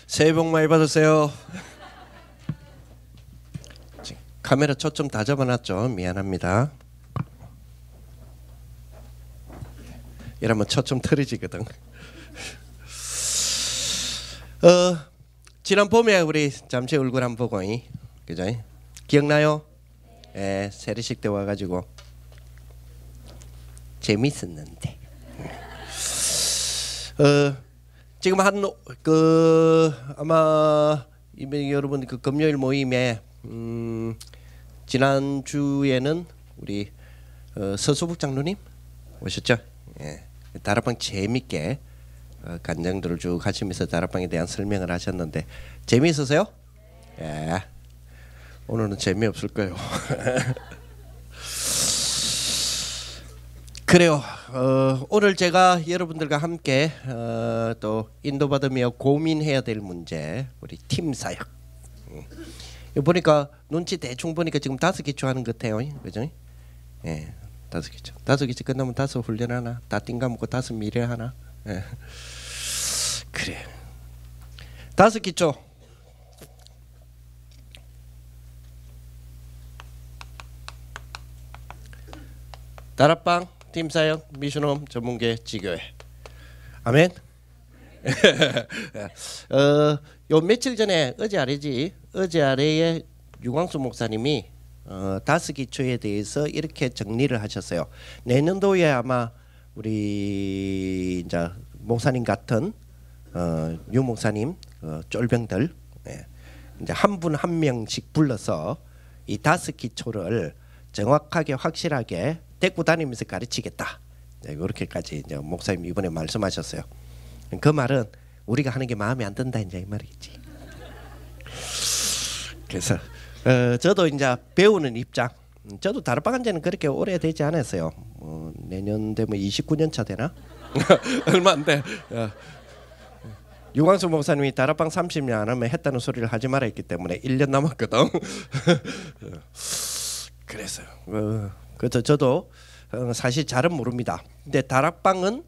새해 복 많이 받으세요. 카메라 초점 다 잡아놨죠? 미안합니다. 이러면 초점 틀어지거든. 지난 봄에 우리 잠시 얼굴 한번 보고, 그죠? 기억나요? 예, 세례식 때 와가지고 재밌었는데. 지금 아마 여러분 그 금요일 모임에 지난 주에는 우리 서수북 장로님 오셨죠? 예, 다락방 재밌게 간증들을 쭉 하시면서 다락방에 대한 설명을 하셨는데 재미있으세요? 예, 오늘은 재미없을 거예요. 그래요. 오늘 제가 여러분들과 함께 또 인도받으며 고민해야 될 문제, 우리 팀 사역. 보니까 눈치 대충 보니까 지금 5기초 하는 것 같아요, 그죠? 예, 5기초. 5기초 끝나면 5 훈련 하나, 다 띵가먹고 5 미래 하나. 예. 그래. 5기초. 다락방 팀사역 미션홈 전문계 지교회. 아멘. 요 며칠 전에 어제 아래에 유광수 목사님이 5기초에 대해서 이렇게 정리를 하셨어요. 내년도에 아마 우리 이제 목사님 같은 유 목사님 쫄병들 이제 한 분 한 명씩 불러서 이 5기초를 정확하게 확실하게 데리고 다니면서 가르치겠다. 네, 그렇게까지 이제 목사님 이번에 말씀하셨어요. 그 말은 우리가 하는 게 마음에 안 든다 이제 이 말이지. 그래서 저도 이제 배우는 입장. 저도 다락방 한 지는 그렇게 오래되지 않았어요. 내년 되면 29년 차 되나? 얼마 안 돼. 유광수 목사님이 다락방 30년 안 하면 했다는 소리를 하지 말아 했기 때문에 1년 남았거든. 그래서 그래서 저도 사실 잘은 모릅니다. 근데 다락방은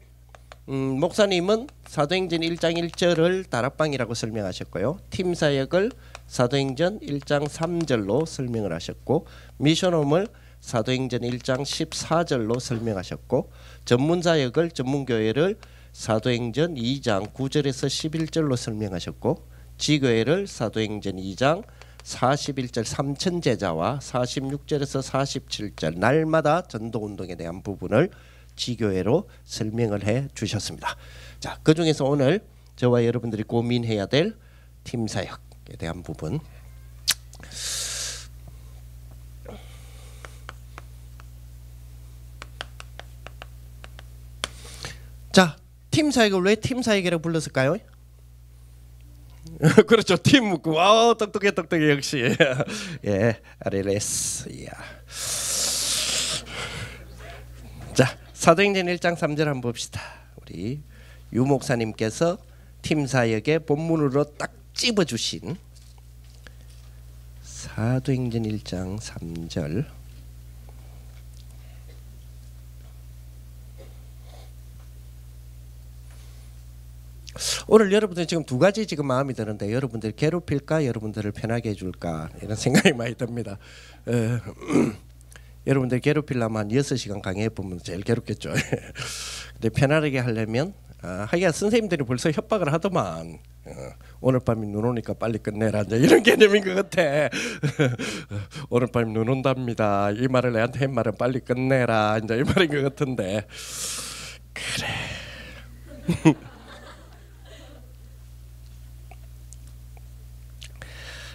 목사님은 사도행전 1장 1절을 다락방이라고 설명하셨고요. 팀 사역을 사도행전 1장 3절로 설명을 하셨고, 미션홈을 사도행전 1장 14절로 설명하셨고, 전문 사역을 전문교회를 사도행전 2장 9절에서 11절로 설명하셨고, 지교회를 사도행전 2장 41절 삼천제자와 46절에서 47절 날마다 전도운동에 대한 부분을 지교회로 설명을 해 주셨습니다. 자, 그 중에서 오늘 저와 여러분들이 고민해야 될 팀사역에 대한 부분. 자, 팀사역을 왜 팀사역이라고 불렀을까요? 그렇죠. 팀 묶고. 와, 똑똑해 역시. 예, RLS. 야. 자, 사도행전 1장 3절 한번 봅시다. 우리 유 목사님께서 팀 사역의 본문으로 딱 집어 주신 사도행전 1장 3절. 오늘 여러분들 지금 두 가지 지금 마음이 드는데, 여러분들 괴롭힐까, 여러분들을 편하게 해줄까, 이런 생각이 많이 듭니다. 여러분들 괴롭히려면 한 6시간 강의해 보면 제일 괴롭겠죠. 근데 편하게 하려면 하기야 선생님들이 벌써 협박을 하더만. 오늘 밤이 눈 오니까 빨리 끝내라, 이런 개념인 것 같아. 오늘 밤이 눈 온답니다. 이 말을 내한테 한 말은 빨리 끝내라, 이제 이 말인 것 같은데. 그래.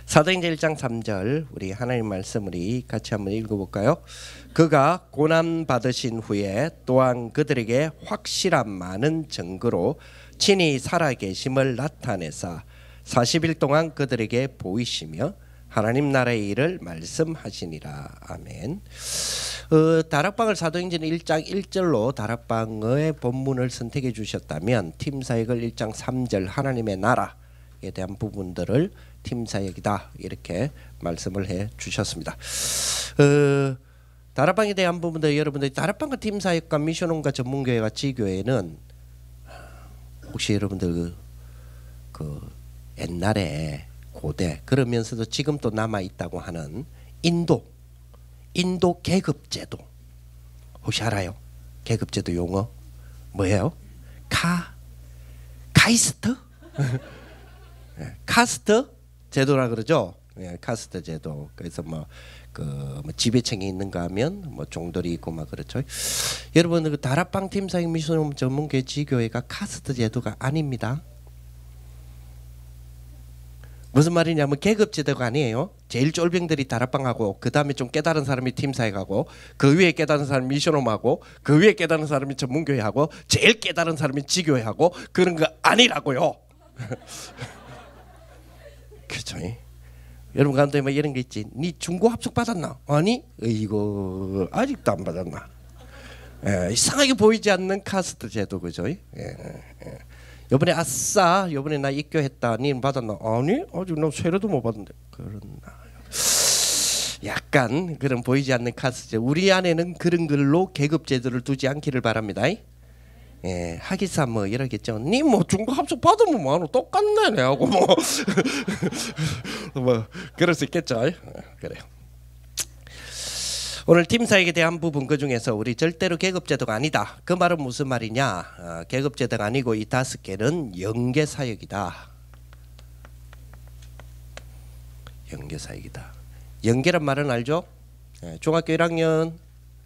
사도행전 1장 3절 우리 하나님 말씀 우리 같이 한번 읽어볼까요? 그가 고난 받으신 후에 또한 그들에게 확실한 많은 증거로 친히 살아계심을 나타내사 40일 동안 그들에게 보이시며 하나님 나라의 일을 말씀하시니라. 아멘. 다락방을 사도행전 1장 1절로 다락방의 본문을 선택해 주셨다면 팀 사역을 1장 3절 하나님의 나라에 대한 부분들을 팀 사역이다 이렇게 말씀을 해 주셨습니다. 다락방에 대한 부분들 여러분들 다락방과 팀 사역과 미션홈과 전문교회와 지교회는 혹시 여러분들 그 옛날에 고대 그러면서도 지금도 남아 있다고 하는 인도 계급제도 혹시 알아요? 계급제도 용어 뭐예요? 카이스트? 카스트 제도라 그러죠. 카스트 제도. 그래서 뭐 지배층이 있는가 하면 뭐 종들이 있고 막 그렇죠. 여러분 그 다락방 팀사역 미션 전문교회 지교회가 카스트 제도가 아닙니다. 무슨 말이냐면 계급 제도가 아니에요. 제일 쫄병들이 다락방하고 그 다음에 좀 깨달은 사람이 팀사역하고 그 위에 깨달은 사람이 미션홈하고 그 위에 깨달은 사람이 전문교회하고 제일 깨달은 사람이 지교회하고 그런 거 아니라고요. 그렇죠. 여러분 가운데 뭐 이런 게 있지. 니 중고 합숙 받았나? 아니 이거 아직도 안 받았나? 이상하게 보이지 않는 카스트 제도 그죠? 요번에 아싸 요번에 나 입교했다. 니는 받았나? 아니 아직 나 세례도 못 받았는데. 그렇나? 약간 그런 보이지 않는 카스트 제도. 우리 안에는 그런 걸로 계급 제도를 두지 않기를 바랍니다. 하기사 뭐 이러겠죠. 니 뭐 중고 합숙 받으면 뭐 똑같네 내하고 뭐 뭐 그럴 수 있겠죠. 그래요. 오늘 팀사역에 대한 부분 그 중에서 우리 절대로 계급제도가 아니다. 그 말은 무슨 말이냐? 계급제도가 아니고 이 5개는 영계사역이다. 영계사역이다. 영계란 말은 알죠? 중학교 1학년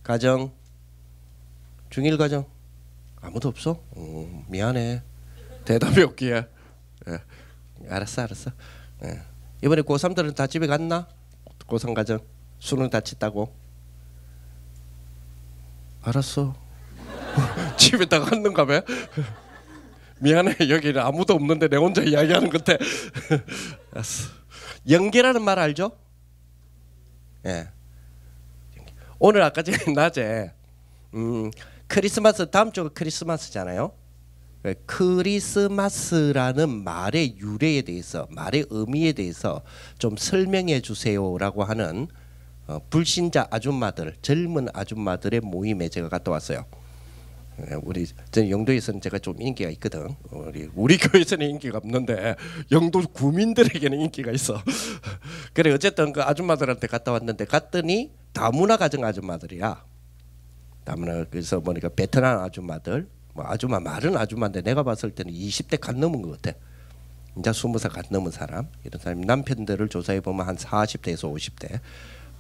가정 중1 가정 아무도 없어? 미안해. 대답이 없기에. 알았어. 이번에 고3들은 다 집에 갔나? 고3 가정 수능 다 쳤다고? 알았어. 집에다 갔는가 봐. 미안해. 여기는 아무도 없는데 내 혼자 이야기하는 것 같아. 알았어. 연계라는 말 알죠? 오늘 아까 전에 낮에 크리스마스 다음 주가 크리스마스잖아요. 크리스마스라는 말의 유래에 대해서 말의 의미에 대해서 좀 설명해 주세요라고 하는 불신자 아줌마들 젊은 아줌마들의 모임에 제가 갔다 왔어요. 우리 영도에서는 제가 좀 인기가 있거든. 우리 교회에서는 인기가 없는데 영도 구민들에게는 인기가 있어. 그래 어쨌든 그 아줌마들한테 갔다 왔는데 갔더니 다문화 가정 아줌마들이야. 다문화 그래서 보니까 베트남 아줌마들 뭐 아줌마 말은 아줌마인데 내가 봤을 때는 20대 갓 넘은 것 같아. 이제 20살 갓 넘은 사람 이런 사람 남편들을 조사해 보면 한 40대에서 50대.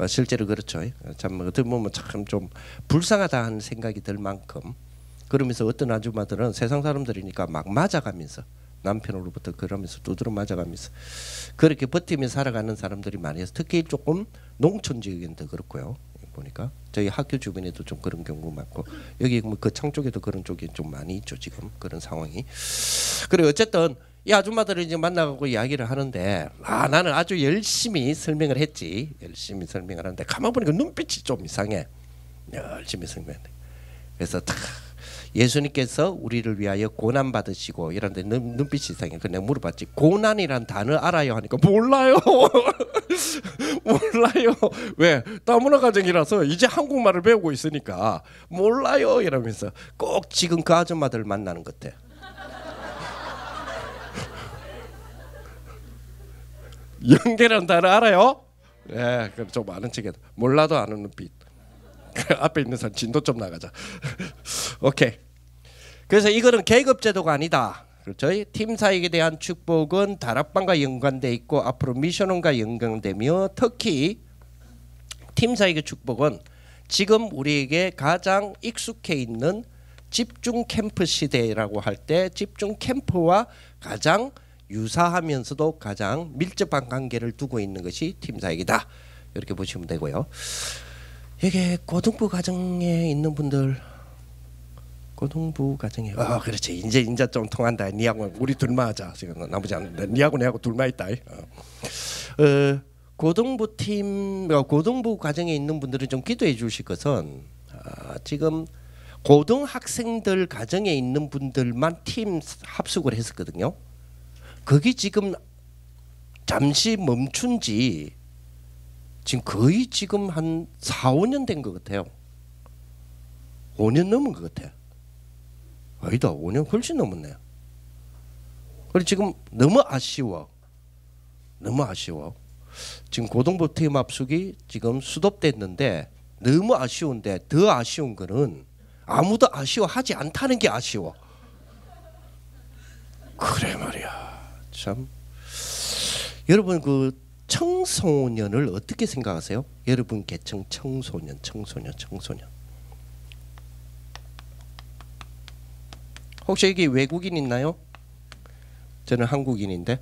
실제로 그렇죠. 참 어떻게 보면 참 좀 불쌍하다 하는 생각이 들 만큼 그러면서 어떤 아줌마들은 세상 사람들이니까 막 맞아가면서 남편으로부터 그러면서 두드러 맞아가면서 그렇게 버티면서 살아가는 사람들이 많이 해서 특히 조금 농촌 지역은 더 그렇고요. 보니까 저희 학교 주변에도 좀 그런 경우 많고 여기 뭐 거창 쪽에도 그런 쪽이 좀 많이 있죠. 지금 그런 상황이. 그리고 어쨌든 이 아줌마들을 이제 만나고 이야기를 하는데 나는 아주 열심히 설명을 했지. 열심히 설명을 하는데 가만 보니까 눈빛이 좀 이상해. 열심히 설명했네. 그래서 딱 예수님께서 우리를 위하여 고난 받으시고 이런데 눈빛이 이상해. 그 내가 물어봤지. 고난이란 단어 알아요? 하니까 몰라요. 몰라요. 왜? 다문화 가정이라서 이제 한국말을 배우고 있으니까 몰라요 이러면서 꼭 지금 그 아줌마들 만나는 것 같아. 연계라는 단어 알아요? 예, 그럼 좀 아는 척해. 몰라도 아는 눈빛. 앞에 있는 사람 진도 좀 나가자. 오케이. 그래서 이거는 계급제도가 아니다. 저희 팀사역에 대한 축복은 다락방과 연관돼 있고 앞으로 미션홈과 연관되며 특히 팀사역의 축복은 지금 우리에게 가장 익숙해 있는 집중 캠프 시대라고 할 때 집중 캠프와 가장 유사하면서도 가장 밀접한 관계를 두고 있는 것이 팀사역이다. 이렇게 보시면 되고요. 이게 고등부 가정에 있는 분들 고등부 가정에 그렇지 이제 좀 통한다. 니하고 우리 둘만 하자. 지금 나머지 않는데 니하고 내하고 둘만 있다. 고등부 팀 고등부 가정에 있는 분들은 좀 기도해 주실 것은 지금 고등학생들 가정에 있는 분들만 팀 합숙을 했었거든요. 거기 지금 잠시 멈춘 지 지금 거의 지금 한 4, 5년 된 것 같아요. 5년 넘은 것 같아. 아니다 5년 훨씬 넘었네요. 그리고 지금 너무 아쉬워. 너무 아쉬워. 지금 고등부 팀 합숙이 지금 수도됐는데 너무 아쉬운데 더 아쉬운 거는 아무도 아쉬워하지 않다는 게 아쉬워. 그래 말이야. 참. 여러분 그 청소년을 어떻게 생각하세요? 여러분 계층 청소년. 혹시 여기 외국인 있나요? 저는 한국인인데.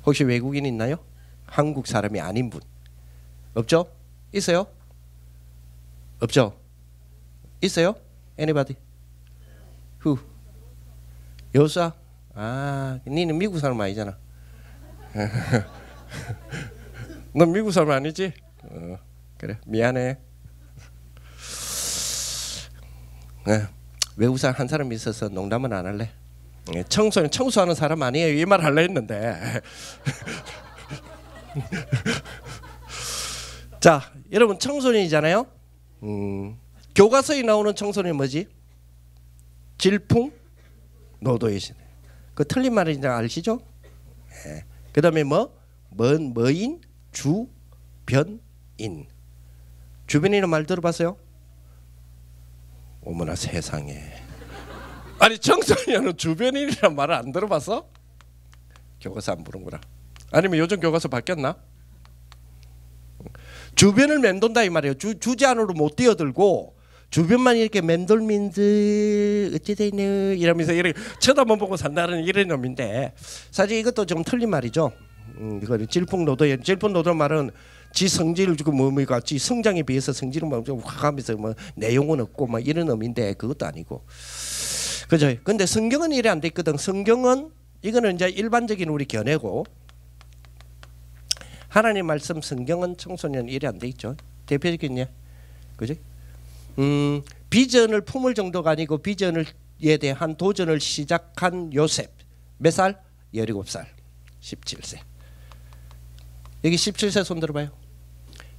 혹시 외국인 있나요? 한국 사람이 아닌 분 없죠? 있어요? 없죠? 있어요? Anybody? Who? 여사? 아, 니는 미국 사람 아니잖아. 넌 미국 사람 아니지? 그래 미안해. 외국 사람 한 사람 있어서 농담은 안 할래. 청소는 청소하는 사람 아니에요. 이 말 하려 했는데. 자, 여러분 청소년이잖아요. 교과서에 나오는 청소년이 뭐지? 질풍노도의 시대. 그 틀린 말인지 아시죠? 네. 그 다음에 뭐인? 주변인. 주변인은 말 들어봤어요? 어머나 세상에. 아니 청소년은 주변인이란 말을 안 들어봤어? 교과서 안 보는구나. 아니면 요즘 교과서 바뀌었나? 주변을 맴돈다 이 말이에요. 주제 안으로 못 뛰어들고 주변만 이렇게 맴돌면서 어찌 되냐 이러면서 이렇게 쳐다만 보고 산다는 이런 놈인데 사실 이것도 좀 틀린 말이죠. 이거 질풍노도의 질풍노도 말은 지 성질을 주고 뭡니까? 지 성장에 비해서 성질은 막 확 하면서 뭐 내용은 없고 막 이런 놈인데 그것도 아니고. 그죠? 근데 성경은 이래 안 돼 있거든. 성경은 이거는 이제 일반적인 우리 견해고 하나님 말씀 성경은 청소년 이래 안 돼 있죠. 대표적인 예, 그지? 비전을 품을 정도가 아니고 비전에 대한 도전을 시작한 요셉 몇 살? 17살, 17세. 여기 17세 손 들어봐요.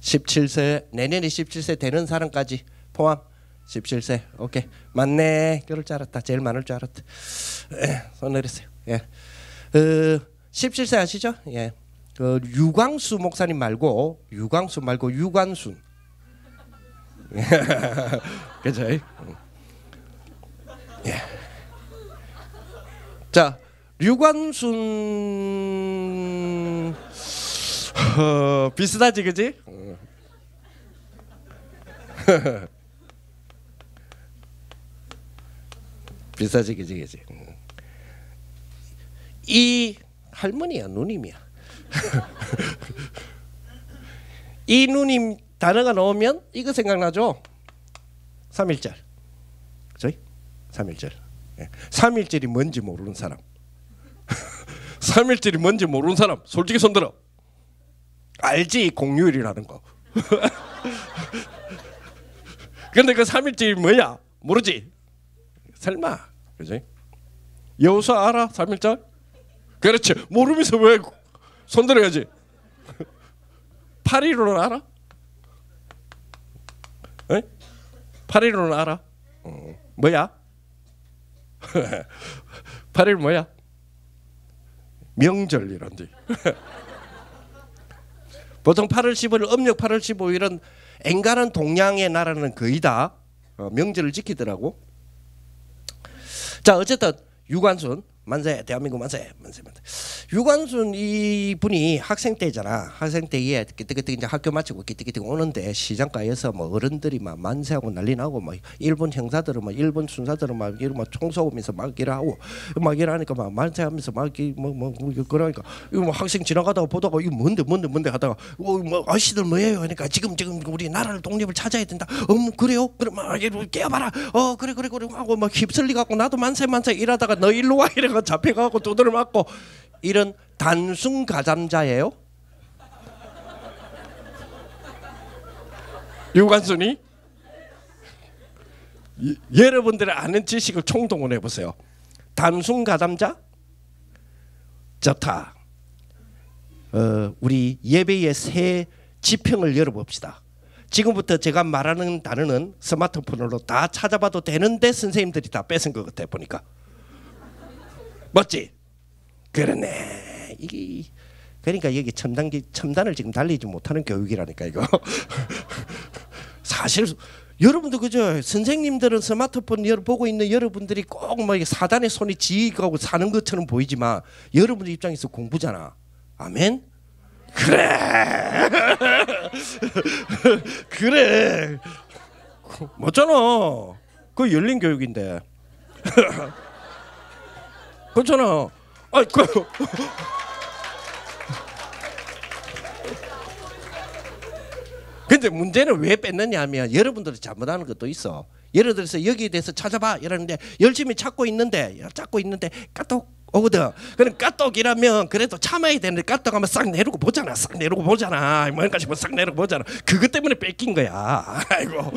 17세 내년에 17세 되는 사람까지 포함 17세. 오케이 맞네. 그럴 줄 알았다. 제일 많을 줄 알았다. 손 내리세요. 예. 17세 아시죠? 예. 그 유광수 목사님 말고 유관순. 그죠? 예. 자 유관순 비슷하지 그지? 비슷하지 그지? 이 할머니야 누님이야. 이 누님 단어가 나오면 이거 생각나죠? 3.1절. 그죠? 3.1절. 3.1절이 뭔지 모르는 사람. 3.1절이 뭔지 모르는 사람 솔직히 손들어. 알지? 공휴일이라는 거. 근데 그 3.1절이 뭐야? 모르지? 설마. 그죠? 여호수아 알아? 3.1절? 그렇지. 모르면서 왜 손들어야지. 8.15는 알아? 8.15는 알아? 뭐야? 8.15 뭐야? 명절이란지. 보통 8월 15일 음력 8월 15일은 엔간한 동양의 나라는 거의 다 명절을 지키더라고. 자 어쨌든 유관순 만세 대한민국 만세. 유관순 이분이 학생 때잖아. 학생 때에 그때 이제 학교 마치고 그때 오는데 시장가에서 뭐 어른들이 막 만세하고 난리 나고 막 일본 형사들은 막 일본 순사들은 막 이런 막 총 쏘면서 막 이러고 막 이러니까 막 만세하면서 막 뭐 그러니까 이거 뭐 학생 지나가다가 보다가 이거 뭔데 하다가 뭐 아저씨들 뭐예요? 그러니까 지금 우리 나라를 독립을 찾아야 된다. 그래요? 그럼 막 깨워봐라. 그래 하고 막 휩쓸리 갖고 나도 만세 이러다가 너 일로 와 이래. 잡혀가고 두드려 맞고 이런 단순 가담자예요. 유관순이 여러분들의 아는 지식을 총동원해 보세요. 단순 가담자 좋다. 우리 예배의 새 지평을 열어봅시다. 지금부터 제가 말하는 단어는 스마트폰으로 다 찾아봐도 되는데 선생님들이 다 뺏은 것 같아 보니까. 맞지? 그러네. 이게 그러니까 여기 첨단을 지금 달리지 못하는 교육이라니까 이거. 사실 여러분도 그죠? 선생님들은 스마트폰 보고 있는 여러분들이 꼭 뭐 사단의 손이 지휘하고 사는 것처럼 보이지만 여러분 입장에서 공부잖아. 아멘. 그래. 그래. 맞잖아. 그 열린 교육인데. 그렇잖아. 아이 그. 근데 문제는 왜 뺐느냐 하면 여러분들이 잘못하는 것도 있어. 예를 들어서 여기에 대해서 찾아봐 이러는데 열심히 찾고 있는데 까똑 오거든. 그럼 까똑이라면 그래도 참아야 되는데 까똑 하면 싹 내리고 보잖아. 싹 내리고 보잖아. 뭔가 싶으면 싹 내리고 보잖아. 그것 때문에 뺏긴 거야. 아이고.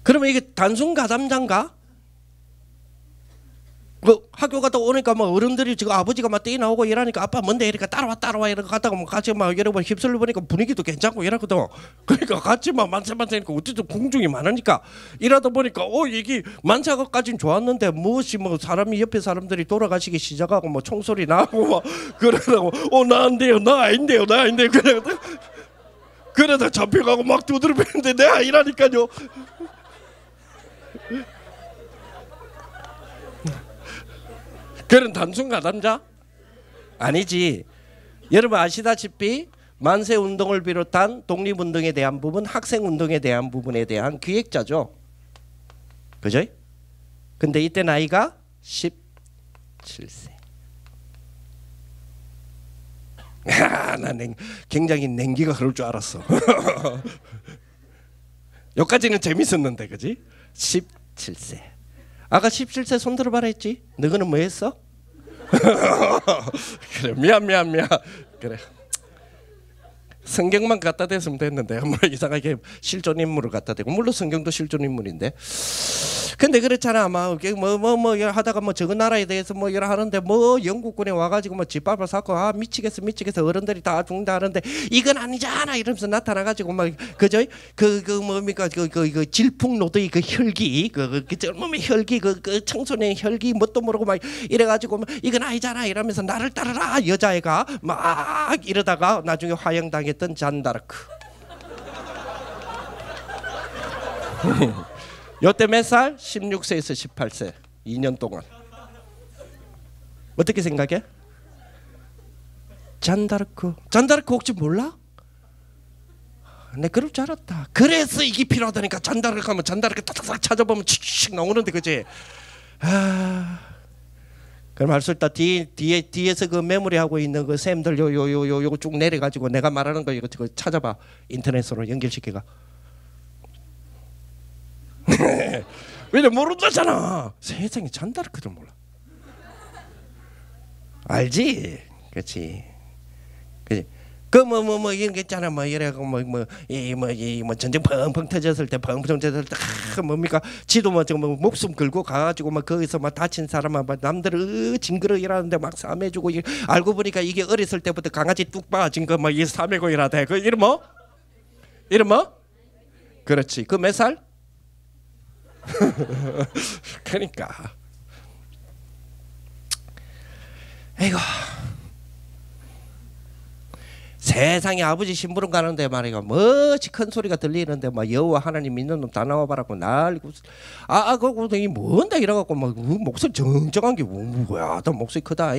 그러면 이게 단순 가담자인가? 그 학교 갔다 오니까 뭐 어른들이 지금 아버지가 막 뛰어 나오고 이러니까 아빠 뭔데 이러니까 따라와 이러고 갔다가 뭐 같이 막 여러분 휩쓸려 보니까 분위기도 괜찮고 이러거든. 그러니까 같이 막 만세만세니까 어쨌든 궁중이 많으니까 이러다 보니까 이게 만사가까진 좋았는데 무엇이 뭐 사람이 옆에 사람들이 돌아가시기 시작하고 뭐 총소리 나고 막 그러라고 나 안 돼요 나 아닌데요 그러다 잡혀가고 막 두드려패는데 내가 이러니까요. 그런 단순 가담자? 아니지. 여러분 아시다시피 만세운동을 비롯한 독립운동에 대한 부분, 학생운동에 대한 부분에 대한 기획자죠. 그죠? 근데 이때 나이가 17세. 난 굉장히 냉기가 흐를 줄 알았어. 여기까지는 재밌었는데 그지? 17세. 아까 17세 손 들어봐라 했지? 너희는 뭐 했어? 그래 미안 그래 성경만 갖다 댔으면 됐는데 뭐 이상하게 실존 인물을 갖다 대고 물론 성경도 실존 인물인데 근데 그렇잖아 뭐 하다가 뭐 저 나라에 대해서 뭐 이러 하는데 뭐 영국군에 와가지고 뭐 짓밟아 쌓고 미치겠어 어른들이 다 죽는다 하는데 이건 아니잖아 이러면서 나타나가지고 막 그죠 그 뭡니까 그 질풍노도의 그 혈기 그 젊음의 혈기 그 청소년의 혈기 뭣도 모르고 막 이래가지고 막 이건 아니잖아 이러면서 나를 따르라 여자애가 막 이러다가 나중에 화형당했던 잔다르크. 요때 몇 살? 16세에서 18세 2년 동안 어떻게 생각해? 잔다르크 혹시 몰라? 내 그럴 줄 알았다. 그래서 이게 필요하다니까. 잔다르크 하면 잔다르크 딱딱 찾아보면 칙칙 나오는데 그지? 그럼 할 수 있다. 뒤에서 그 메모리하고 있는 그 쌤들 요거 쭉 내려가지고 내가 말하는 거 이거 찾아봐. 인터넷으로 연결시켜가. 왜냐 모른다잖아. 세상에 잔다르크도 몰라. 알지? 그렇지. 그지? 그 뭐 이런 게 있잖아. 뭐 이래고 뭐 전쟁 펑펑 터졌을 때 뭡니까? 지도 뭐 목숨 걸고 가가지고 막 거기서 막 다친 사람만 남들 징그러 일하는데 막 싸매주고 알고 보니까 이게 어렸을 때부터 강아지 뚝 빠진 거 막 이 싸매고 일하대. 그 이름 뭐? 그렇지. 그 몇 살? 그러니까 에이고 세상에 아버지 심부름 가는데 말이야 뭐지 큰 소리가 들리는데 막 여호와 하나님 믿는 놈 다 나와봐라고 난리고 그거 이 뭔데 이래갖고 막 목소리 정정한 게 뭐야 너 목소리 크다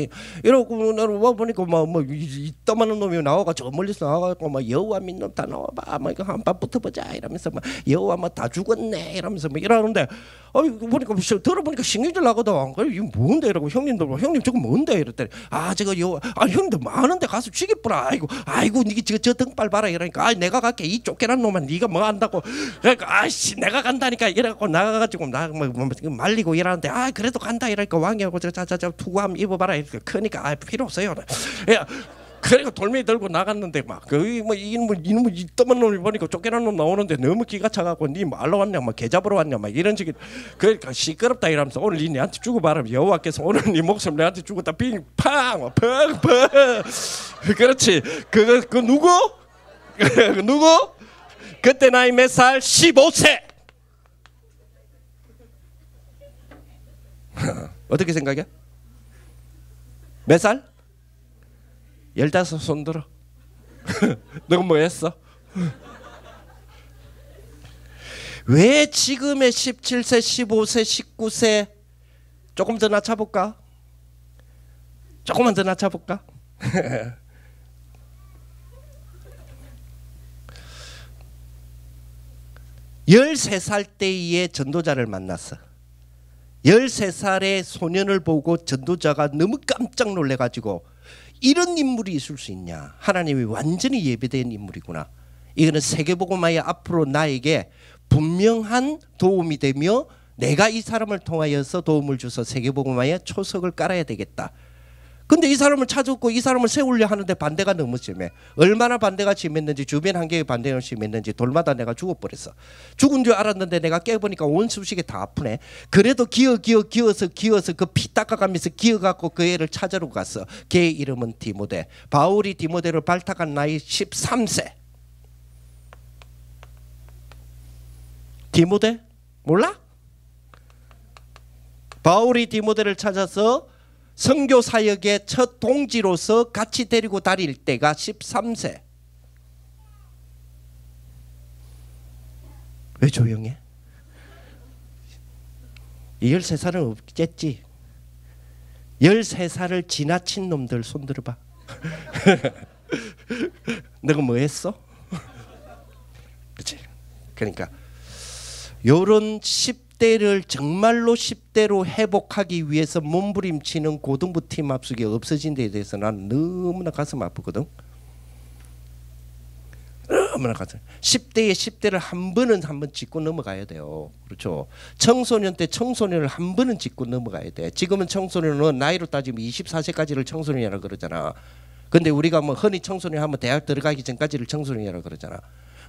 이러고 나는 와 보니까 뭐 이따만한 놈이 나와가 저 멀리서 나와갖고 막 여호와 믿는 놈 다 나와봐 막 이거 한판 붙어보자 이러면서 막 여호와 뭐 다 죽었네 이러면서 막 이러는데 보니까 들어보니까 신경질 나거든. 그래 이거 뭔데 이러고 형님 저거 뭔데 이랬더니 저거 여호와 형님들 많은데 가서 죽이뿌라 아이고 니가 저 등발 봐라 이러니까 내가 갈게 이 쫓겨난 놈은 네가 뭐 한다고 그러니까 내가 간다니까 이래갖고 나가가지고 나 뭐 말리고 이러는데 그래도 간다 이러니까 왕이하고 자자자 투구함 입어봐라 이러니까 크니까 필요 없어요. 야 그러니까 돌멩이 들고 나갔는데 막 이놈 이따만 놈이 보니까 쫓겨난 놈 나오는데 너무 기가 차갖고 니 말로 왔냐 막 개 잡으러 왔냐 막 이런 식이 그러니까 시끄럽다 이러면서 오늘 니 내한테 죽어봐라 여호와께서 오늘 니 목숨 내한테 죽었다 빙팡 그렇지 그 누구? 누구? 그때 나이 몇 살? 15세 어떻게 생각해? 몇 살? 15 손 들어. 너가 뭐 했어? 왜 지금의 17세, 15세, 19세 조금 더 낮춰볼까? 조금만 더 낮춰볼까? 13살 때의 전도자를 만났어. 13살의 소년을 보고 전도자가 너무 깜짝 놀래가지고 이런 인물이 있을 수 있냐. 하나님이 완전히 예배된 인물이구나. 이거는 세계복음화의 앞으로 나에게 분명한 도움이 되며 내가 이 사람을 통하여서 도움을 줘서 세계복음화의 초석을 깔아야 되겠다. 근데 이 사람을 찾았고 이 사람을 세우려 하는데 반대가 너무 심해. 얼마나 반대가 심했는지, 주변 환경의 반대가 심했는지 돌마다 내가 죽어버렸어. 죽은 줄 알았는데 내가 깨보니까 온 쑤시개 다 아프네. 그래도 기어서 그 피 닦아가면서 기어갖고 그 애를 찾으러 갔어. 걔의 이름은 디모데. 바울이 디모데를 발탁한 나이 13세. 디모데? 몰라? 바울이 디모데를 찾아서 선교 사역의 첫 동지로서 같이 데리고 다닐 때가 13세. 왜 조용해? 13살은 없겠지. 13살을 지나친 놈들 손 들어봐. 너가 뭐 했어? 그치? 그러니까 요런 10대를 정말로 10대로 회복하기 위해서 몸부림치는 고등부 팀 합숙이 없어진 데에 대해서 난 너무나 가슴 아프거든. 너무나 가슴. 10대에 10대를 한 번은 짚고 넘어가야 돼요. 그렇죠. 청소년 때 청소년을 한 번은 짚고 넘어가야 돼. 지금은 청소년은 나이로 따지면 24세까지를 청소년이라 그러잖아. 근데 우리가 뭐 흔히 청소년 하면 대학 들어가기 전까지를 청소년이라 그러잖아.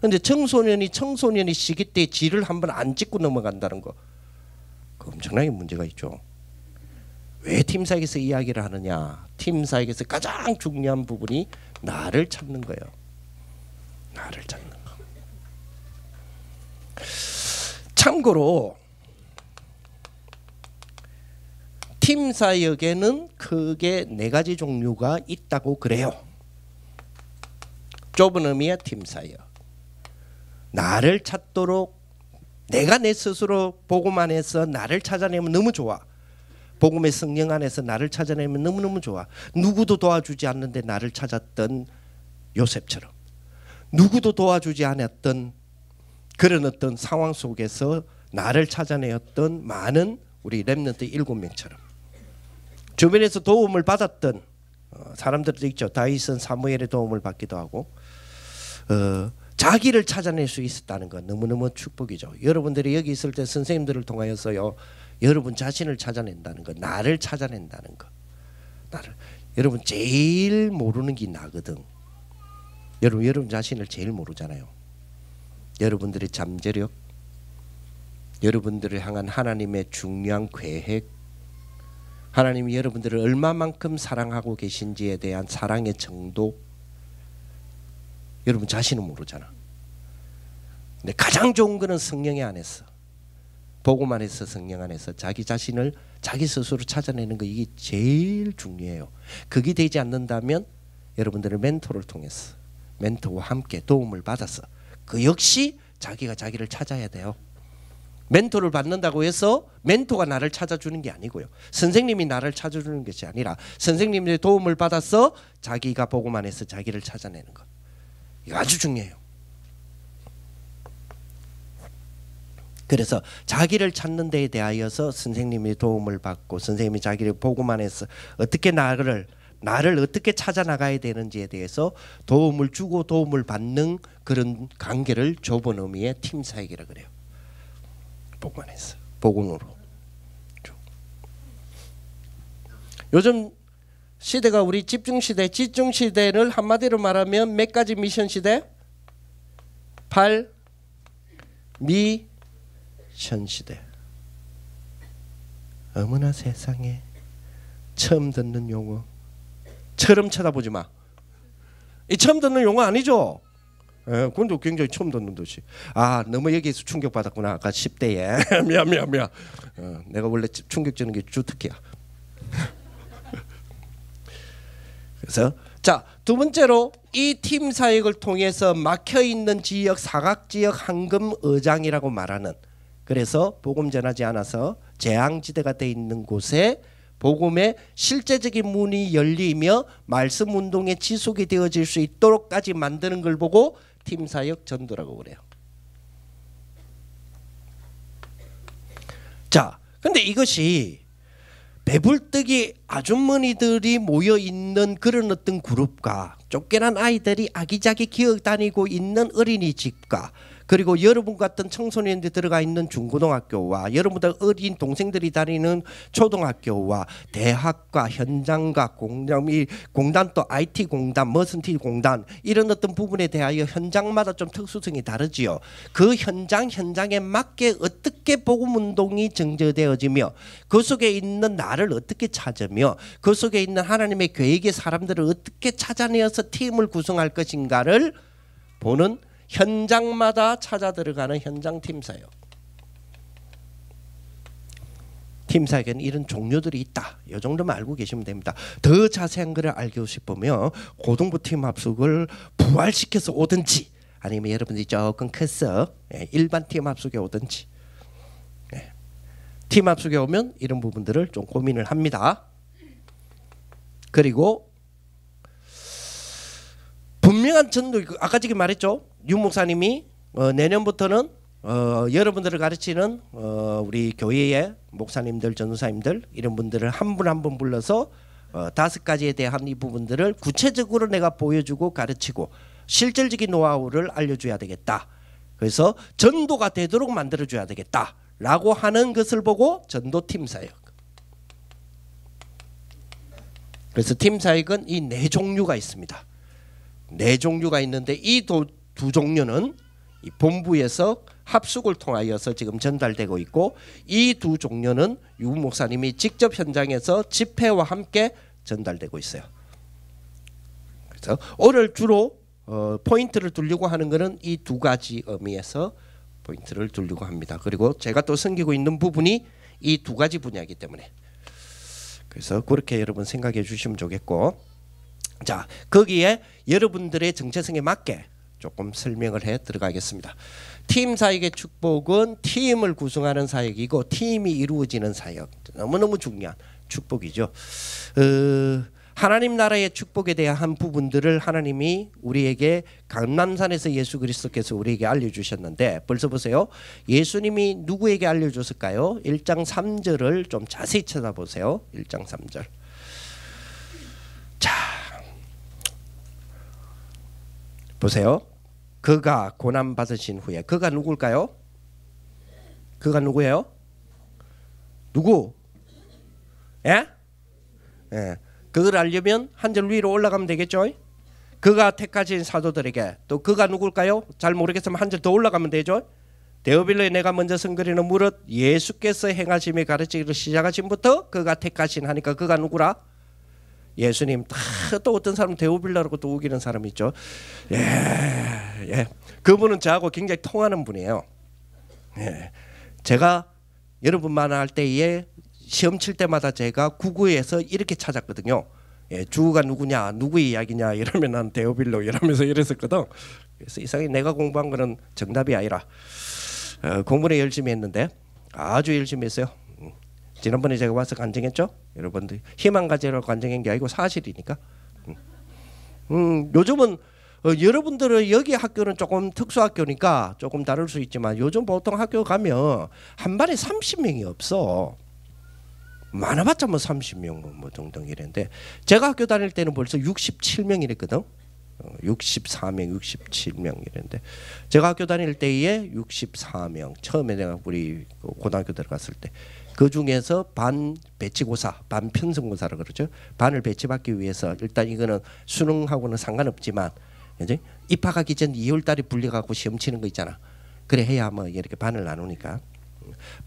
근데 청소년이 시기 때 지를 한번 안 짚고 넘어간다는 거, 그 엄청나게 문제가 있죠. 왜 팀사역에서 이야기를 하느냐? 팀사역에서 가장 중요한 부분이 나를 찾는 거예요. 나를 찾는 거. 참고로 팀사역에는 크게 4가지 종류가 있다고 그래요. 좁은 의미의 팀사역. 나를 찾도록 내가 내 스스로 복음 안에서 나를 찾아내면 너무 좋아. 복음의 성령 안에서 나를 찾아내면 너무너무 좋아. 누구도 도와주지 않는데 나를 찾았던 요셉처럼, 누구도 도와주지 않았던 그런 어떤 상황 속에서 나를 찾아내었던 많은 우리 렘넌트 7명처럼 주변에서 도움을 받았던 사람들도 있죠. 다윗은 사무엘의 도움을 받기도 하고 자기를 찾아낼 수 있었다는 건 너무너무 축복이죠. 여러분들이 여기 있을 때 선생님들을 통하여서요, 여러분 자신을 찾아낸다는 거, 나를 찾아낸다는 거. 나를. 여러분 제일 모르는 게 나거든. 여러분 자신을 제일 모르잖아요. 여러분들의 잠재력, 여러분들을 향한 하나님의 중요한 계획, 하나님이 여러분들을 얼마만큼 사랑하고 계신지에 대한 사랑의 정도, 여러분 자신은 모르잖아. 근데 가장 좋은 거는 성령의 안에서, 복음 안에서, 성령 안에서 자기 자신을 자기 스스로 찾아내는 거, 이게 제일 중요해요. 그게 되지 않는다면 여러분들의 멘토를 통해서, 멘토와 함께 도움을 받아서 그 역시 자기가 자기를 찾아야 돼요. 멘토를 받는다고 해서 멘토가 나를 찾아주는 게 아니고요, 선생님이 나를 찾아주는 것이 아니라 선생님의 도움을 받아서 자기가 복음 안에서 자기를 찾아내는 것, 이거 아주 중요해요. 그래서 자기를 찾는 데에 대하여서 선생님의 도움을 받고, 선생님이 자기를 복음 안에서 어떻게 나를 어떻게 찾아 나가야 되는지에 대해서 도움을 주고 도움을 받는 그런 관계를 좁은 의미의 팀 사역이라 그래요. 복음 안에서, 복음으로. 요즘 시대가 우리 집중시대, 집중시대를 한마디로 말하면 몇 가지 미션 시대? 8 미션 시대. 어머나 세상에, 처음 듣는 용어. 처럼 쳐다보지 마. 이 처음 듣는 용어 아니죠? 예, 그건 굉장히 처음 듣는 듯이. 아, 너무 여기에서 충격받았구나. 아까 10대에. 미안. 내가 원래 충격 주는 게 주특기야. 그래서 자, 두 번째로 이 팀 사역을 통해서 막혀 있는 지역, 사각 지역 황금 의장이라고 말하는, 그래서 복음 전하지 않아서 재앙지대가 돼 있는 곳에 복음의 실제적인 문이 열리며 말씀 운동의 지속이 되어질 수 있도록까지 만드는 걸 보고 팀 사역 전도라고 그래요. 자, 근데 이것이 배불뚝이 아주머니들이 모여 있는 그런 어떤 그룹과 쫓겨난 아이들이 아기자기 기어 다니고 있는 어린이집과 그리고 여러분 같은 청소년들이 들어가 있는 중고등학교와 여러분들 어린 동생들이 다니는 초등학교와 대학과 현장과 공단 또 IT 공단, 머슨티 공단 이런 어떤 부분에 대하여 현장마다 좀 특수성이 다르지요. 그 현장에 맞게 어떻게 복음 운동이 정제되어지며 그 속에 있는 나를 어떻게 찾으며 그 속에 있는 하나님의 계획의 사람들을 어떻게 찾아내어서 팀을 구성할 것인가를 보는 현장마다 찾아 들어가는 현장 팀사역. 팀사역에는 이런 종류들이 있다. 이 정도만 알고 계시면 됩니다. 더 자세한 것을 알고 싶으면 고등부 팀 합숙을 부활시켜서 오든지 아니면 여러분들이 조금 커서 일반 팀 합숙에 오든지, 팀 합숙에 오면 이런 부분들을 좀 고민을 합니다. 그리고 분명한 전도, 아까 지금 말했죠. 유 목사님이 내년부터는 여러분들을 가르치는 우리 교회의 목사님들, 전도사님들 이런 분들을 한 분 한 분 불러서 5가지에 대한 이 부분들을 구체적으로 내가 보여주고 가르치고 실질적인 노하우를 알려줘야 되겠다. 그래서 전도가 되도록 만들어줘야 되겠다 라고 하는 것을 보고 전도팀 사역. 그래서 팀 사역은 이 4종류가 있습니다. 4종류가 있는데 이 두 종류는 이 본부에서 합숙을 통하여서 지금 전달되고 있고, 이 두 종류는 유 목사님이 직접 현장에서 집회와 함께 전달되고 있어요. 그래서 오늘 주로 포인트를 두려고 하는 것은 이 2가지 의미에서 포인트를 두려고 합니다. 그리고 제가 또 섬기고 있는 부분이 이 2가지 분야이기 때문에, 그래서 그렇게 여러분 생각해 주시면 좋겠고, 자, 거기에 여러분들의 정체성에 맞게 조금 설명을 해 들어가겠습니다. 팀 사역의 축복은 팀을 구성하는 사역이고 팀이 이루어지는 사역, 너무너무 중요한 축복이죠. 하나님 나라의 축복에 대한 부분들을 하나님이 우리에게 감람산에서 예수 그리스도께서 우리에게 알려주셨는데, 벌써 보세요. 예수님이 누구에게 알려줬을까요? 1장 3절을 좀 자세히 쳐다보세요. 1장 3절. 자, 보세요. 그가 고난 받으신 후에, 그가 누굴까요? 그가 누구예요? 누구? 예? 예. 그걸 알려면 한 절 위로 올라가면 되겠죠? 그가 택하신 사도들에게, 또 그가 누굴까요? 잘 모르겠으면 한 절 더 올라가면 되죠? 데오빌로에 내가 먼저 선거리는 무릇 예수께서 행하심에 가르치기를 시작하신부터 그가 택하신 하니까 그가 누구라? 예수님. 또 어떤 사람은 데오빌라라고 또 우기는 사람이 있죠. 예. 그분은 저하고 굉장히 통하는 분이에요. 예. 제가 여러분 만날 때에 시험 칠 때마다 제가 구구에서 이렇게 찾았거든요. 예, 주가 누구냐, 누구의 이야기냐 이러면 난 데오빌로 이러면서 이랬었거든. 그래서 이상하게 내가 공부한 거는 정답이 아니라 공부를 열심히 했는데 아주 열심히 했어요. 지난번에 제가 와서 간증했죠. 여러분들 희망 가지라고 간증한 게 아니고 사실이니까. 요즘은 여러분들은 여기 학교는 조금 특수학교니까 조금 다를 수 있지만 요즘 보통 학교 가면 한 반에 30명이 없어. 많아봤자 뭐 30명 뭐 정도 이랬는데, 제가 학교 다닐 때는 벌써 67명 이랬거든. 64명, 67명 이랬는데, 제가 학교 다닐 때에 64명. 처음에 내가 우리 고등학교 들어갔을 때 그 중에서 반 배치고사, 반 편성고사라 그러죠. 반을 배치받기 위해서 일단 이거는 수능하고는 상관없지만 이제 입학하기 전 2월달에 불려갖고 시험 치는 거 있잖아. 그래 해야 뭐 이렇게 반을 나누니까.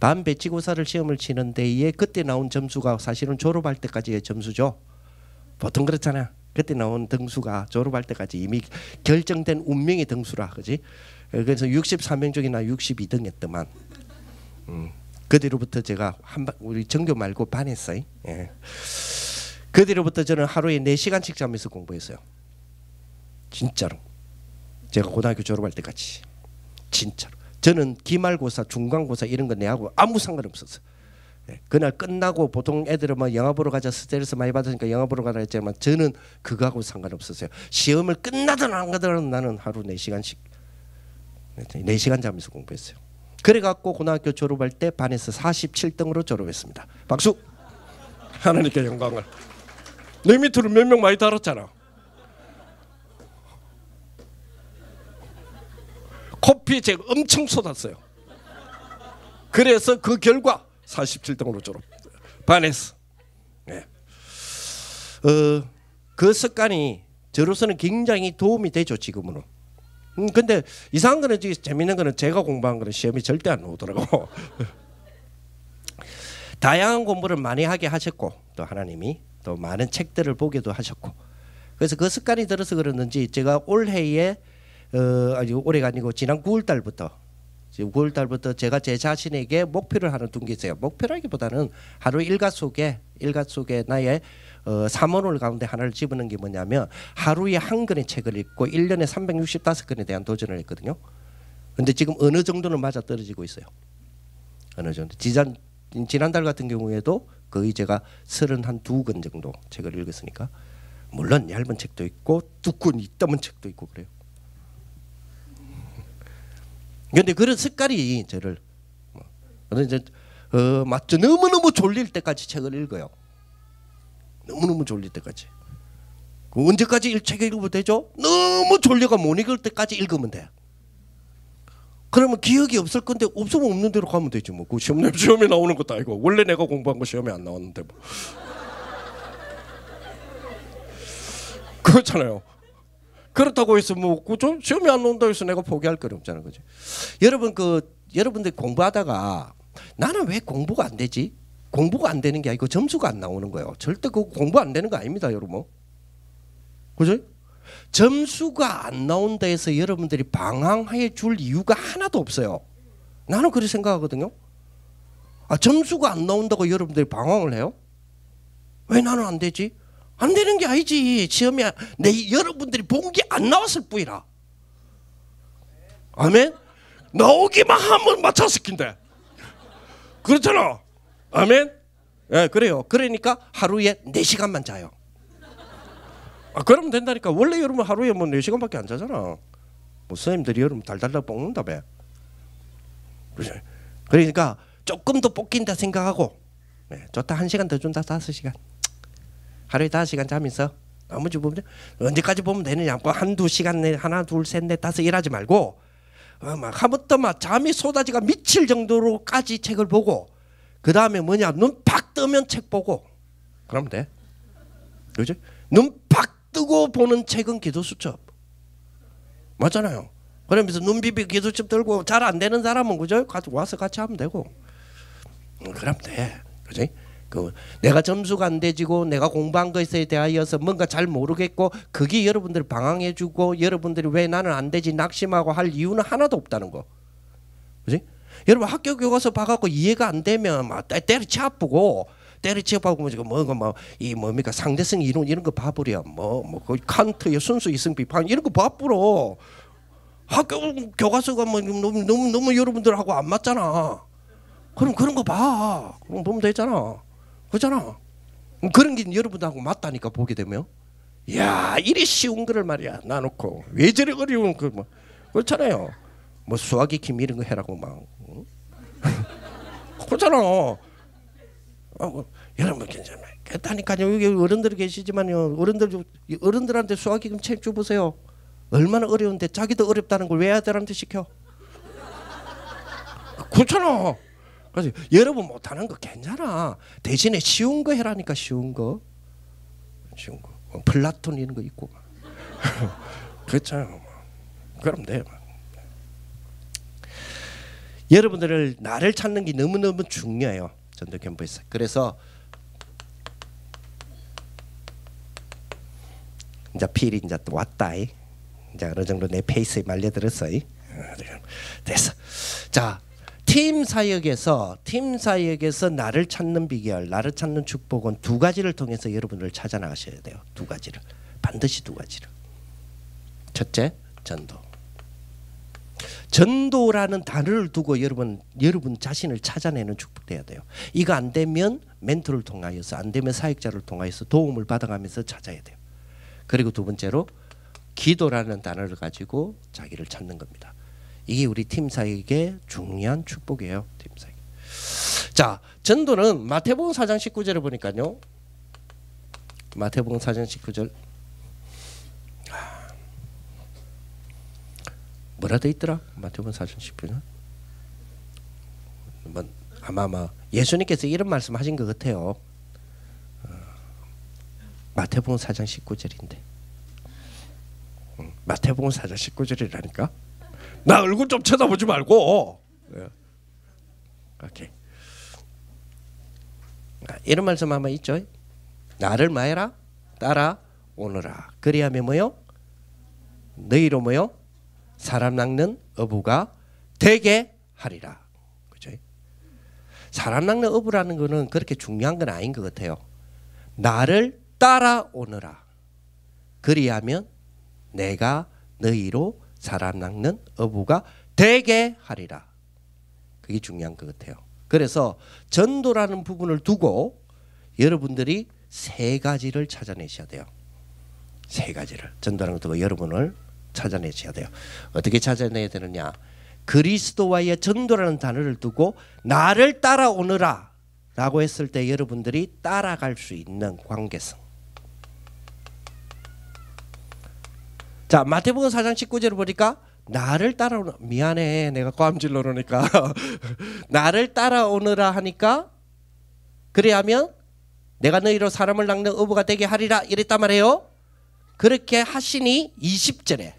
반 배치고사를 시험을 치는 데에 그때 나온 점수가 사실은 졸업할 때까지의 점수죠. 보통 그렇잖아. 그때 나온 등수가 졸업할 때까지 이미 결정된 운명의 등수라, 그지? 그래서 64명 중에 나 62등 했더만. 그 뒤로부터 제가 우리 전교 말고 반했어요. 예. 그 뒤로부터 저는 하루에 4시간씩 자면서 공부했어요. 진짜로. 제가 고등학교 졸업할 때까지. 진짜로. 저는 기말고사, 중간고사 이런 거 내하고 아무 상관없었어요. 그날 끝나고 보통 애들은 막 영화 보러 가자 스트레스 많이 받으니까 영화 보러 가라 했지만 저는 그거하고 상관없었어요. 시험을 끝나든 안 가든 나는 하루 4시간씩 4시간 자면서 공부했어요. 그래갖고 고등학교 졸업할 때 반에서 47등으로 졸업했습니다. 박수. 하나님께 영광을. 내 밑으로 몇 명 많이 달았잖아. 커피 제가 엄청 쏟았어요. 그래서 그 결과 47등으로 졸업. 반에서. 네. 그 습관이 저로서는 굉장히 도움이 되죠 지금은. 근데 이상한 거는 재밌는 거는 제가 공부한 거는 시험이 절대 안 나오더라고. 다양한 공부를 많이 하게 하셨고 또 하나님이 또 많은 책들을 보기도 하셨고 그래서 그 습관이 들어서 그랬는지 제가 올해에 아주 올해가 아니고 지난 9월달부터 제가 제 자신에게 목표를 하나 둔 게 있어요. 목표라기보다는 하루 일과 속에 나의 삼원을 가운데 하나를 집어넣은 게 뭐냐면 하루에 한 권의 책을 읽고 1년에 365권에 대한 도전을 했거든요. 근데 지금 어느 정도는 맞아 떨어지고 있어요. 어느 정도. 지난달 같은 경우에도 거의 제가 32권 정도 책을 읽었으니까 물론 얇은 책도 있고 두꺼운 이따만 책도 있고 그래요. 근데 그런 습관이 저를 이제 맞죠. 너무너무 졸릴 때까지 책을 읽어요. 너무너무 졸릴 때까지. 언제까지 책을 읽으면 되죠? 너무 졸려가 못 읽을 때까지 읽으면 돼. 그러면 기억이 없을 건데 없으면 없는 대로 가면 되지 뭐. 그 시험에 나오는 것도 아니고 원래 내가 공부한 거 시험에 안 나왔는데 뭐. 그렇잖아요. 그렇다고 해서 뭐 좀 시험이 안 나온다고 해서 내가 포기할 건 없잖아, 그지? 여러분들 공부하다가 나는 왜 공부가 안 되지? 공부가 안 되는 게 아니고 점수가 안 나오는 거예요. 절대 그 공부 안 되는 거 아닙니다, 여러분. 그죠? 점수가 안 나온다 해서 여러분들이 방황해 줄 이유가 하나도 없어요. 나는 그렇게 생각하거든요. 점수가 안 나온다고 여러분들이 방황을 해요? 왜 나는 안 되지? 안 되는 게 아니지. 시험이 여러분들이 본 게 안 나왔을 뿐이라. 아멘? 나오기만 하면 맞췄을 낀데. 그렇잖아. 아멘? 네, 그래요. 그러니까 하루에 4시간만 자요. 그러면 된다니까. 원래 여러분 하루에 뭐 4시간밖에 안 자잖아. 뭐 선생님들이 여러분 달달달 볶는다며. 그러니까 조금 더 볶인다 생각하고 좋다 1시간 더 준다 5시간. 하루에 5시간 자면서 나머지 보면 언제까지 보면 되느냐. 뭐 한두 시간 내 하나 둘 셋 넷 다섯 일하지 말고 막 한부터 막 잠이 쏟아지가 미칠 정도로까지 책을 보고 그 다음에 뭐냐 눈 팍 뜨면 책 보고 그러면 돼. 그죠? 눈 팍 뜨고 보는 책은 기도수첩 맞잖아요. 그러면서 눈 비비 기도수첩 들고 잘 안 되는 사람은 그죠? 와서 같이 하면 되고 그러면 돼. 그지? 내가 점수가 안 되지고 내가 공부한 것에 대하여서 뭔가 잘 모르겠고 그게 여러분들을 방황해주고 여러분들이 왜 나는 안 되지 낙심하고 할 이유는 하나도 없다는 거. 그지? 여러분 학교 교과서 봐갖고 이해가 안 되면 막 때려치 아프고 이 뭡니까 상대성 이론 이런 거 봐버려. 그 칸트의 순수 이성 비판 이런 거 봐버려. 학교 교과서가 뭐 너무 여러분들하고 안 맞잖아. 그럼 그런 거 봐. 그럼 보면 되잖아. 그렇잖아. 그런 게 여러분하고 맞다니까 보게 되면 야 이리 쉬운 거를 말이야 놔놓고 왜 저리 어려운 그 뭐 그렇잖아요. 뭐 수학이 김 이런 거 해라고 막 그렇잖아. 여러분 괜찮아요. 그렇다니까요. 여기 어른들이 계시지만요. 어른들한테 수학이 김 책 줘보세요. 얼마나 어려운데 자기도 어렵다는 걸 왜 아들한테 시켜? 그렇잖아. 그래서 여러분 못하는 거 괜찮아. 대신에 쉬운 거 해라니까. 쉬운 거 플라톤 이런 거 있고 그렇잖아요. 그럼 돼. 여러분들을 나를 찾는 게 너무너무 중요해요. 전도 캠프에서. 그래서 이제 필이 이제 또 왔다. 이제 어느 정도 내 페이스에 말려들었어. 됐어. 자 팀 사역에서 나를 찾는 비결, 나를 찾는 축복은 두 가지를 통해서 여러분들 찾아 나가셔야 돼요. 두 가지를. 반드시 두 가지를. 첫째, 전도. 전도라는 단어를 두고 여러분 자신을 찾아내는 축복돼야 돼요. 이거 안 되면 멘토를 통하여서, 안 되면 사역자를 통하여서 도움을 받아가면서 찾아야 돼요. 그리고 두 번째로 기도라는 단어를 가지고 자기를 찾는 겁니다. 이게 우리 팀 사역의 중요한 축복이에요. 팀 사역. 자, 전도는 마태복음 4장 19절에 보니까요. 마태복음 4장 19절. 뭐라 돼 있더라? 마태복음 4장 19절. 아마 예수님께서 이런 말씀하신 것 같아요. 마태복음 4장 19절인데. 마태복음 4장 19절이라니까. 나 얼굴 좀 쳐다보지 말고. 오케이. 이런 말씀 아마 있죠. 나를 뭐해라? 따라오너라. 그리하면 뭐요? 너희로 뭐요? 사람 낚는 어부가 되게 하리라. 그죠? 사람 낚는 어부라는 거는 그렇게 중요한 건 아닌 것 같아요. 나를 따라오너라. 그리하면 내가 너희로 사람 낚는 어부가 되게 하리라. 그게 중요한 것 같아요. 그래서 전도라는 부분을 두고 여러분들이 세 가지를 찾아내셔야 돼요. 세 가지를. 전도라는 걸 두고 여러분을 찾아내셔야 돼요. 어떻게 찾아내야 되느냐? 그리스도와의 전도라는 단어를 두고 나를 따라오너라 라고 했을 때 여러분들이 따라갈 수 있는 관계성. 자, 마태복음 4장 19절을 보니까 나를 따라오는, 미안해 내가 ቋ음질러 그러니까 나를 따라오느라 하니까 그래야면 내가 너희로 사람을 낚는 어부가 되게 하리라 이랬단 말이에요. 그렇게 하시니 20절에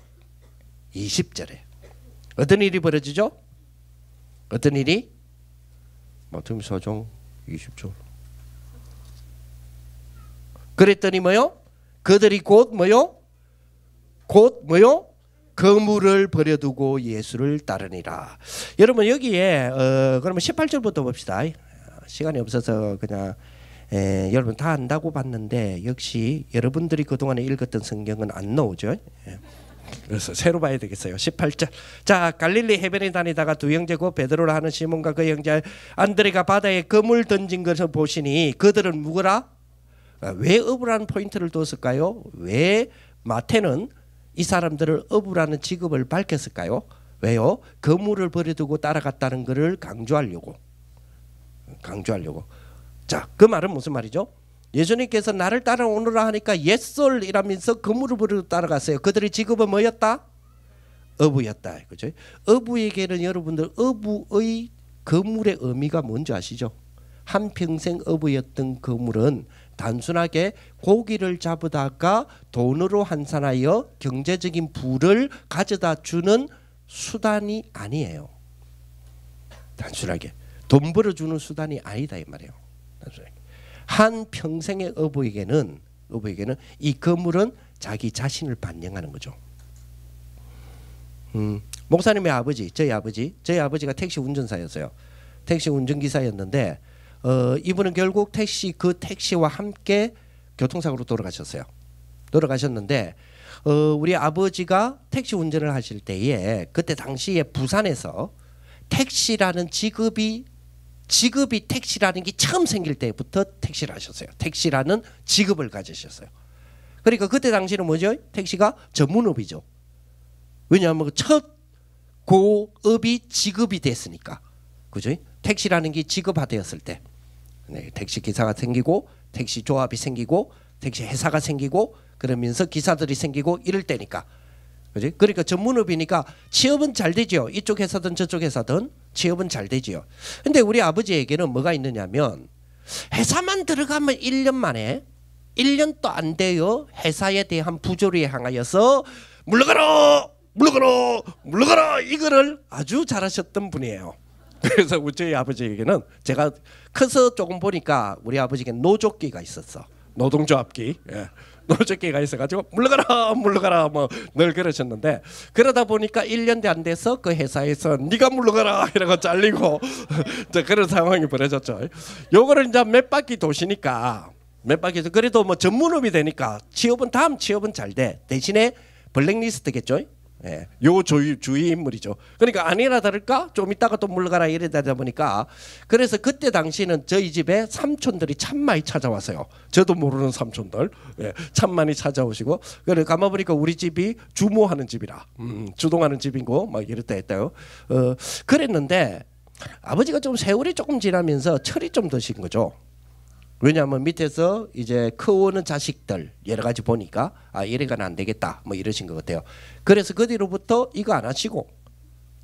어떤 일이 벌어지죠? 어떤 일이? 마태복음 4장 20절. 그랬더니 뭐요? 그들이 곧 뭐요? 그물을 버려두고 예수를 따르니라. 여러분 여기에 그러면 18절부터 봅시다. 시간이 없어서 그냥 여러분 다 안다고 봤는데 역시 여러분들이 그동안에 읽었던 성경은 안 나오죠. 그래서 새로 봐야 되겠어요. 18절. 자, 갈릴리 해변에 다니다가 두 형제고 베드로라 하는 시몬과 그 형제 안드레가 바다에 그물 던진 것을 보시니 그들은 누구라? 왜 어부라는 포인트를 뒀을까요? 왜 마태는 이 사람들을 어부라는 직업을 밝혔을까요? 왜요? 그물을 버려두고 따라갔다는 것을 강조하려고. 자, 그 말은 무슨 말이죠? 예수님께서 나를 따라오너라 하니까 옛솔이라면서 그물을 버리고 따라갔어요. 그들의 직업은 뭐였다? 어부였다. 그죠? 어부에게는 여러분들 어부의 그물의 의미가 뭔지 아시죠? 한평생 어부였던 그물은 단순하게 고기를 잡으다가 돈으로 환산하여 경제적인 부를 가져다 주는 수단이 아니에요. 단순하게 돈 벌어주는 수단이 아니다 이 말이에요. 단순하게. 한 평생의 어부에게는 이 그물은 자기 자신을 반영하는 거죠. 목사님의 아버지, 저희 아버지가 택시 운전사였어요. 택시 운전기사였는데 이분은 결국 택시와 함께 교통사고로 돌아가셨는데 우리 아버지가 택시 운전을 하실 때에 그때 당시에 부산에서 택시라는 직업이 택시라는 게 처음 생길 때부터 택시를 하셨어요. 택시라는 직업을 가지셨어요. 그러니까 그때 당시는 뭐죠? 택시가 전문업이죠. 왜냐하면 첫 고업이 직업이 됐으니까. 그죠? 택시라는 게 직업화되었을 때 택시 기사가 생기고 택시 조합이 생기고 택시 회사가 생기고 그러면서 기사들이 생기고 이럴 때니까. 그지? 그러니까 전문업이니까 취업은 잘 되죠. 이쪽 회사든 저쪽 회사든 취업은 잘 되지요. 근데 우리 아버지에게는 뭐가 있느냐면 회사만 들어가면 1년 만에 1년도 안 돼요. 회사에 대한 부조리에 향하여서 물러가라 이거를 아주 잘하셨던 분이에요. 그래서 저희 아버지에게는 제가 커서 조금 보니까 우리 아버지에게 노조끼가 있었어. 노동조합기. 예. 노적기가 있어가지고 물러가라 물러가라 뭐 늘 그러셨는데, 그러다 보니까 1년도 안 돼서 그 회사에서 네가 물러가라 이러고 잘리고 그런 상황이 벌어졌죠. 요거를 이제 몇 바퀴 도시니까, 몇 바퀴에서 그래도 뭐 전문업이 되니까 취업은 다음 취업은 잘 돼. 대신에 블랙리스트겠죠. 예, 요 주의 인물이죠. 그러니까 아니나 다를까 좀 이따가 또 물러가라 이러다 보니까, 그래서 그때 당시는 저희 집에 삼촌들이 참 많이 찾아왔어요. 저도 모르는 삼촌들, 예, 참 많이 찾아오시고, 그래 가만 보니까 우리 집이 주모하는 집이라, 주동하는 집이고 막 이랬다 했다요. 그랬는데 아버지가 좀 세월이 조금 지나면서 철이 좀 드신 거죠. 왜냐하면 밑에서 이제 크오는 자식들 여러 가지 보니까 아 이래가는 안 되겠다 뭐 이러신 것 같아요. 그래서 그 뒤로부터 이거 안 하시고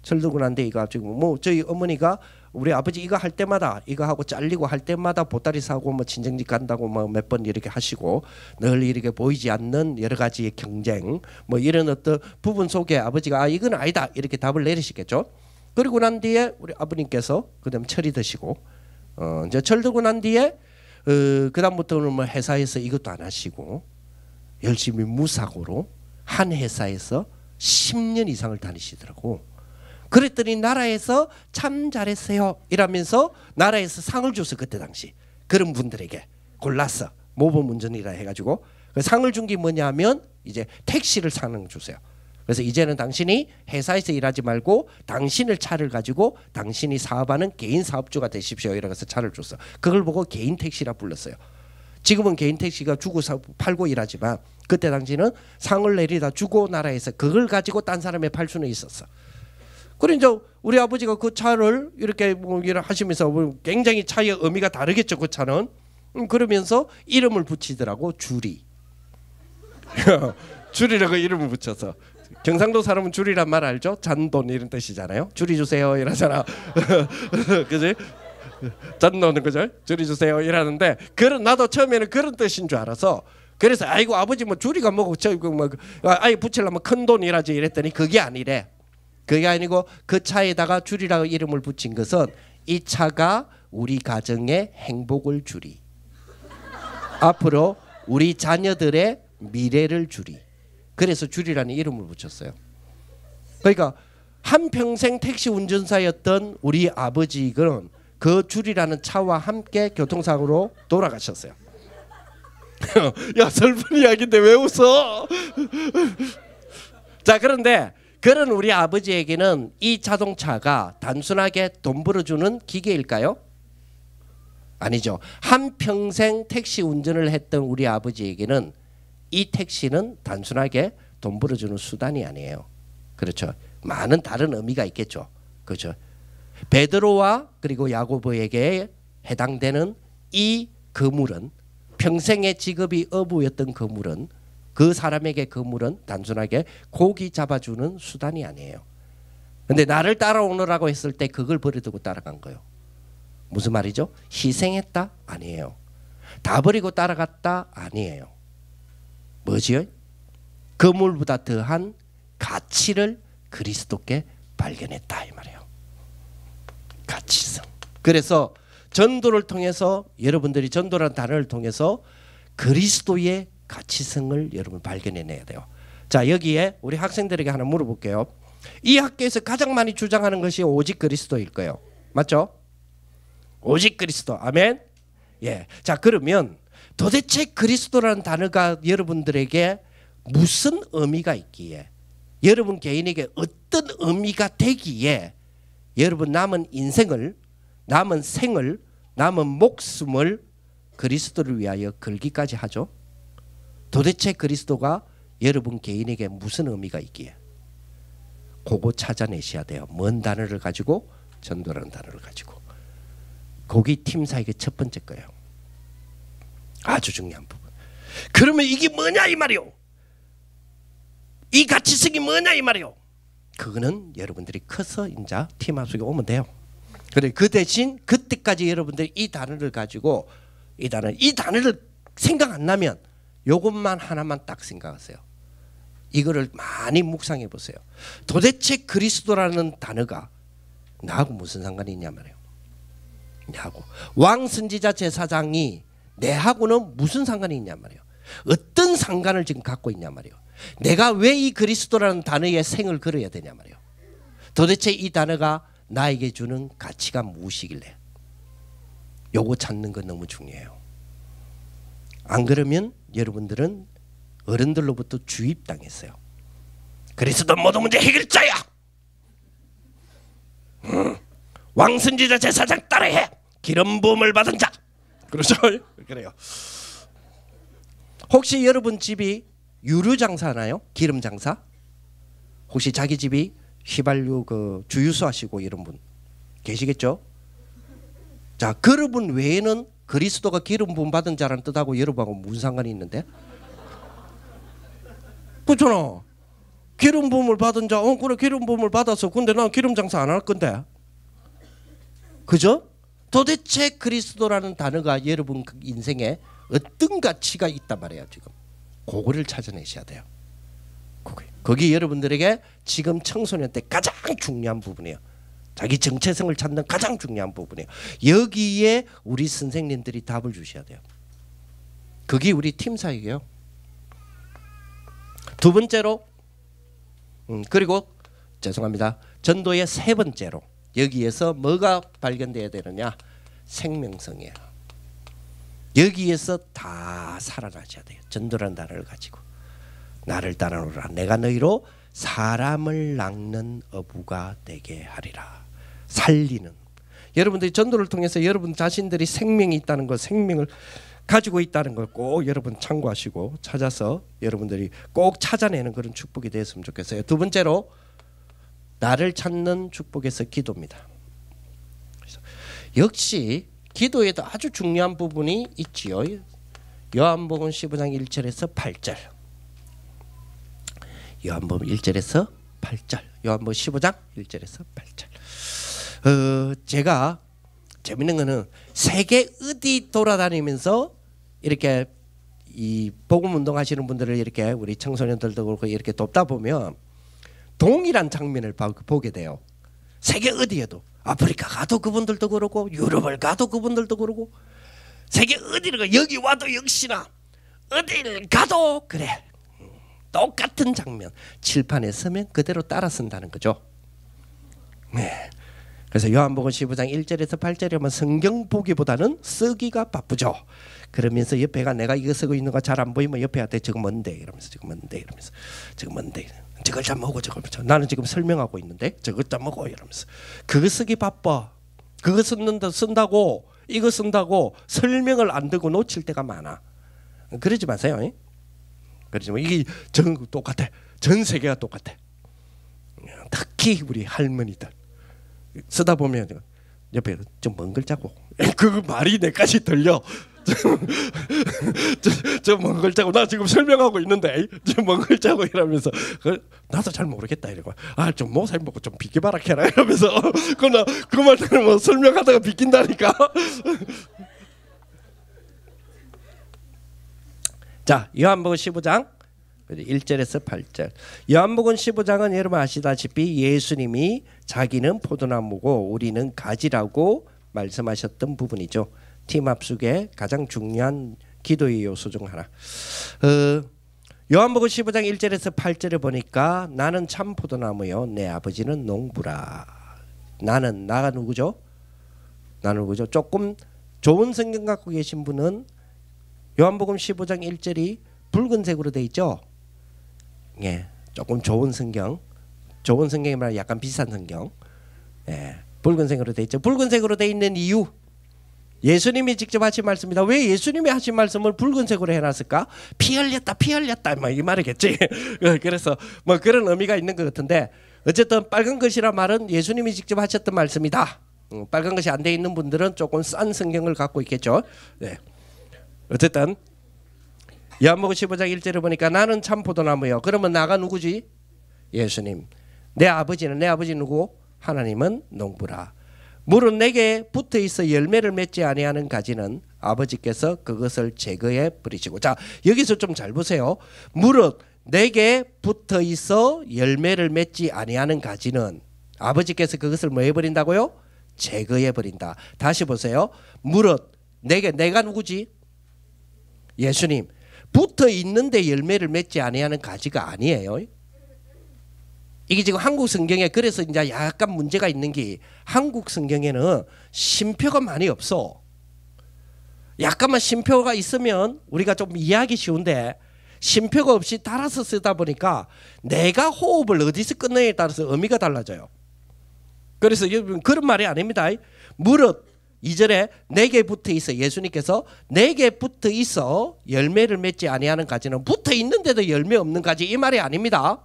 철들고 난데 이거 지금 뭐 저희 어머니가 우리 아버지 이거 할 때마다 이거 하고 잘리고 할 때마다 보따리 사고 뭐 친정집 간다고 뭐 몇 번 이렇게 하시고, 늘 이렇게 보이지 않는 여러 가지의 경쟁 뭐 이런 어떤 부분 속에 아버지가 아 이건 아니다 이렇게 답을 내리시겠죠. 그리고 난 뒤에 우리 아버님께서 그다음 철이 드시고 이제 철들고 난 뒤에 그다음부터는 뭐 회사에서 이것도 안 하시고 열심히 무사고로 한 회사에서 10년 이상을 다니시더라고. 그랬더니 나라에서 참 잘했어요 이러면서 나라에서 상을 줬어. 그때 당시 그런 분들에게 골랐어. 모범 운전이라 해가지고 그 상을 준 게 뭐냐면 이제 택시를 상을 주세요. 그래서 이제는 당신이 회사에서 일하지 말고 당신의 차를 가지고 당신이 사업하는 개인 사업주가 되십시오 이러면서 차를 줬어. 그걸 보고 개인 택시라 불렀어요. 지금은 개인 택시가 주고 팔고 일하지만 그때 당시는 상을 내리다 주고 나라에서 그걸 가지고 딴 사람에 팔 수는 있었어. 그래 이제 우리 아버지가 그 차를 이렇게 뭐 하시면서 굉장히 차의 의미가 다르겠죠. 그 차는 그러면서 이름을 붙이더라고. 주리. 주리라고 이름을 붙여서. 경상도 사람은 주리란 말 알죠? 잔돈 이런 뜻이잖아요. 주리 주세요 이러잖아. 그지? 잔돈은 그죠? 주리 주세요 이러는데, 그런 나도 처음에는 그런 뜻인 줄 알아서 그래서 아이고 아버지 뭐 주리가 뭐고 뭐 아이 붙이려면 큰 돈이라지 이랬더니 그게 아니래. 그게 아니고 그 차에다가 주리라고 이름을 붙인 것은 이 차가 우리 가정의 행복을 주리, 앞으로 우리 자녀들의 미래를 주리. 그래서 주리라는 이름을 붙였어요. 그러니까 한평생 택시 운전사였던 우리 아버지는 그 주리라는 차와 함께 교통사고로 돌아가셨어요. 야 슬픈 이야기인데 왜 웃어? 자 그런데 그런 우리 아버지에게는 이 자동차가 단순하게 돈 벌어주는 기계일까요? 아니죠. 한평생 택시 운전을 했던 우리 아버지에게는 이 택시는 단순하게 돈 벌어주는 수단이 아니에요. 그렇죠. 많은 다른 의미가 있겠죠. 그렇죠. 베드로와 그리고 야고보에게 해당되는 이 그물은, 평생의 직업이 어부였던 그물은, 그 사람에게 그물은 단순하게 고기 잡아주는 수단이 아니에요. 근데 나를 따라오너라고 했을 때 그걸 버려두고 따라간 거예요. 무슨 말이죠? 희생했다? 아니에요. 다 버리고 따라갔다? 아니에요. 뭐지요? 그물보다 더한 가치를 그리스도께 발견했다 이 말이에요. 가치성. 그래서 전도를 통해서 여러분들이 전도라는 단어를 통해서 그리스도의 가치성을 여러분 발견해내야 돼요. 자 여기에 우리 학생들에게 하나 물어볼게요. 이 학교에서 가장 많이 주장하는 것이 오직 그리스도일 거예요. 맞죠? 오직 그리스도. 아멘. 예. 자 그러면 도대체 그리스도라는 단어가 여러분들에게 무슨 의미가 있기에, 여러분 개인에게 어떤 의미가 되기에 여러분 남은 인생을, 남은 생을, 남은 목숨을 그리스도를 위하여 걸기까지 하죠? 도대체 그리스도가 여러분 개인에게 무슨 의미가 있기에 그거 찾아내셔야 돼요. 뭔 단어를 가지고? 전도라는 단어를 가지고. 거기 팀사에게 첫 번째 거예요. 아주 중요한 부분. 그러면 이게 뭐냐 이 말이요. 이 가치성이 뭐냐 이 말이요. 그거는 여러분들이 커서 이제 팀합 속에 오면 돼요. 그래 그 대신 그때까지 여러분들이 이 단어를 가지고 이 단어를 생각 안 나면 요것만 하나만 딱 생각하세요. 이거를 많이 묵상해 보세요. 도대체 그리스도라는 단어가 나하고 무슨 상관이 있냐 말이에요. 나하고 왕 선지자 제사장이 내하고는 무슨 상관이 있냐 말이에요. 어떤 무슨 상관을 지금 갖고 있냐 말이에요. 내가 왜 이 그리스도라는 단어에 생을 걸어야 되냐 말이에요. 도대체 이 단어가 나에게 주는 가치가 무엇이길래? 요거 찾는 건 너무 중요해요. 안 그러면 여러분들은 어른들로부터 주입당했어요. 그리스도 모든 문제 해결자야. 왕선지자 제사장 따라해. 기름 부음을 받은 자. 그렇죠? 그래요. 혹시 여러분 집이 유류 장사하나요? 기름 장사? 혹시 자기 집이 휘발유 그 주유소 하시고 이런 분 계시겠죠? 자, 그분 외에는 그리스도가 기름 부음 받은 자라는 뜻하고 여러분하고 무슨 상관이 있는데? 그렇잖아. 기름 부음을 받은 자, 그래 기름 부음을 받았어. 근데 난 기름 장사 안 할 건데. 그죠? 도대체 그리스도라는 단어가 여러분 인생에 어떤 가치가 있단 말이에요. 지금 그거를 찾아내셔야 돼요. 거기 여러분들에게 지금 청소년 때 가장 중요한 부분이에요. 자기 정체성을 찾는 가장 중요한 부분이에요. 여기에 우리 선생님들이 답을 주셔야 돼요. 그게 우리 팀 사역이에요. 두 번째로 그리고 죄송합니다. 전도의 세 번째로 여기에서 뭐가 발견돼야 되느냐? 생명성이에요. 여기에서 다 살아나셔야 돼요. 전도라는 단어를 가지고 나를 따라오라. 내가 너희로 사람을 낚는 어부가 되게 하리라. 살리는. 여러분들이 전도를 통해서 여러분 자신들이 생명이 있다는 것, 생명을 가지고 있다는 걸 꼭 여러분 참고하시고 찾아서 여러분들이 꼭 찾아내는 그런 축복이 되었으면 좋겠어요. 두 번째로 나를 찾는 축복에서 기도입니다. 역시 기도에도 아주 중요한 부분이 있지요. 요한복음 15장 1절에서 8절. 요한복음 1절에서 8절. 요한복음 15장 1절에서 8절. 제가 재밌는 거는 세계 어디 돌아다니면서 이렇게 이 복음 운동 하시는 분들을 이렇게 우리 청소년들도 그렇고 이렇게 돕다 보면 동일한 장면을 보게 돼요. 세계 어디에도 아프리카 가도 그분들도 그러고 유럽을 가도 그분들도 그러고 세계 어디를 가 여기 와도 역시나 어디를 가도 그래. 똑같은 장면 칠판에 서면 그대로 따라 쓴다는 거죠. 네. 그래서 요한복음 15장 1절에서 8절에 보면 성경 보기보다는 쓰기가 바쁘죠. 그러면서 옆에가 내가 이거 쓰고 있는 거 잘 안 보이면 옆에한테 저거 뭔데 이러면서 저거 뭔데 이러면서 저거 뭔데 저걸 좀 먹어 저걸 나는 지금 설명하고 있는데 저것 좀 먹어 이러면서 그거 쓰기 바빠. 그거 쓴다고 이거 쓴다고 설명을 안 듣고 놓칠 때가 많아. 그러지 마세요. 그렇지만 이게 전 똑같아. 전 세계가 똑같아. 특히 우리 할머니들 쓰다 보면 옆에 좀 먼 글자고 그 말이 내까지 들려. 저 먼 글자고 나 지금 설명하고 있는데 저 먼 글자고 이러면서 나도 잘 모르겠다 이러고 좀 모사님 보고 좀 비켜봐라 캐라 이러면서 그 말 들으면 설명하다가 비킨다니까. 자, 요한복음 15장 1절에서 8절. 요한복음 15장은 여러분 아시다시피 예수님이 자기는 포도나무고 우리는 가지라고 말씀하셨던 부분이죠. 팀 합숙의 가장 중요한 기도의 요소 중 하나. 요한복음 15장 1절에서 8절에 보니까 나는 참 포도나무요 내 아버지는 농부라. 나가 누구죠? 나는 누구죠? 조금 좋은 성경 갖고 계신 분은 요한복음 15장 1절이 붉은색으로 돼 있죠. 예, 조금 좋은 성경, 좋은 성경이 말하면 약간 비싼 성경. 예, 붉은색으로 돼 있죠. 붉은색으로 돼 있는 이유, 예수님이 직접 하신 말씀입니다. 왜 예수님이 하신 말씀을 붉은색으로 해놨을까? 피 흘렸다, 뭐 이 말이겠지. 그래서 뭐 그런 의미가 있는 것 같은데 어쨌든 빨간 것이란 말은 예수님이 직접 하셨던 말씀이다. 빨간 것이 안 돼 있는 분들은 조금 싼 성경을 갖고 있겠죠. 네. 어쨌든 요한복음 15장 1절을 보니까 나는 참 포도나무요. 그러면 나가 누구지? 예수님. 내 아버지 누구? 하나님은 농부라. 물은 내게 붙어 있어 열매를 맺지 아니하는 가지는 아버지께서 그것을 제거해 버리시고. 자, 여기서 좀 잘 보세요. 물은 내게 붙어 있어 열매를 맺지 아니하는 가지는 아버지께서 그것을 뭐 해버린다고요? 제거해 버린다. 다시 보세요. 물은 내가 누구지? 예수님. 붙어 있는데 열매를 맺지 아니하는 가지가 아니에요. 이게 지금 한국 성경에 그래서 이제 약간 문제가 있는 게 한국 성경에는 쉼표가 많이 없어. 약간만 쉼표가 있으면 우리가 좀 이해하기 쉬운데 쉼표가 없이 달아서 쓰다 보니까 내가 호흡을 어디서 끊느냐에 따라서 의미가 달라져요. 그래서 여러분 그런 말이 아닙니다. 무릇 2절에 내게 붙어 있어. 예수님께서 내게 붙어 있어 열매를 맺지 아니하는 가지는 붙어 있는데도 열매 없는 가지 이 말이 아닙니다.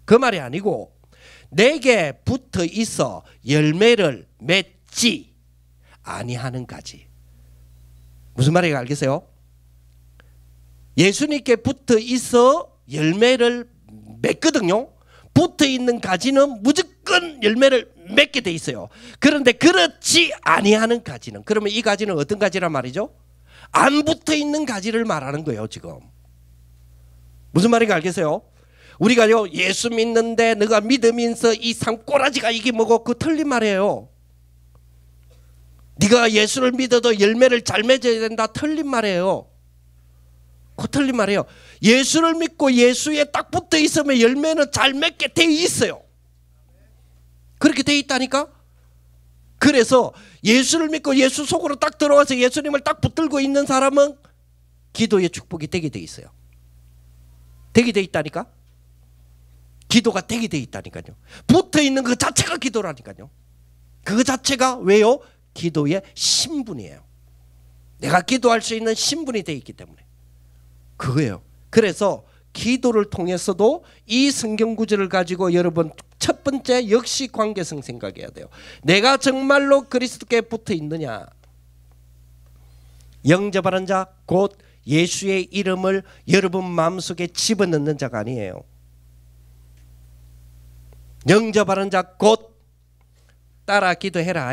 그 말이 아니고 내게 붙어 있어 열매를 맺지 아니하는 가지. 무슨 말인지 알겠어요? 예수님께 붙어 있어 열매를 맺거든요. 붙어 있는 가지는 무조건 열매를 맺게 돼 있어요. 그런데 그렇지 아니하는 가지는, 그러면 이 가지는 어떤 가지란 말이죠? 안 붙어 있는 가지를 말하는 거예요. 지금 무슨 말인지 알겠어요? 우리가요 예수 믿는데 너가 믿으면서 이 산꼬라지가 이게 뭐고 그 틀린 말이에요. 네가 예수를 믿어도 열매를 잘 맺어야 된다 틀린 말이에요. 그 틀린 말이에요. 예수를 믿고 예수에 딱 붙어 있으면 열매는 잘 맺게 돼 있어요. 그렇게 돼 있다니까. 그래서 예수를 믿고 예수 속으로 딱 들어와서 예수님을 딱 붙들고 있는 사람은 기도의 축복이 되게 돼 있어요. 되게 돼 있다니까. 기도가 되게 돼 있다니까요. 붙어 있는 그 자체가 기도라니까요. 그 자체가 왜요? 기도의 신분이에요. 내가 기도할 수 있는 신분이 돼 있기 때문에 그거예요. 그래서 기도를 통해서도 이 성경 구절을 가지고 여러분 첫 번째 역시 관계성 생각해야 돼요. 내가 정말로 그리스도께 붙어 있느냐. 영접하는 자 곧 예수의 이름을 여러분 마음속에 집어넣는 자가 아니에요. 영접하는 자 곧 따라 기도해라.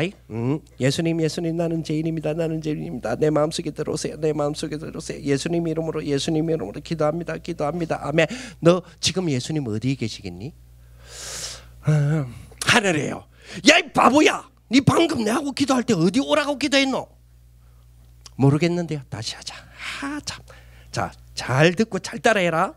예수님 예수님 나는 죄인입니다. 나는 죄인입니다. 내 마음속에 들어오세요. 내 마음속에 들어오세요. 예수님 이름으로 예수님 이름으로 기도합니다. 기도합니다. 아멘. 너 지금 예수님 어디에 계시겠니? 하늘에요. 야 이 바보야. 네 방금 내하고 기도할 때 어디 오라고 기도했노? 모르겠는데요. 다시 하자. 참. 자, 잘 듣고 잘 따라해라.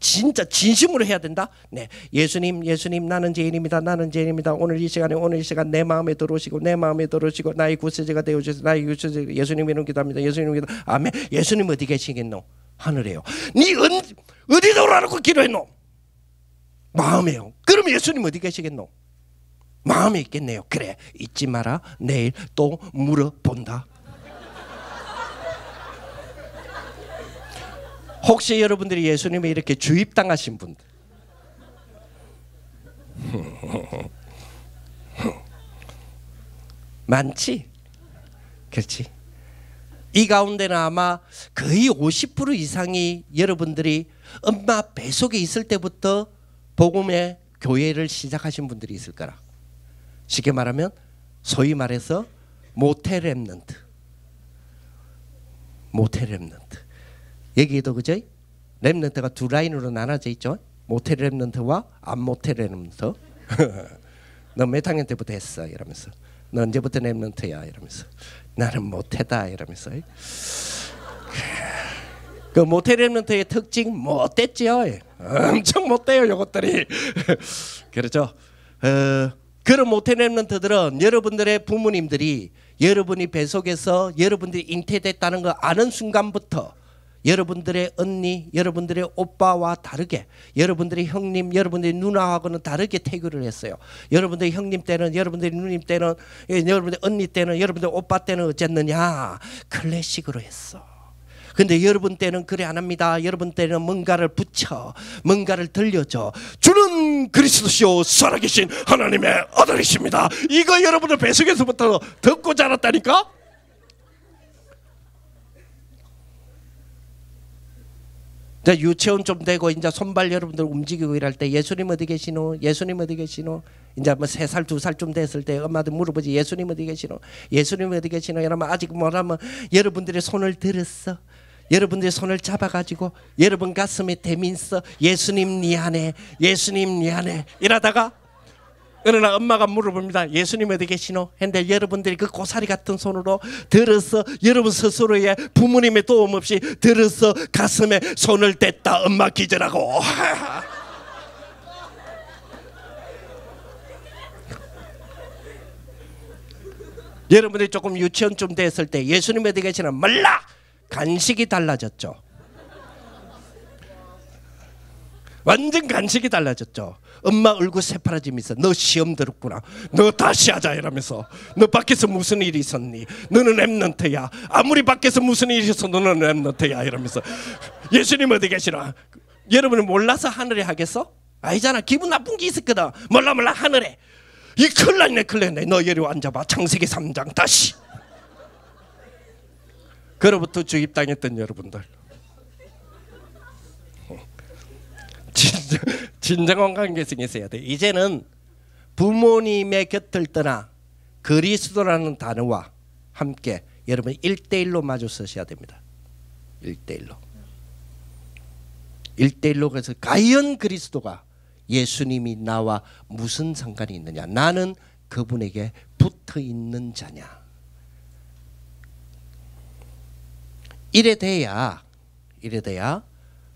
진짜 진심으로 해야 된다. 네, 예수님 나는 죄인입니다. 나는 죄인입니다. 오늘 이 시간 내 마음에 들어오시고 내 마음에 들어오시고 나의 구세주가 되어주세요. 나의 구세주 예수님 이름 기도합니다. 예수님 기도. 아멘. 예수님 어디 계시겠노? 하늘에요. 네 어디다 오라고 기도했노? 마음에요. 그럼 예수님 어디 계시겠노? 마음에 있겠네요. 그래, 잊지 마라. 내일 또 물어본다. 혹시 여러분들이 예수님에 이렇게 주입당하신 분들 많지? 그렇지? 이 가운데는 아마 거의 50% 이상이 여러분들이 엄마 뱃속에 있을 때부터 복음의 교회를 시작하신 분들이 있을 거라. 쉽게 말하면 소위 말해서 모태 렘넌트. 모태 렘넌트. 여기도 그죠? 렘넌트가 두 라인으로 나눠져 있죠. 모태 렘넌트와 안 모태 렘넌트. 너 몇 학년 때부터 했어? 이러면서. 너 언제부터 렘넌트야? 이러면서. 나는 모태다. 이러면서. 그 모태 렘넌트의 특징 못됐죠. 엄청 못돼요. 이것들이. 그렇죠. 그런 모태 렘넌트들은 여러분들의 부모님들이 여러분이 뱃속에서 여러분들이 잉태됐다는 거 아는 순간부터 여러분들의 언니, 여러분들의 오빠와 다르게 여러분들의 형님, 여러분들의 누나하고는 다르게 태교를 했어요. 여러분들의 형님 때는, 여러분들의 누님 때는, 여러분들의 언니 때는, 여러분들의 오빠 때는 어쨌느냐? 클래식으로 했어. 근데 여러분 때는 그래 안 합니다. 여러분 때는 뭔가를 붙여, 뭔가를 들려줘. 주는 그리스도시요 살아계신 하나님의 아들이십니다. 이거 여러분들 뱃속에서부터 듣고 자랐다니까? 유치원 좀 되고 이제 손발 여러분들 움직이고 이럴 때 예수님 어디 계시노? 예수님 어디 계시노? 이제 뭐 3살 2살쯤 됐을 때 엄마들 물어보지 예수님 어디 계시노? 예수님 어디 계시노? 이러면 아직 뭐라면 여러분들의 손을 들었어. 여러분들의 손을 잡아가지고 여러분 가슴에 대면서 예수님 니 안에 예수님 니 안에 이러다가 어느 날 엄마가 물어봅니다. 예수님 어디 계시노? 했는데 여러분들이 그 고사리 같은 손으로 들어서 여러분 스스로의 부모님의 도움 없이 들어서 가슴에 손을 댔다. 엄마 기절하고. 여러분들이 조금 유치원쯤 됐을 때 예수님 어디 계시나? 몰라. 간식이 달라졌죠. 완전 간식이 달라졌죠. 엄마 얼굴 새파라지면서 너 시험 들었구나. 너 다시 하자 이러면서. 너 밖에서 무슨 일이 있었니? 너는 랩런트야. 아무리 밖에서 무슨 일이 있었어 너는 랩런트야 이러면서. 예수님 어디 계시나? 여러분은 몰라서 하늘에 하겠어? 아니잖아. 기분 나쁜 게 있었거든. 몰라 하늘에. 이 큰일 났네 큰일 났네. 너 여기 앉아봐. 창세기 3장 다시. 그로부터 주입당했던 여러분들. 진정한 관계성이 있어야 돼. 이제는 부모님의 곁을 떠나 그리스도라는 단어와 함께 여러분 1대1로 마주 서셔야 됩니다. 1대1로. 1대1로. 그래서 과연 그리스도가 예수님이 나와 무슨 상관이 있느냐? 나는 그분에게 붙어 있는 자냐? 이래 돼야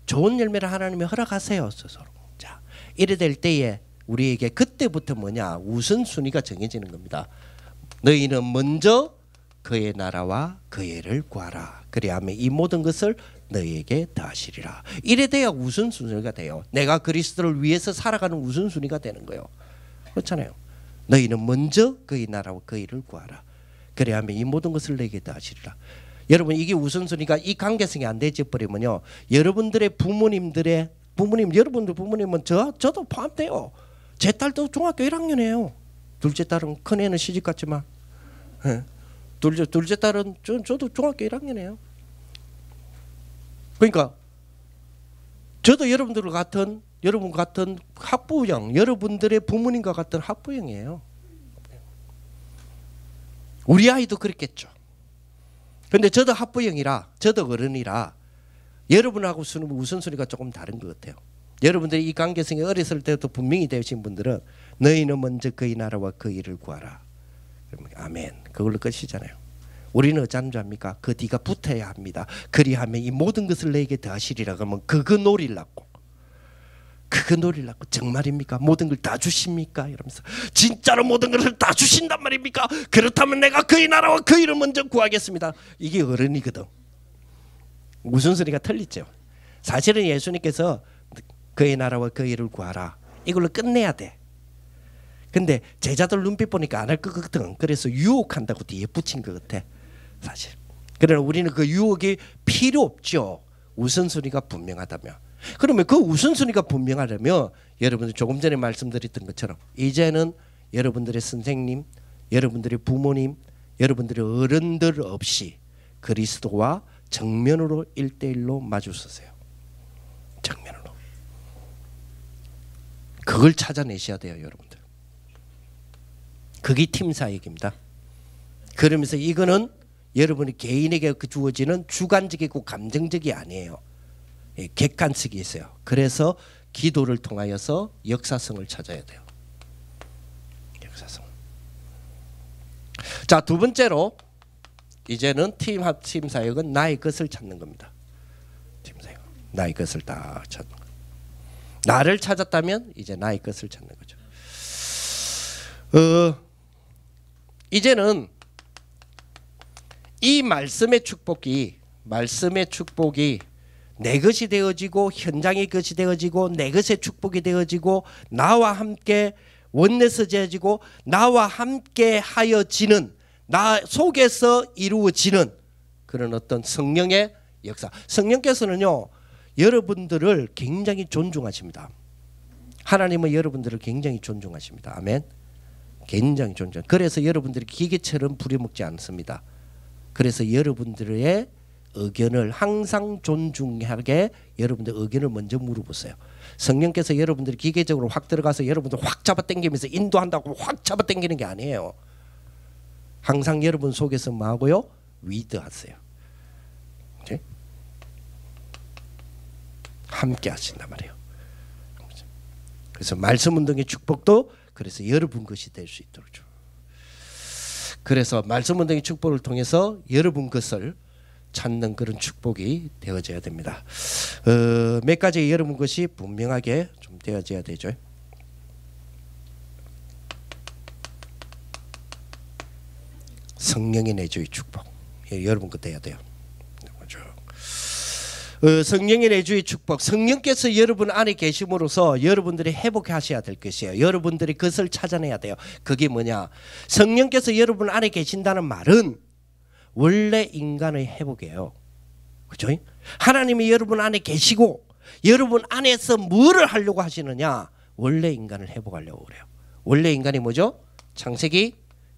좋은 열매를 하나님이 허락하세요 스스로. 자, 이래 될 때에 우리에게 그때부터 뭐냐? 우선순위가 정해지는 겁니다. 너희는 먼저 그의 나라와 그의 의를 구하라. 그리하면 이 모든 것을 너희에게 더하시리라. 이래 돼야 우선순위가 돼요. 내가 그리스도를 위해서 살아가는 우선순위가 되는 거예요. 그렇잖아요. 너희는 먼저 그의 나라와 그의 의를 구하라. 그리하면 이 모든 것을 너희에게 더하시리라. 여러분 이게 우선순위가 이 관계성이 안 되지 버리면요. 여러분들의 여러분들 부모님은 저도 포함돼요. 제 딸도 중학교 1학년이에요. 둘째 딸은 큰 애는 시집 갔지만 둘째 딸은 저도 중학교 1학년이에요. 그러니까 저도 여러분 같은 학부형, 여러분들의 부모님과 같은 학부형이에요. 우리 아이도 그랬겠죠. 근데 저도 학부형이라, 저도 어른이라 여러분하고 우선순위가 조금 다른 것 같아요. 여러분들이 이 관계성이 어렸을 때부터 분명히 되신 분들은 너희는 먼저 그의 나라와 그의 의를 구하라. 그러면 아멘. 그걸로 끝이잖아요. 우리는 어쩌는 줄 압니까? 그 뒤가 붙어야 합니다. 그리하면 이 모든 것을 내게 더하시리라. 그러면 그거 노리려고 정말입니까? 모든 걸 다 주십니까? 이러면서 진짜로 모든 것을 다 주신단 말입니까? 그렇다면 내가 그의 나라와 그의 의를 먼저 구하겠습니다. 이게 어른이거든. 우선순위가 틀리죠. 사실은 예수님께서 그의 나라와 그의 의를 구하라. 이걸로 끝내야 돼. 근데 제자들 눈빛 보니까 안 할 것 같거든. 그래서 유혹한다고 뒤에 붙인 것 같아. 사실. 그러나 우리는 그 유혹이 필요 없죠. 우선순위가 분명하다면. 그러면 그 우선순위가 분명하려면 여러분들 조금 전에 말씀드렸던 것처럼 이제는 여러분들의 선생님, 여러분들의 부모님, 여러분들의 어른들 없이 그리스도와 정면으로 1대1로 마주 서세요. 정면으로. 그걸 찾아내셔야 돼요, 여러분들. 그게 팀 사역입니다. 그러면서 이거는 여러분이 개인에게 주어지는 주관적이고 감정적이 아니에요. 객관성이 있어요. 그래서 기도를 통하여서 역사성을 찾아야 돼요. 역사성. 자, 두 번째로 이제는 팀 사역은 나의 것을 찾는 겁니다. 팀 사역. 나의 것을 다 찾는 거. 나를 찾았다면 이제 나의 것을 찾는 거죠. 이제는 이 말씀의 축복이 내 것이 되어지고 현장의 것이 되어지고 내 것의 축복이 되어지고 나와 함께 원내서 되어지고 나와 함께 하여지는 나 속에서 이루어지는 그런 어떤 성령의 역사. 성령께서는요 여러분들을 굉장히 존중하십니다. 하나님은 여러분들을 굉장히 존중하십니다. 아멘. 굉장히 존중. 그래서 여러분들이 기계처럼 부려먹지 않습니다. 그래서 여러분들의 의견을 항상 존중하게 여러분들 의견을 먼저 물어보세요. 성령께서 여러분들이 기계적으로 확 들어가서 여러분들 확 잡아당기면서 인도한다고 확 잡아당기는 게 아니에요. 항상 여러분 속에서 뭐하고요? 위드하세요. 네? 함께 하신단 말이에요. 그래서 말씀 운동의 축복도 그래서 여러분 것이 될 수 있도록 줘. 그래서 말씀 운동의 축복을 통해서 여러분 것을 찾는 그런 축복이 되어져야 됩니다. 몇 가지 여러분 것이 분명하게 좀 되어져야 되죠. 성령의 내주의 축복, 여러분 것 돼야 돼요. 성령의 내주의 축복, 성령께서 여러분 안에 계심으로써 여러분들이 회복하셔야 될 것이에요. 여러분들이 그것을 찾아내야 돼요. 그게 뭐냐? 성령께서 여러분 안에 계신다는 말은 원래 인간의 회복이에요. 그죠? 하나님이 여러분 안에 계시고 여러분 안에서 뭐를 하려고 하시느냐? 원래 인간을 회복하려고 그래요. 원래 인간이 뭐죠? 창세기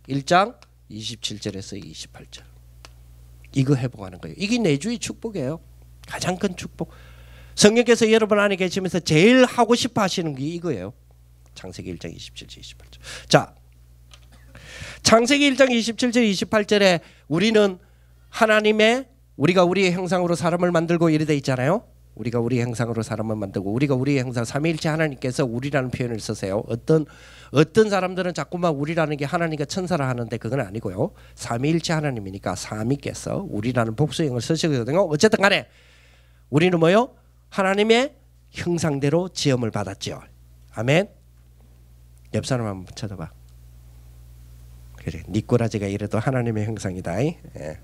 1장 27절에서 28절. 이거 회복하는 거예요. 이게 내주의 축복이에요. 가장 큰 축복. 성령께서 여러분 안에 계시면서 제일 하고 싶어 하시는 게 이거예요. 창세기 1장 27절 28절. 자, 창세기 1장 27절 28절에 우리는 하나님의 우리가 우리의 형상으로 사람을 만들고 이래 돼 있잖아요. 우리가 우리의 형상으로 사람을 만들고 우리가 우리의 형상 삼위일체 하나님께서 우리라는 표현을 쓰세요. 어떤 사람들은 자꾸만 우리라는 게 하나님과 천사라 하는데 그건 아니고요. 삼위일체 하나님이니까 삼위께서 우리라는 복수형을 쓰시거든요. 어쨌든 간에 우리는 뭐요? 하나님의 형상대로 지음을 받았죠. 아멘. 옆 사람 한번 쳐다봐. 그래, 네 꼬라지가 이래도 하나님의 형상이다. 예.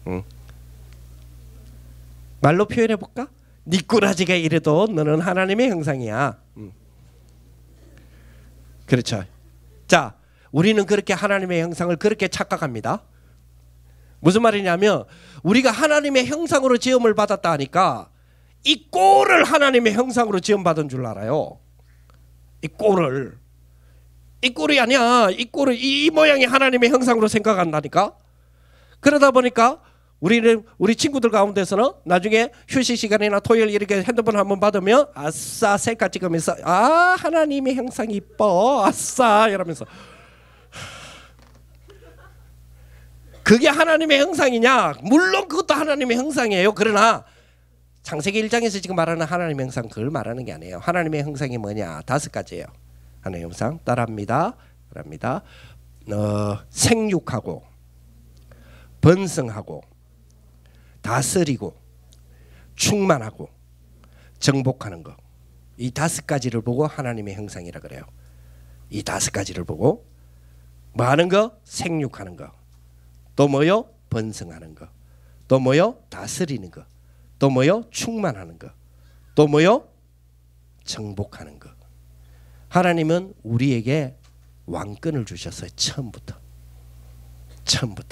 응. 말로 표현해 볼까? 네 꼬라지가 이래도 너는 하나님의 형상이야. 그렇죠. 자, 우리는 그렇게 하나님의 형상을 그렇게 착각합니다. 무슨 말이냐면 우리가 하나님의 형상으로 지음을 받았다 하니까 이 꼴을 하나님의 형상으로 지음 받은 줄 알아요. 이 꼴을. 이 꼴이 아니야. 이 꼴을 이 모양이 하나님의 형상으로 생각한다니까. 그러다 보니까 우리 친구들 가운데서는 나중에 휴식 시간이나 토요일 이렇게 핸드폰 한번 받으면 아싸 셀카 찍으면서 아 하나님의 형상이 이뻐 아싸 이러면서 그게 하나님의 형상이냐? 물론 그것도 하나님의 형상이에요. 그러나 창세기 1장에서 지금 말하는 하나님의 형상 그걸 말하는 게 아니에요. 하나님의 형상이 뭐냐? 5가지예요. 하나님의 형상 따라합니다. 생육하고 번성하고 다스리고 충만하고 정복하는 거. 이 5가지를 보고 하나님의 형상이라 그래요. 이 5가지를 보고 뭐 하는 거? 생육하는 거. 또 뭐요? 번성하는 거. 또 뭐요? 다스리는 거. 또 뭐요? 충만하는 거. 또 뭐요? 정복하는 거. 하나님은 우리에게 왕권을 주셨어요. 처음부터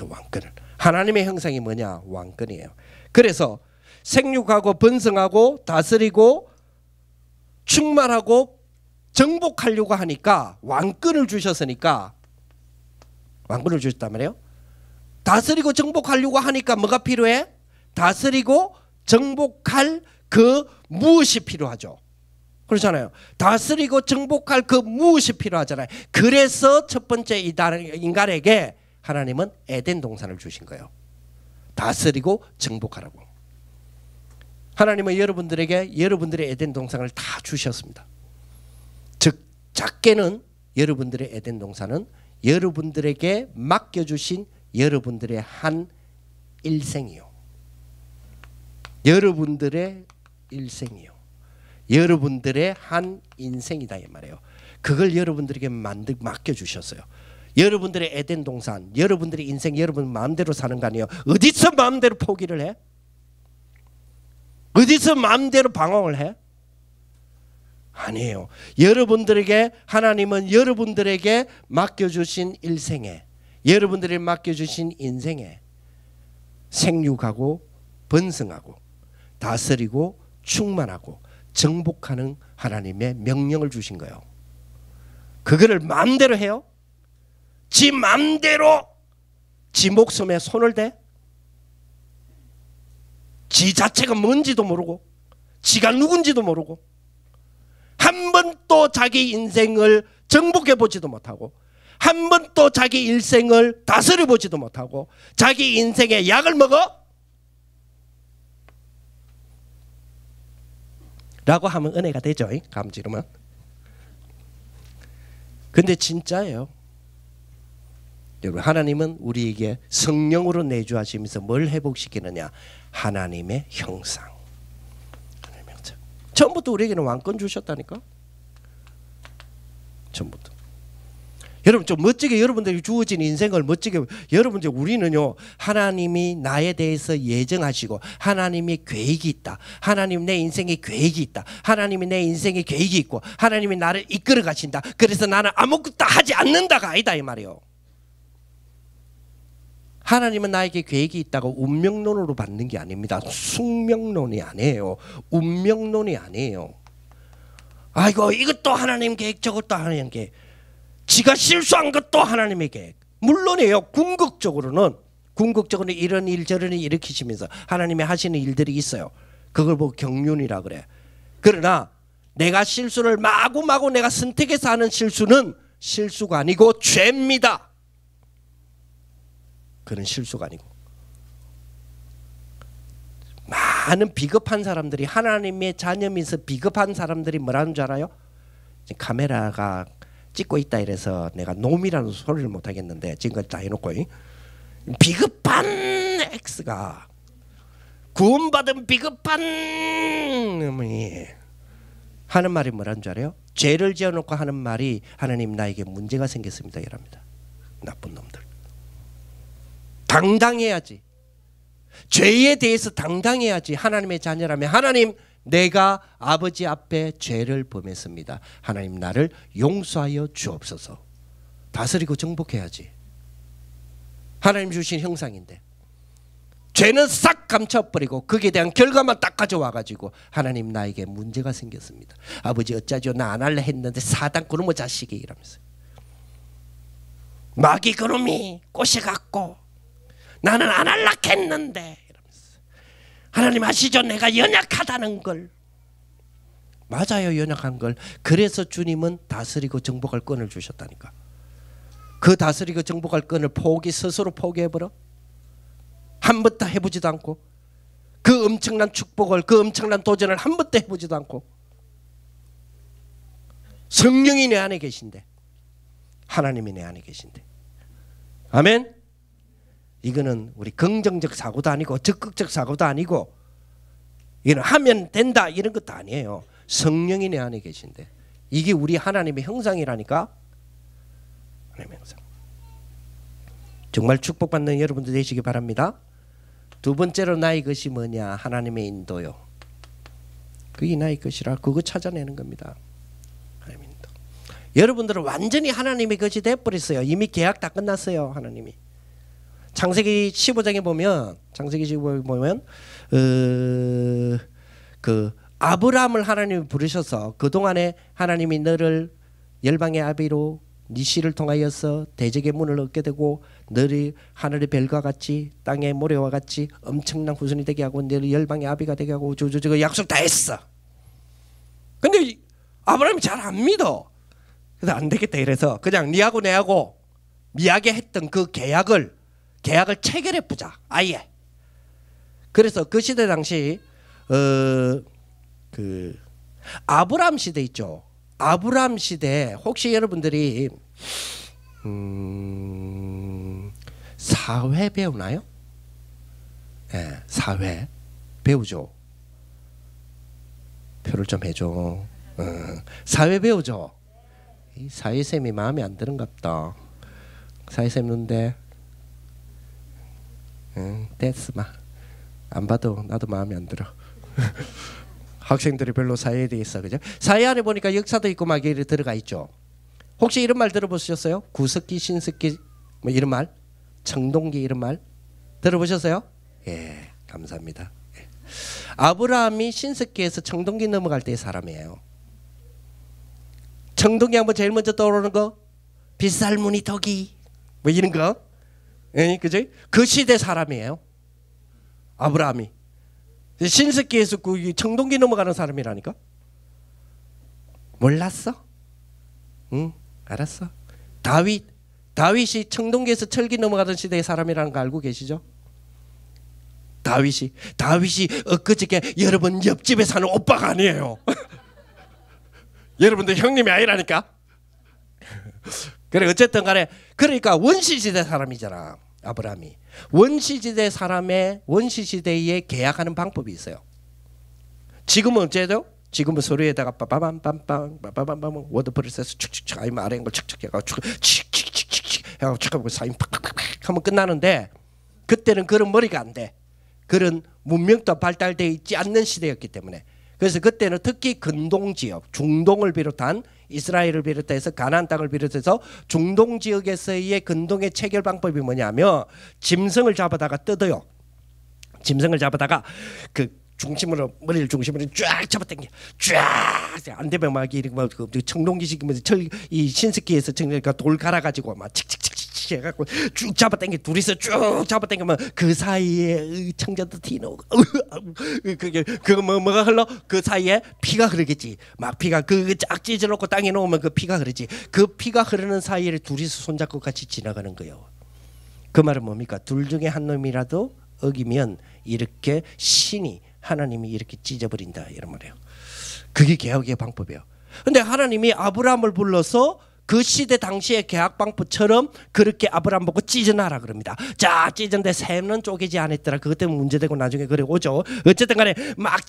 왕권을. 하나님의 형상이 뭐냐? 왕권이에요. 그래서 생육하고 번성하고 다스리고 충만하고 정복하려고 하니까 왕권을 주셨으니까 왕권을 주셨단 말이에요. 다스리고 정복하려고 하니까 뭐가 필요해? 다스리고 정복할 그 무엇이 필요하죠. 그렇잖아요. 다스리고 정복할 그 무엇이 필요하잖아요. 그래서 첫 번째 인간에게 하나님은 에덴 동산을 주신 거예요. 다스리고 정복하라고. 하나님은 여러분들에게 여러분들의 에덴 동산을 다 주셨습니다. 즉 작게는 여러분들의 에덴 동산은 여러분들에게 맡겨주신 여러분들의 한 일생이요. 여러분들의 일생이요. 여러분들의 한 인생이다 이 말이에요. 그걸 여러분들에게 맡겨주셨어요. 여러분들의 에덴 동산, 여러분들의 인생, 여러분 마음대로 사는 거 아니에요. 어디서 마음대로 포기를 해? 어디서 마음대로 방황을 해? 아니에요. 여러분들에게 하나님은 여러분들에게 맡겨주신 일생에, 여러분들에게 맡겨주신 인생에 생육하고 번성하고 다스리고 충만하고 정복하는 하나님의 명령을 주신 거예요. 그거를 마음대로 해요? 지 마음대로 지 목숨에 손을 대? 지 자체가 뭔지도 모르고 지가 누군지도 모르고 한 번도 자기 인생을 정복해 보지도 못하고 한 번도 자기 일생을 다스려 보지도 못하고 자기 인생에 약을 먹어? 라고 하면 은혜가 되죠. 감지르면 근데 진짜예요. 여러분, 하나님은 우리에게 성령으로 내주하시면서 뭘 회복시키느냐? 하나님의 형상. 하나님의 형상. 처음부터 우리에게는 왕권 주셨다니까. 처음부터. 여러분, 좀 멋지게 여러분들이 주어진 인생을 멋지게, 여러분들, 우리는요, 하나님이 나에 대해서 예정하시고 하나님이 계획이 있다. 하나님 내 인생에 계획이 있다. 하나님이 내 인생에 계획이 있고 하나님이 나를 이끌어 가신다. 그래서 나는 아무것도 하지 않는다가 아니다 이 말이에요. 하나님은 나에게 계획이 있다고 운명론으로 받는 게 아닙니다. 숙명론이 아니에요. 운명론이 아니에요. 아이고, 이것도 하나님 계획, 저것도 하나님 계획. 지가 실수한 것도 하나님의 계획. 물론이에요. 궁극적으로는 이런 일 저런 일 일으키시면서 하나님이 하시는 일들이 있어요. 그걸 보고 경륜이라 그래. 그러나 내가 실수를 마구마구 내가 선택해서 하는 실수는 실수가 아니고 죄입니다. 그런 실수가 아니고. 많은 비겁한 사람들이, 하나님의 자녀면서 비겁한 사람들이 뭐라는 줄 알아요? 카메라가 찍고 있다 이래서 내가 놈이라는 소리를 못 하겠는데 지금까지 다 해놓고, 비겁한 X가, 구원받은 비겁한 놈이 하는 말이 뭐라는 줄 알아요? 죄를 지어놓고 하는 말이, 하나님 나에게 문제가 생겼습니다 이랍니다. 나쁜 놈들. 당당해야지. 죄에 대해서 당당해야지. 하나님의 자녀라면, 하나님, 내가 아버지 앞에 죄를 범했습니다. 하나님 나를 용서하여 주옵소서. 다스리고 정복해야지. 하나님 주신 형상인데 죄는 싹 감춰버리고 거기에 대한 결과만 딱 가져와가지고, 하나님 나에게 문제가 생겼습니다. 아버지 어쩌죠? 나 안 할래 했는데 사단 그놈의 자식이 이러면서, 마귀 그놈이 꼬셔갖고 나는 안 할라 했는데 이러면서, 하나님 아시죠? 내가 연약하다는 걸. 맞아요, 연약한 걸. 그래서 주님은 다스리고 정복할 끈을 주셨다니까. 그 다스리고 정복할 끈을 스스로 포기해버려? 한 번도 해보지도 않고, 그 엄청난 축복을, 그 엄청난 도전을 한 번도 해보지도 않고, 성령이 내 안에 계신데, 하나님이 내 안에 계신데. 아멘. 이거는 우리 긍정적 사고도 아니고 적극적 사고도 아니고, 이거는 하면 된다 이런 것도 아니에요. 성령이 내 안에 계신데, 이게 우리 하나님의 형상이라니까. 하나님의 형상. 정말 축복받는 여러분들 되시기 바랍니다. 두 번째로 나의 것이 뭐냐? 하나님의 인도요. 그게 나의 것이라. 그거 찾아내는 겁니다. 하나님의 인도. 여러분들은 완전히 하나님의 것이 돼버렸어요. 이미 계약 다 끝났어요. 하나님이. 창세기 15장에 보면, 그 아브라함을 하나님이 부르셔서, 그동안에 하나님이 너를 열방의 아비로 네 씨를 통하여서 대적의 문을 얻게 되고, 너를 하늘의 별과 같이 땅의 모래와 같이 엄청난 후손이 되게 하고, 너를 열방의 아비가 되게 하고, 저거 약속 다 했어. 근데 아브라함이 잘 안 믿어. 그래서 안 되겠다 이래서 그냥 니하고 내하고 미하게 했던 그 계약을 체결해 보자 아예. 그래서 그 시대 당시 그 아브라함 시대 있죠. 아브라함 시대 혹시 여러분들이 사회 배우나요? 네, 사회 배우죠. 표를 좀 해줘. 사회 배우죠. 이 사회쌤이 마음에 안 드는갑다. 사회쌤 눈데 됐어 마. 안 봐도 나도 마음에 안 들어. 학생들이 별로 사회에 대해서, 그죠? 사회 안에 보니까 역사도 있고 막 이렇게 들어가 있죠. 혹시 이런 말 들어보셨어요? 구석기, 신석기 뭐 이런 말? 청동기 이런 말 들어보셨어요? 예, 감사합니다. 예. 아브라함이 신석기에서 청동기 넘어갈 때의 사람이에요. 청동기 하면 제일 먼저 떠오르는 거 빗살무늬 덕이 뭐 이런 거, 예, 그죠? 그 시대 사람이에요. 아브라함이 신석기에서 그 청동기 넘어가는 사람이라니까. 몰랐어? 응, 알았어. 다윗이 청동기에서 철기 넘어가던 시대의 사람이라는 거 알고 계시죠? 다윗이 엊그저께 여러분 옆집에 사는 오빠가 아니에요. 여러분들 형님이 아니라니까. 그래 어쨌든 간에 그러니까 원시시대 사람이잖아. 아브라함이 원시시대 사람의 원시시대에 계약하는 방법이 있어요. 지금은 어째요? 지금은 서류에다가 빠바밤빰빰 빠바밤빰 워드프레스에서 축축축 아니면 아래인 걸 축축 해가지고 칙칙칙칙 해가지고 축하고 사인 팍팍팍 하면 끝나는데 그때는 그런 머리가 안 돼. 그런 문명도 발달되어 있지 않는 시대였기 때문에. 그래서 그때는 특히 근동 지역, 중동을 비롯한 이스라엘을 비롯해서 가나안 땅을 비롯해서 중동 지역에서의 근동의 체결 방법이 뭐냐면 짐승을 잡아다가 뜯어요. 짐승을 잡아다가 그 중심으로 머리를 중심으로 쫙 잡아당겨 쫙안 되면 막 이렇게 막 청동기식이면서 이 신스키에서 그러니까 돌 갈아가지고 막 칙칙칙칙 해갖고 쭉 잡아당겨 둘이서 쭉 잡아당기면 그 사이에 청자도 티노 그게 뭐가 흘러 그 사이에 피가 흐르겠지. 막 피가 그 쫙 찢어놓고 땅에 놓으면 그 피가 흐르지. 그 피가 흐르는 사이를 둘이서 손잡고 같이 지나가는 거예요. 그 말은 뭡니까? 둘 중에 한 놈이라도 어기면 이렇게 신이 하나님이 이렇게 찢어버린다 이런 말이에요. 그게 개혁의 방법이에요. 근데 하나님이 아브라함을 불러서 그 시대 당시의 계약 방법처럼 그렇게 아브라함 보고 찢어놔라 그럽니다. 자 찢었는데 샘은 쪼개지 않았더라. 그것 때문에 문제되고 나중에 그래 오죠. 어쨌든 간에 막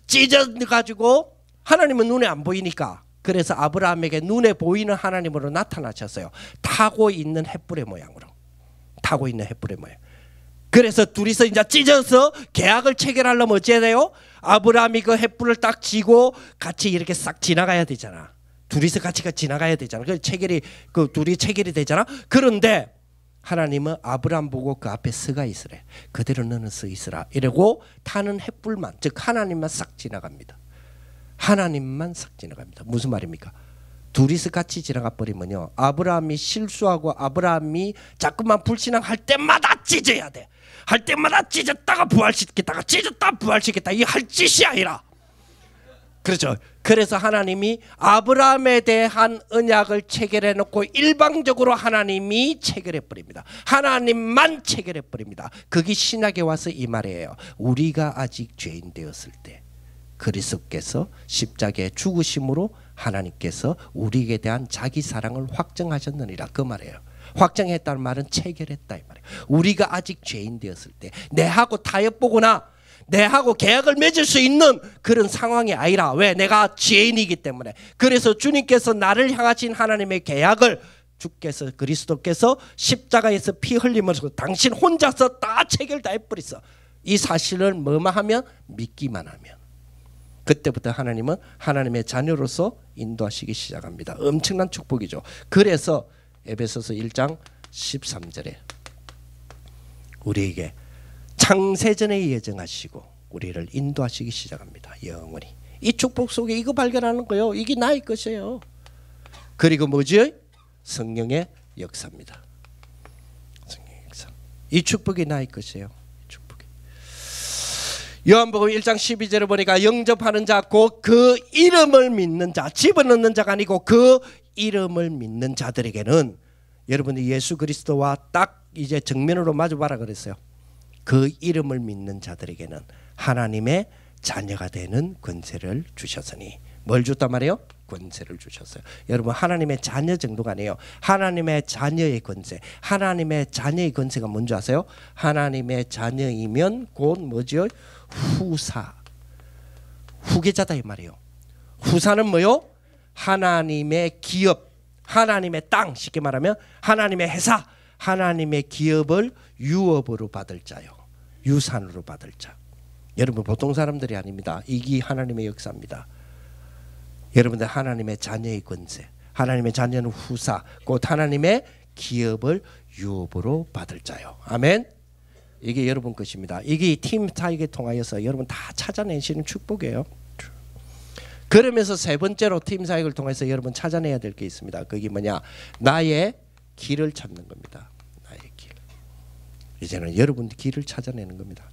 찢어가지고 하나님은 눈에 안 보이니까 그래서 아브라함에게 눈에 보이는 하나님으로 나타나셨어요. 타고 있는 횃불의 모양으로. 타고 있는 횃불의 모양. 그래서 둘이서 이제 찢어서 계약을 체결하려면 어찌해야 돼요? 아브라함이 그 횃불을 딱 쥐고 같이 이렇게 싹 지나가야 되잖아. 둘이서 같이 지나가야 되잖아. 그 체결이 그 둘이 체결이 되잖아. 그런데 하나님은 아브라함 보고 그 앞에 서가 있으래. 그대로 너는 서 있으라. 이러고 타는 횃불만 즉 하나님만 싹 지나갑니다. 하나님만 싹 지나갑니다. 무슨 말입니까? 둘이서 같이 지나가 버리면요. 아브라함이 실수하고 아브라함이 자꾸만 불신앙할 때마다 찢어야 돼. 할 때마다 찢었다가 부활시켰다가 찢었다 부활시켰다. 이 할 짓이 아니라. 그렇죠. 그래서 하나님이 아브라함에 대한 언약을 체결해 놓고 일방적으로 하나님이 체결해 버립니다. 하나님만 체결해 버립니다. 그게 신약에 와서 이 말이에요. 우리가 아직 죄인 되었을 때 그리스도께서 십자가에 죽으심으로 하나님께서 우리에게 대한 자기 사랑을 확정하셨느니라 그 말이에요. 확정했다는 말은 체결했다 이 말이에요. 우리가 아직 죄인 되었을 때 내하고 타협보거나 내하고 계약을 맺을 수 있는 그런 상황이 아니라 왜? 내가 죄인이기 때문에. 그래서 주님께서 나를 향하신 하나님의 계약을 주께서 그리스도께서 십자가에서 피 흘리면서 당신 혼자서 다 체결 다 해버렸어. 이 사실을 뭐만 하면 믿기만 하면 그때부터 하나님은 하나님의 자녀로서 인도하시기 시작합니다. 엄청난 축복이죠. 그래서 에베소서 1장 13절에 우리에게 창세전에 예정하시고 우리를 인도하시기 시작합니다. 영원히. 이 축복 속에 이거 발견하는 거예요. 이게 나의 것이에요. 그리고 뭐지? 성령의 역사입니다. 성령의 역사. 이 축복이 나의 것이에요. 요한복음 1장 12절을 보니까 영접하는 자 곧 그 이름을 믿는 자 집어넣는 자가 아니고 그 이름을 믿는 자들에게는 여러분이 예수 그리스도와 딱 이제 정면으로 마주봐라 그랬어요. 그 이름을 믿는 자들에게는 하나님의 자녀가 되는 권세를 주셨으니 뭘 줬단 말이에요? 권세를 주셨어요. 여러분 하나님의 자녀 정도가 아니에요. 하나님의 자녀의 권세. 하나님의 자녀의 권세가 뭔지 아세요? 하나님의 자녀이면 곧 뭐죠? 후사. 후계자다 이 말이에요. 후사는 뭐요? 하나님의 기업, 하나님의 땅 쉽게 말하면 하나님의 회사, 하나님의 기업을 유업으로 받을 자요. 유산으로 받을 자. 여러분 보통 사람들이 아닙니다. 이게 하나님의 역사입니다. 여러분들 하나님의 자녀의 권세, 하나님의 자녀는 후사, 곧 하나님의 기업을 유업으로 받을 자요. 아멘. 이게 여러분 것입니다. 이게 팀 사역에 통하여서 여러분 다 찾아내시는 축복이에요. 그러면서 세 번째로 팀 사역을 통해서 여러분 찾아내야 될 게 있습니다. 그게 뭐냐? 나의 길을 찾는 겁니다. 나의 길. 이제는 여러분 길을 찾아내는 겁니다.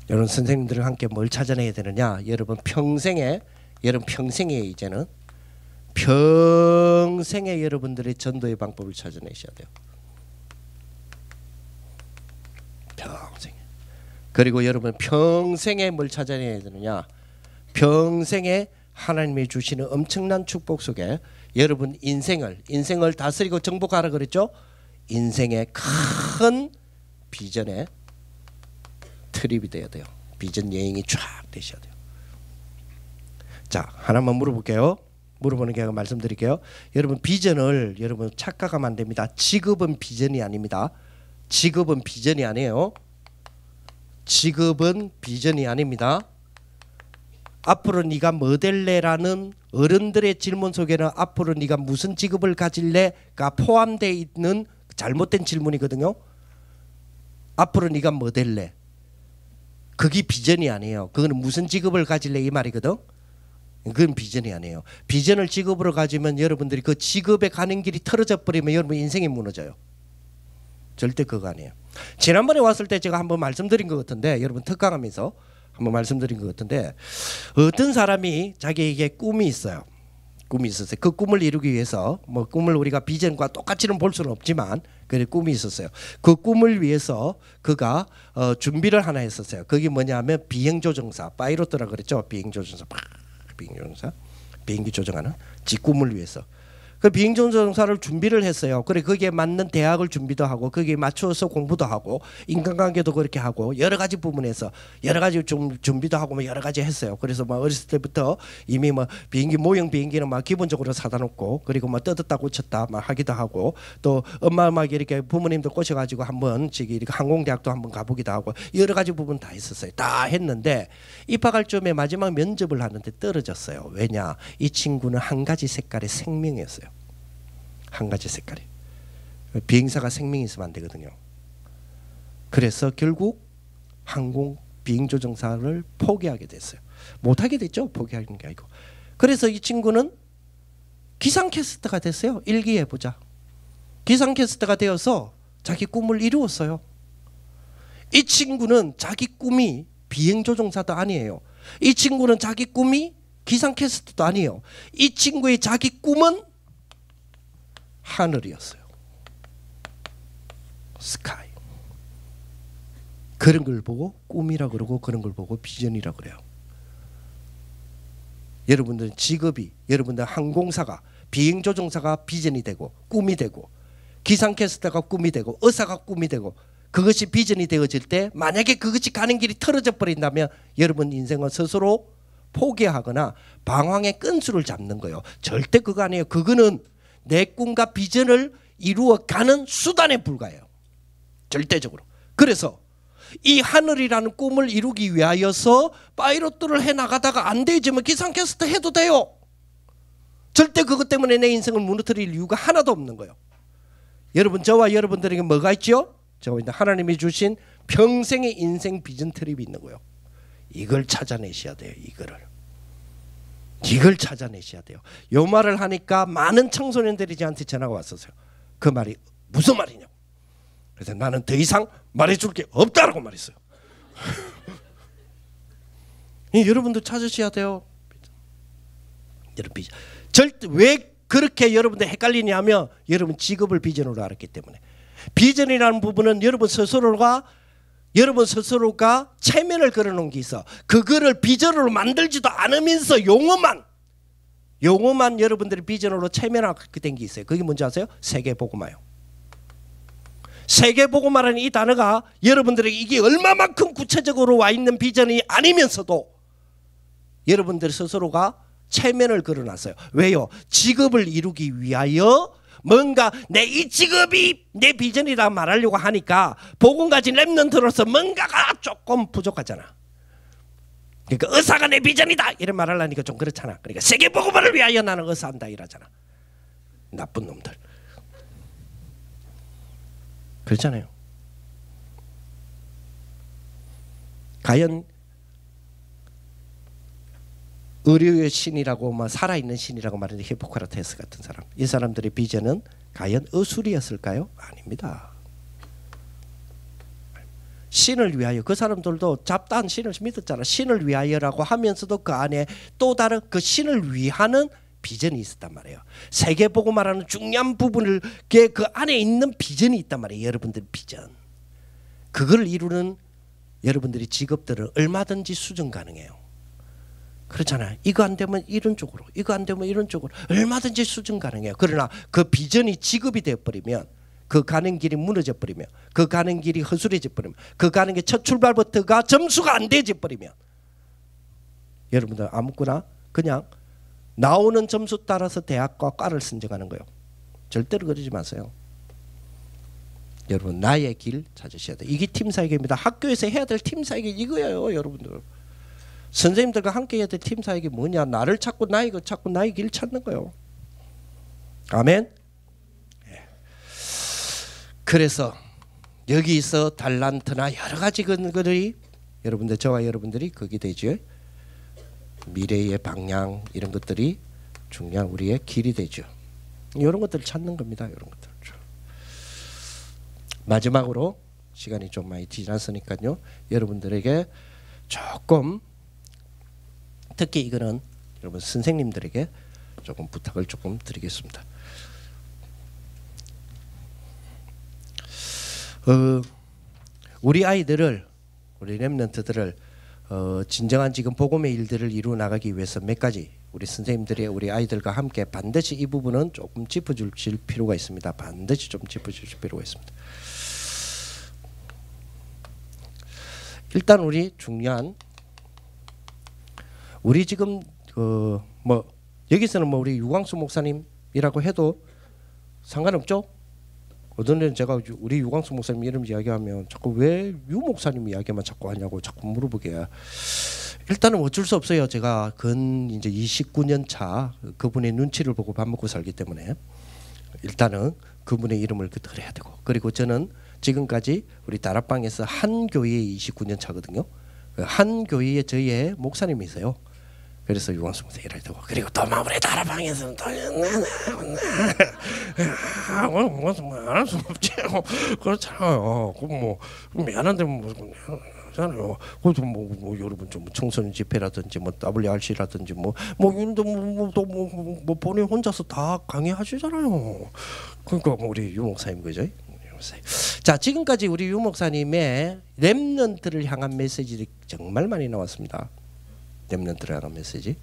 여러분 선생님들과 함께 뭘 찾아내야 되느냐? 여러분 평생에 이제는 평생에 여러분들의 전도의 방법을 찾아내셔야 돼요. 평생에. 그리고 여러분 평생에 뭘 찾아내야 되느냐? 평생에 하나님이 주시는 엄청난 축복 속에 여러분 인생을 다스리고 정복하라 그랬죠. 인생의 큰 비전의 트립이 돼야 돼요. 비전 여행이 쫙 되셔야 돼요. 자, 하나만 물어볼게요. 물어보는 게 말씀드릴게요. 여러분 비전을 여러분 착각하면 안 됩니다. 직업은 비전이 아닙니다. 직업은 비전이 아니에요. 직업은 비전이 아닙니다. 앞으로 네가 뭐 될래라는 어른들의 질문 속에는 앞으로 네가 무슨 직업을 가질래가 포함되어 있는 잘못된 질문이거든요. 앞으로 네가 뭐 될래? 그게 비전이 아니에요. 그거는 무슨 직업을 가질래 이 말이거든. 그건 비전이 아니에요. 비전을 직업으로 가지면 여러분들이 그 직업에 가는 길이 틀어져 버리면 여러분 인생이 무너져요. 절대 그거 아니에요. 지난번에 왔을 때 제가 한번 말씀드린 것 같은데 여러분 특강하면서 한번 말씀드린 것 같은데 어떤 사람이 자기에게 꿈이 있어요. 꿈이 있었어요. 그 꿈을 이루기 위해서 뭐 꿈을 우리가 비전과 똑같이는 볼 수는 없지만 그래 꿈이 있었어요. 그 꿈을 위해서 그가 준비를 하나 했었어요. 그게 뭐냐면 비행조종사, 파이로트라 그랬죠. 비행조종사, 비행기 조종하는 지 꿈을 위해서. 그 비행조종사를 준비를 했어요. 그래 거기에 맞는 대학을 준비도 하고 거기에 맞춰서 공부도 하고 인간관계도 그렇게 하고 여러 가지 부분에서 여러 가지 좀 준비도 하고 뭐 여러 가지 했어요. 그래서 뭐 어렸을 때부터 이미 뭐 비행기 모형 비행기는 막 기본적으로 사다 놓고 그리고 뭐 뜯었다 고쳤다 막 하기도 하고 또 엄마 막 이렇게 부모님도 꼬셔가지고 한번 저기 이렇게 항공대학도 한번 가보기도 하고 여러 가지 부분 다 했었어요. 다 했는데 입학할 쯤에 마지막 면접을 하는데 떨어졌어요. 왜냐? 이 친구는 한 가지 색깔의 생명이었어요. 한 가지 색깔이. 비행사가 생명이 있으면 안 되거든요. 그래서 결국 항공 비행조종사를 포기하게 됐어요. 못하게 됐죠. 포기하는 게 아니고. 그래서 이 친구는 기상캐스터가 됐어요. 일기예보자. 기상캐스터가 되어서 자기 꿈을 이루었어요. 이 친구는 자기 꿈이 비행조종사도 아니에요. 이 친구는 자기 꿈이 기상캐스터도 아니에요. 이 친구의 자기 꿈은 하늘이었어요. 스카이. 그런 걸 보고 꿈이라 그러고 그런 걸 보고 비전이라 그래요. 여러분들 직업이 여러분들 항공사가 비행조종사가 비전이 되고 꿈이 되고 기상캐스터가 꿈이 되고 의사가 꿈이 되고 그것이 비전이 되어질 때 만약에 그것이 가는 길이 틀어져 버린다면 여러분 인생은 스스로 포기하거나 방황의 끈수를 잡는 거예요. 절대 그거 아니에요. 그거는 내 꿈과 비전을 이루어가는 수단에 불과해요. 절대적으로. 그래서 이 하늘이라는 꿈을 이루기 위하여서 파이로트를 해나가다가 안 되지만 기상캐스터 해도 돼요. 절대 그것 때문에 내 인생을 무너뜨릴 이유가 하나도 없는 거예요. 여러분 저와 여러분들에게 뭐가 있죠? 하나님이 주신 평생의 인생 비전 트립이 있는 거예요. 이걸 찾아내셔야 돼요. 이걸 찾아내셔야 돼요. 요 말을 하니까 많은 청소년들이 저한테 전화가 왔었어요. 그 말이 무슨 말이냐. 그래서 나는 더 이상 말해줄 게 없다라고 말했어요. 여러분도 찾으셔야 돼요. 여러분 절대 왜 그렇게 여러분들 헷갈리냐면 여러분 직업을 비전으로 알았기 때문에. 비전이라는 부분은 여러분 스스로가 체면을 걸어놓은 게 있어. 그거를 비전으로 만들지도 않으면서 용어만 여러분들이 비전으로 체면하게 된 게 있어요. 그게 뭔지 아세요? 세계복음화요. 세계복음화라는 이 단어가 여러분들에게 이게 얼마만큼 구체적으로 와 있는 비전이 아니면서도 여러분들 스스로가 체면을 걸어놨어요. 왜요? 직업을 이루기 위하여 뭔가 내 이 직업이 내 비전이라 말하려고 하니까 복음 가진 랩런트로서 뭔가가 조금 부족하잖아. 그러니까 의사가 내 비전이다 이런 말을 하니까 좀 그렇잖아. 그러니까 세계 복음화를 위하여 나는 의사한다 이러잖아. 나쁜 놈들. 그렇잖아요. 과연 의료의 신이라고 뭐 살아있는 신이라고 말하는 히포크라테스 같은 사람, 이 사람들의 비전은 과연 의술이었을까요? 아닙니다. 신을 위하여, 그 사람들도 잡다한 신을 믿었잖아. 신을 위하여라고 하면서도 그 안에 또 다른 그 신을 위하는 비전이 있었단 말이에요. 세계복음화라는 중요한 부분을 그 안에 있는 비전이 있단 말이에요. 여러분들 비전. 그걸 이루는 여러분들이 직업들은 얼마든지 수정 가능해요. 그렇잖아요. 이거 안 되면 이런 쪽으로, 이거 안 되면 이런 쪽으로 얼마든지 수정 가능해요. 그러나 그 비전이 지급이 되어버리면, 그 가는 길이 무너져 버리면, 그 가는 길이 허술해져 버리면, 그 가는 게 첫 출발부터가 점수가 안 되어져 버리면, 여러분들 아무거나 그냥 나오는 점수 따라서 대학과 과를 선정하는 거예요. 절대로 그러지 마세요. 여러분 나의 길 찾으셔야 돼요. 이게 팀사역입니다. 학교에서 해야 될 팀사역이 이거예요. 여러분들 선생님들과 함께 해야 될 팀사역이 뭐냐, 나를 찾고 나의 것 찾고 나의 길 찾는 거예요. 아멘. 그래서 여기서 달란트나 여러 가지 것들이 여러분들, 저와 여러분들이 그게 되죠. 미래의 방향, 이런 것들이 중요한 우리의 길이 되죠. 이런 것들을 찾는 겁니다. 이런 것들. 마지막으로 시간이 좀 많이 지났으니까요. 여러분들에게 조금, 특히 이거는 여러분 선생님들에게 조금 부탁을 조금 드리겠습니다. 우리 아이들을, 우리 렘넌트들을 진정한 지금 복음의 일들을 이루어 나가기 위해서 몇 가지 우리 선생님들이 우리 아이들과 함께 반드시 이 부분은 조금 짚어주실 필요가 있습니다. 반드시 좀 짚어주실 필요가 있습니다. 일단 우리 중요한, 우리 지금 뭐 여기서는 뭐 우리 유광수 목사님이라고 해도 상관없죠? 어떤 데는 제가 우리 유광수 목사님 이름 이야기하면 자꾸 왜 유 목사님 이야기만 자꾸 하냐고 자꾸 물어보게. 일단은 어쩔 수 없어요. 제가 근 이제 29년 차 그분의 눈치를 보고 밥 먹고 살기 때문에 일단은 그분의 이름을 그대로 해야 되고, 그리고 저는 지금까지 우리 다락방에서 한 교회의 29년 차거든요. 한 교회에 저희의 목사님이세요. 그래서 유광수 목사 이럴 때고, 그리고 또 우리 다락방에서는 또 말할 수 없지. 그렇잖아요. 뭐 미안한데 잖아요. 그래서 뭐 여러분 좀 청소년 집회라든지 뭐 WRC라든지 뭐 본인 혼자서 다 강의하시잖아요. 그러니까 우리 유 목사님 그죠? 자, 지금까지 우리 유 목사님의 렘넌트를 향한 메시지들이 정말 많이 나왔습니다. 렘넌트를 향한 메시지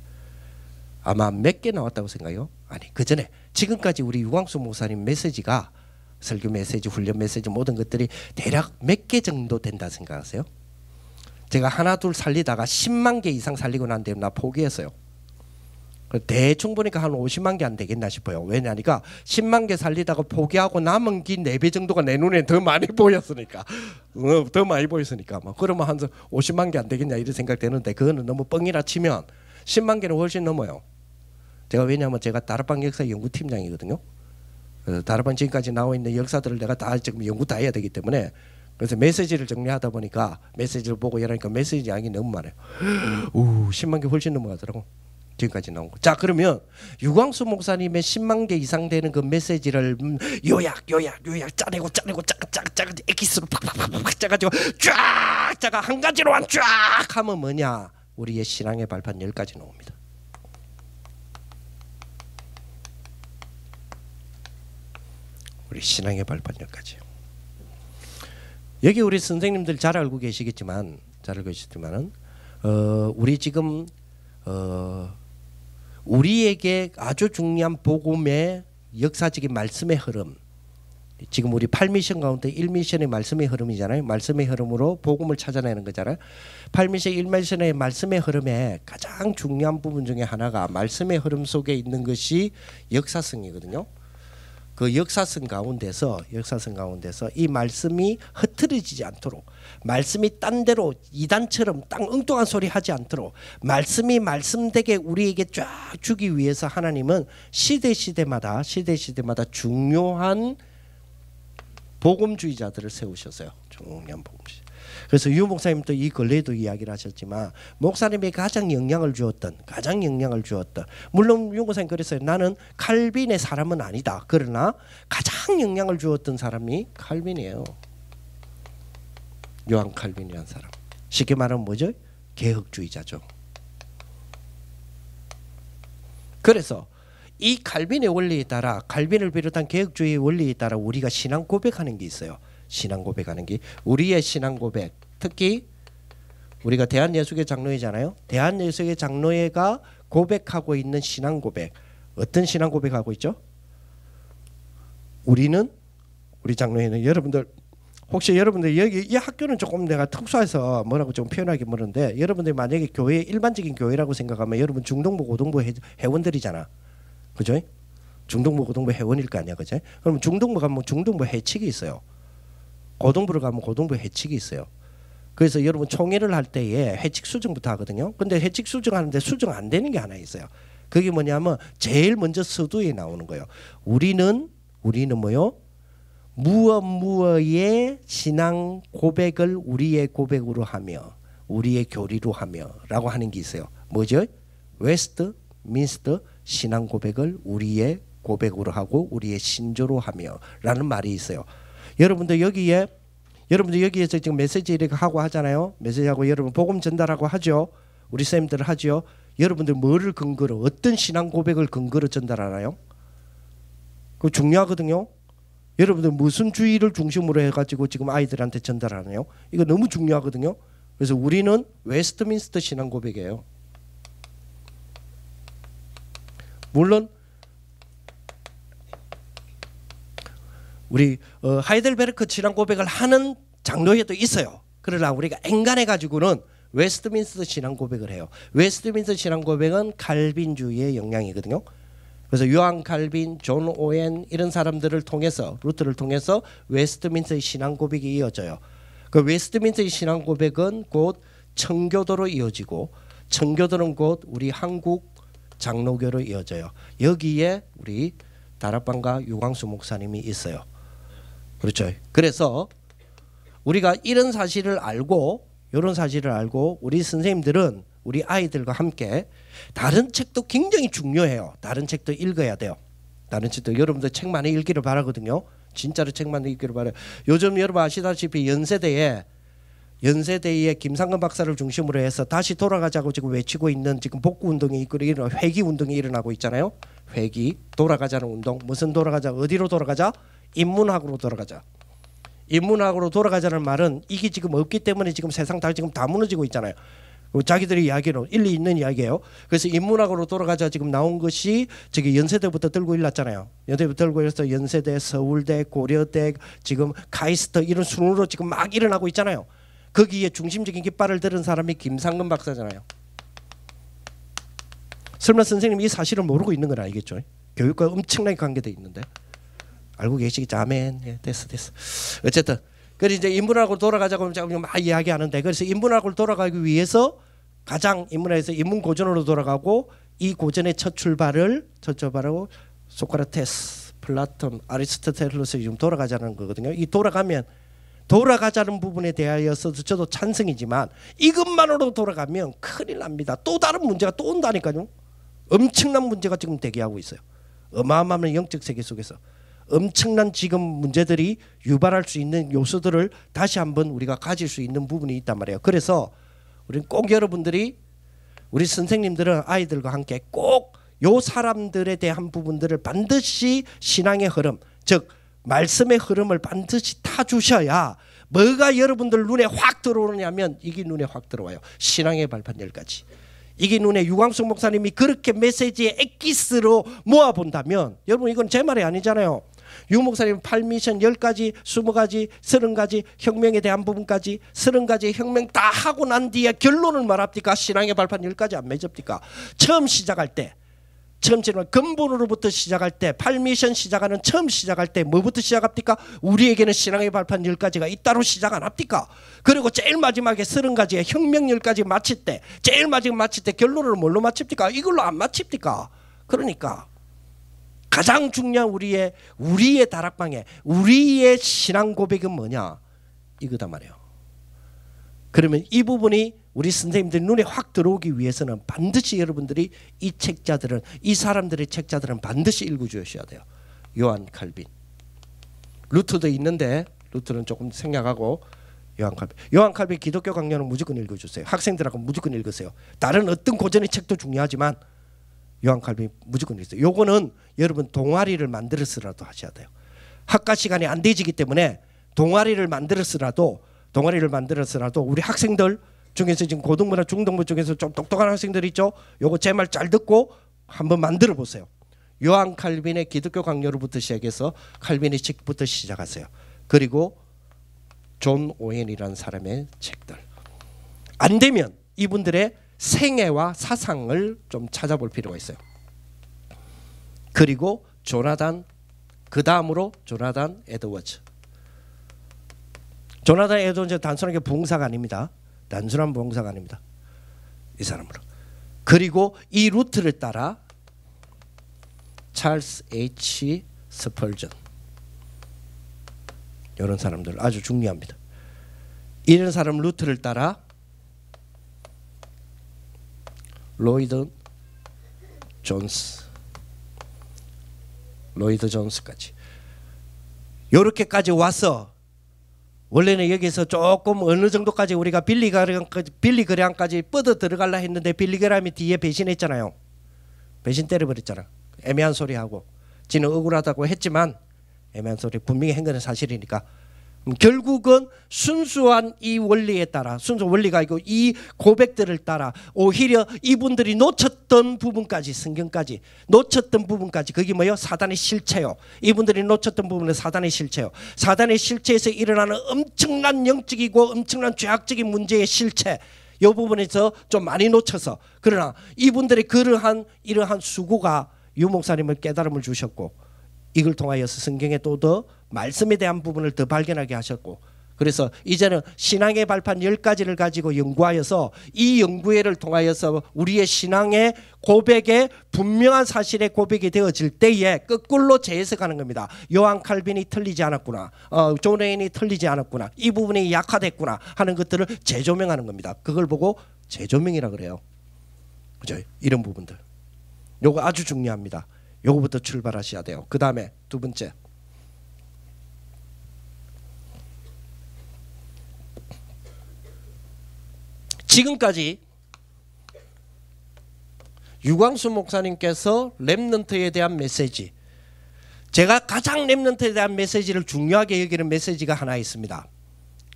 아마 몇 개 나왔다고 생각해요? 아니, 그 전에 지금까지 우리 유광수 목사님 메시지가, 설교 메시지, 훈련 메시지, 모든 것들이 대략 몇 개 정도 된다 생각하세요? 제가 하나 둘 살리다가 10만 개 이상 살리고 난 뒤에 나 포기했어요. 대충 보니까 한 50만 개 안 되겠나 싶어요. 왜냐니까 10만 개 살리다가 포기하고 남은 게 4배 정도가 내 눈에 더 많이 보였으니까, 더 많이 보였으니까 뭐 그러면 한 50만 개 안 되겠냐 이런 생각되는데, 그거는 너무 뻥이라 치면 10만 개는 훨씬 넘어요. 제가 왜냐하면 제가 다락방 역사 연구팀장이거든요. 다락방 지금까지 나와 있는 역사들을 내가 다 지금 연구 다 해야 되기 때문에, 그래서 메시지를 정리하다 보니까 메시지를 보고 이러니까 메시지 양이 너무 많아요. 10만 개 훨씬 넘어가더라고. 지금까지 나온 거. 자, 그러면 유광수 목사님의 10만 개 이상 되는 그 메시지를 요약 짜내고 쫙 엑기스로 팍팍팍 짜가지고 쫙 짜가 한 가지로만 쫙 하면 뭐냐, 우리의 신앙의 발판 10가지 나옵니다. 우리 신앙의 발판 10가지. 여기 우리 선생님들 잘 알고 계시겠지만은 우리 지금 우리에게 아주 중요한 복음의 역사적인 말씀의 흐름, 지금 우리 8미션 가운데 1미션의 말씀의 흐름이잖아요. 말씀의 흐름으로 복음을 찾아내는 거잖아요. 8미션 1미션의 말씀의 흐름에 가장 중요한 부분 중에 하나가, 말씀의 흐름 속에 있는 것이 역사성이거든요. 그 역사성 가운데서 이 말씀이 흐트러지지 않도록, 말씀이 딴 데로 이단처럼 땅 엉뚱한 소리 하지 않도록 말씀이 말씀되게 우리에게 쫙 주기 위해서 하나님은 시대마다 중요한 복음주의자들을 세우셨어요. 중요한 복음주의. 그래서 유 목사님도 이 근래에도 이야기를 하셨지만, 목사님이 가장 영향을 주었던, 물론 유 목사님 그랬어요. 나는 칼빈의 사람은 아니다. 그러나 가장 영향을 주었던 사람이 칼빈이에요. 요한 칼빈이라는 사람. 쉽게 말하면 뭐죠? 개혁주의자죠. 그래서 이 칼빈의 원리에 따라, 칼빈을 비롯한 개혁주의의 원리에 따라 우리가 신앙 고백하는 게 있어요. 신앙 고백하는 게, 우리의 신앙 고백, 특히 우리가 대한예수교 장로회잖아요. 대한예수교 장로회가 고백하고 있는 신앙 고백. 어떤 신앙 고백하고 있죠? 우리 장로회는 여러분들 혹시 여러분들 여기 이 학교는 조금 내가 특수해서 뭐라고 좀 표현하기 모르는데 여러분들 만약에 교회 일반적인 교회라고 생각하면 여러분 중동부 고등부 회원들이잖아. 그죠? 중동부 고등부 회원일 거 아니야. 그죠? 그럼 중동부 가면 중동부 회칙이 있어요. 고등부를 가면 고등부 회칙이 있어요. 그래서 여러분 총회를 할 때에 회칙 수정부터 하거든요. 근데 회칙 수정하는데 수정 안 되는 게 하나 있어요. 그게 뭐냐면 제일 먼저 서두에 나오는 거예요. 우리는 뭐요? 무엇의 신앙 고백을 우리의 고백으로 하며 우리의 교리로 하며 라고 하는 게 있어요. 뭐죠? 웨스트민스터 신앙 고백을 우리의 고백으로 하고 우리의 신조로 하며 라는 말이 있어요. 여러분들 여기에서 지금 메시지 이렇게 하고 하잖아요. 메시지하고 여러분 복음 전달하고 하죠. 우리 쌤들 하죠. 여러분들 뭐를 근거로 어떤 신앙 고백을 근거로 전달하나요? 그거 중요하거든요. 여러분들 무슨 주의를 중심으로 해가지고 지금 아이들한테 전달하나요? 이거 너무 중요하거든요. 그래서 우리는 웨스트민스터 신앙 고백이에요. 물론 우리 하이델베르크 신앙 고백을 하는 장로회도 있어요. 그러나 우리가 엔간해가지고는 웨스트민스터 신앙 고백을 해요. 웨스트민스터 신앙 고백은 칼빈주의의 영향이거든요. 그래서 요한 칼빈, 존 오웬 이런 사람들을 통해서 루트를 통해서 웨스트민스터의 신앙 고백이 이어져요. 그 웨스트민스터의 신앙 고백은 곧 청교도로 이어지고 청교도는 곧 우리 한국 장로교로 이어져요. 여기에 우리 다락방과 유광수 목사님이 있어요. 그렇죠. 그래서 우리가 이런 사실을 알고 우리 선생님들은 우리 아이들과 함께 다른 책도 굉장히 중요해요. 다른 책도 읽어야 돼요. 다른 책도 여러분들 책 많이 읽기를 바라거든요. 진짜로 책 많이 읽기를 바라요. 요즘 여러분 아시다시피 연세대에 김상근 박사를 중심으로 해서 다시 돌아가자고 지금 외치고 있는 지금 복구 운동이 있고 회기 운동이 일어나고 있잖아요. 회기 돌아가자는 운동. 무슨 돌아가자? 어디로 돌아가자? 인문학으로 돌아가자. 인문학으로 돌아가자는 말은 이게 지금 없기 때문에 지금 세상 지금 다 무너지고 있잖아요. 자기들의 이야기로 일리 있는 이야기예요. 그래서 인문학으로 돌아가자 지금 나온 것이 저기 연세대부터 들고 일났잖아요. 연세대부터 들고 일어서 연세대, 서울대, 고려대, 지금 카이스트 이런 순으로 지금 막 일어나고 있잖아요. 거기에 중심적인 깃발을 들은 사람이 김상근 박사잖아요. 설마 선생님 이 사실을 모르고 있는 건 아니겠죠? 교육과 엄청나게 관계돼 있는데 알고 계시겠죠? 아멘. 예, 됐어. 어쨌든 그래서 이제 인문학으로 돌아가자고 막 이야기하는데 그래서 인문학으로 돌아가기 위해서 가장 인문학에서 인문 고전으로 돌아가고 이 고전의 첫 출발을 소크라테스, 플라톤, 아리스토텔로스 지금 돌아가자는 거거든요. 이 돌아가자는 부분에 대하여서 저도 찬성이지만 이것만으로 돌아가면 큰일 납니다. 또 다른 문제가 또 온다니까요. 엄청난 문제가 지금 대기하고 있어요. 어마어마한 영적 세계 속에서 엄청난 지금 문제들이 유발할 수 있는 요소들을 다시 한번 우리가 가질 수 있는 부분이 있단 말이에요. 그래서 우리는 꼭 여러분들이 우리 선생님들은 아이들과 함께 꼭 요 사람들에 대한 부분들을 반드시 신앙의 흐름, 즉 말씀의 흐름을 반드시 타주셔야 뭐가 여러분들 눈에 확 들어오느냐면 이게 눈에 확 들어와요. 신앙의 발판 10가지. 이게 눈에 유광수 목사님이 그렇게 메시지의 엑기스로 모아본다면 여러분 이건 제 말이 아니잖아요. 유 목사님 8미션 10가지, 20가지, 30가지 혁명에 대한 부분까지 30가지 혁명 다 하고 난 뒤에 결론을 말합니까? 신앙의 발판 10가지 안 맺읍니까? 처음 시작할 때 근본으로부터 시작할 때 8미션 시작하는 처음 시작할 때 뭐부터 시작합니까? 우리에게는 신앙의 발판 10가지가 잇따로 시작 안 합니까? 그리고 제일 마지막에 30가지의 혁명 10가지 마칠 때 제일 마지막 마칠 때 결론을 뭘로 마칩니까? 이걸로 안 마칩니까? 그러니까 가장 중요한 우리의 다락방에 우리의 신앙 고백은 뭐냐? 이거다 말이에요. 그러면 이 부분이 우리 선생님들 눈에 확 들어오기 위해서는 반드시 여러분들이 이 사람들의 책자들은 반드시 읽어주셔야 돼요. 요한 칼빈. 루트도 있는데 루트는 조금 생략하고 요한 칼빈 기독교 강론은 무조건 읽어주세요. 학생들하고 무조건 읽으세요. 다른 어떤 고전의 책도 중요하지만 요한 칼빈 무조건 읽으세요. 요거는 여러분 동아리를 만들어서라도 하셔야 돼요. 학과 시간이 안 되지기 때문에 동아리를 만들어서라도 우리 학생들 중에서 지금 고등부나 중등부 중에서 좀 똑똑한 학생들 있죠. 요거 제 말 잘 듣고 한번 만들어 보세요. 요한 칼빈의 기독교 강요로부터 시작해서 칼빈의 책부터 시작하세요. 그리고 존 오웬이라는 사람의 책들. 안 되면 이분들의 생애와 사상을 좀 찾아볼 필요가 있어요. 그리고 조나단, 그 다음으로 조나단 에드워즈. 조나단 에드워즈는 단순하게 부흥사가 아닙니다. 단순한 부흥사가 아닙니다. 이 사람으로. 그리고 이 루트를 따라 찰스 H. 스펄전, 이런 사람들 아주 중요합니다. 이런 사람 루트를 따라 로이드 존스까지 요렇게까지 와서, 원래는 여기서 조금 어느 정도까지 우리가 빌리 그레함까지 뻗어 들어가려 했는데 빌리 그레함이 뒤에 배신했잖아요. 배신 때려버렸잖아. 애매한 소리하고 지는 억울하다고 했지만 애매한 소리 분명히 한 거는 사실이니까 결국은 순수한 이 원리에 따라, 순수 원리가 아니고 이 고백들을 따라 오히려 이분들이 놓쳤던 부분까지, 성경까지 놓쳤던 부분까지, 그게 뭐예요? 사단의 실체요. 이분들이 놓쳤던 부분은 사단의 실체요. 사단의 실체에서 일어나는 엄청난 영적이고 엄청난 죄악적인 문제의 실체, 이 부분에서 좀 많이 놓쳐서, 그러나 이분들의 이러한 수고가 유 목사님을 깨달음을 주셨고, 이걸 통하여서 성경에 또 더 말씀에 대한 부분을 더 발견하게 하셨고, 그래서 이제는 신앙의 발판 10가지를 가지고 연구하여서 이 연구회를 통하여서 우리의 신앙의 고백에 분명한 사실의 고백이 되어질 때에 거꾸로 재해석하는 겁니다. 요한 칼빈이 틀리지 않았구나, 존 오웬이 틀리지 않았구나, 이 부분이 약화됐구나 하는 것들을 재조명하는 겁니다. 그걸 보고 재조명이라 그래요. 그죠? 이런 부분들, 요거 아주 중요합니다. 요거부터 출발하셔야 돼요. 그 다음에 두 번째, 지금까지 유광수 목사님께서 렘넌트에 대한 메시지, 제가 가장 렘넌트에 대한 메시지를 중요하게 여기는 메시지가 하나 있습니다.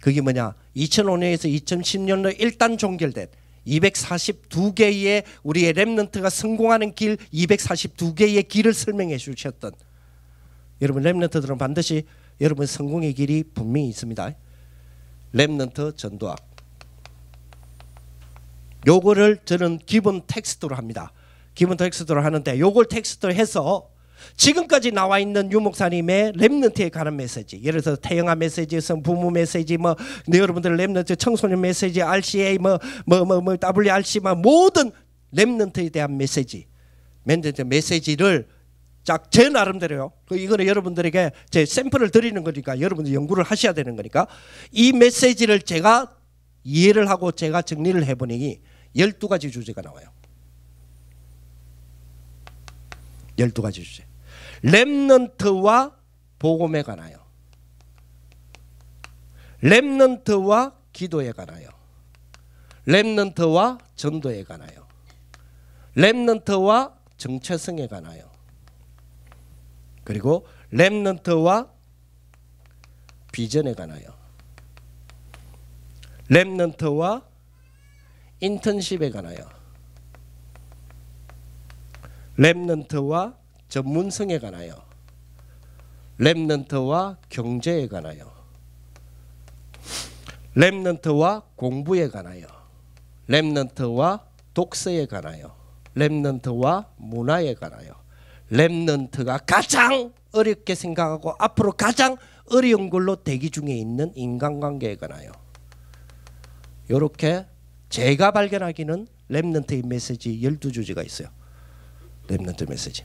그게 뭐냐, 2005년에서 2010년로 일단 종결된 242개의 우리의 렘넌트가 성공하는 길, 242개의 길을 설명해 주셨던, 여러분 렘넌트들은 반드시 여러분 성공의 길이 분명히 있습니다. 렘넌트 전도학, 요거를 저는 기본 텍스트로 합니다. 기본 텍스트로 하는데, 요걸 텍스트로 해서 지금까지 나와 있는 유 목사님의 렘넌트에 관한 메시지, 예를 들어서 태영아 메시지, 성부모 메시지, 여러분들 렘넌트 청소년 메시지, RCA, WRC, 모든 렘넌트에 대한 메시지를 딱 제 나름대로요. 이거는 여러분들에게 제 샘플을 드리는 거니까 여러분들 연구를 하셔야 되는 거니까, 이 메시지를 제가 이해를 하고 제가 정리를 해보니 12가지 주제가 나와요. 12가지 주제. 렘넌트와 복음에 관하여, 렘넌트와 기도에 관하여, 렘넌트와 전도에 관하여, 렘넌트와 정체성에 관하여, 그리고 렘넌트와 비전에 관하여, 렘넌트와 인턴십에 관하여, 렘넌트와 전문성에 관하여, 렘넌트와 경제에 관하여, 렘넌트와 공부에 관하여, 렘넌트와 독서에 관하여, 렘넌트와 문화에 관하여, 렘넌트가 가장 어렵게 생각하고 앞으로 가장 어려운 걸로 대기 중에 있는 인간관계에 관하여, 이렇게 제가 발견하기는 렘넌트의 메시지 12주제가 있어요. 렘넌트 메시지.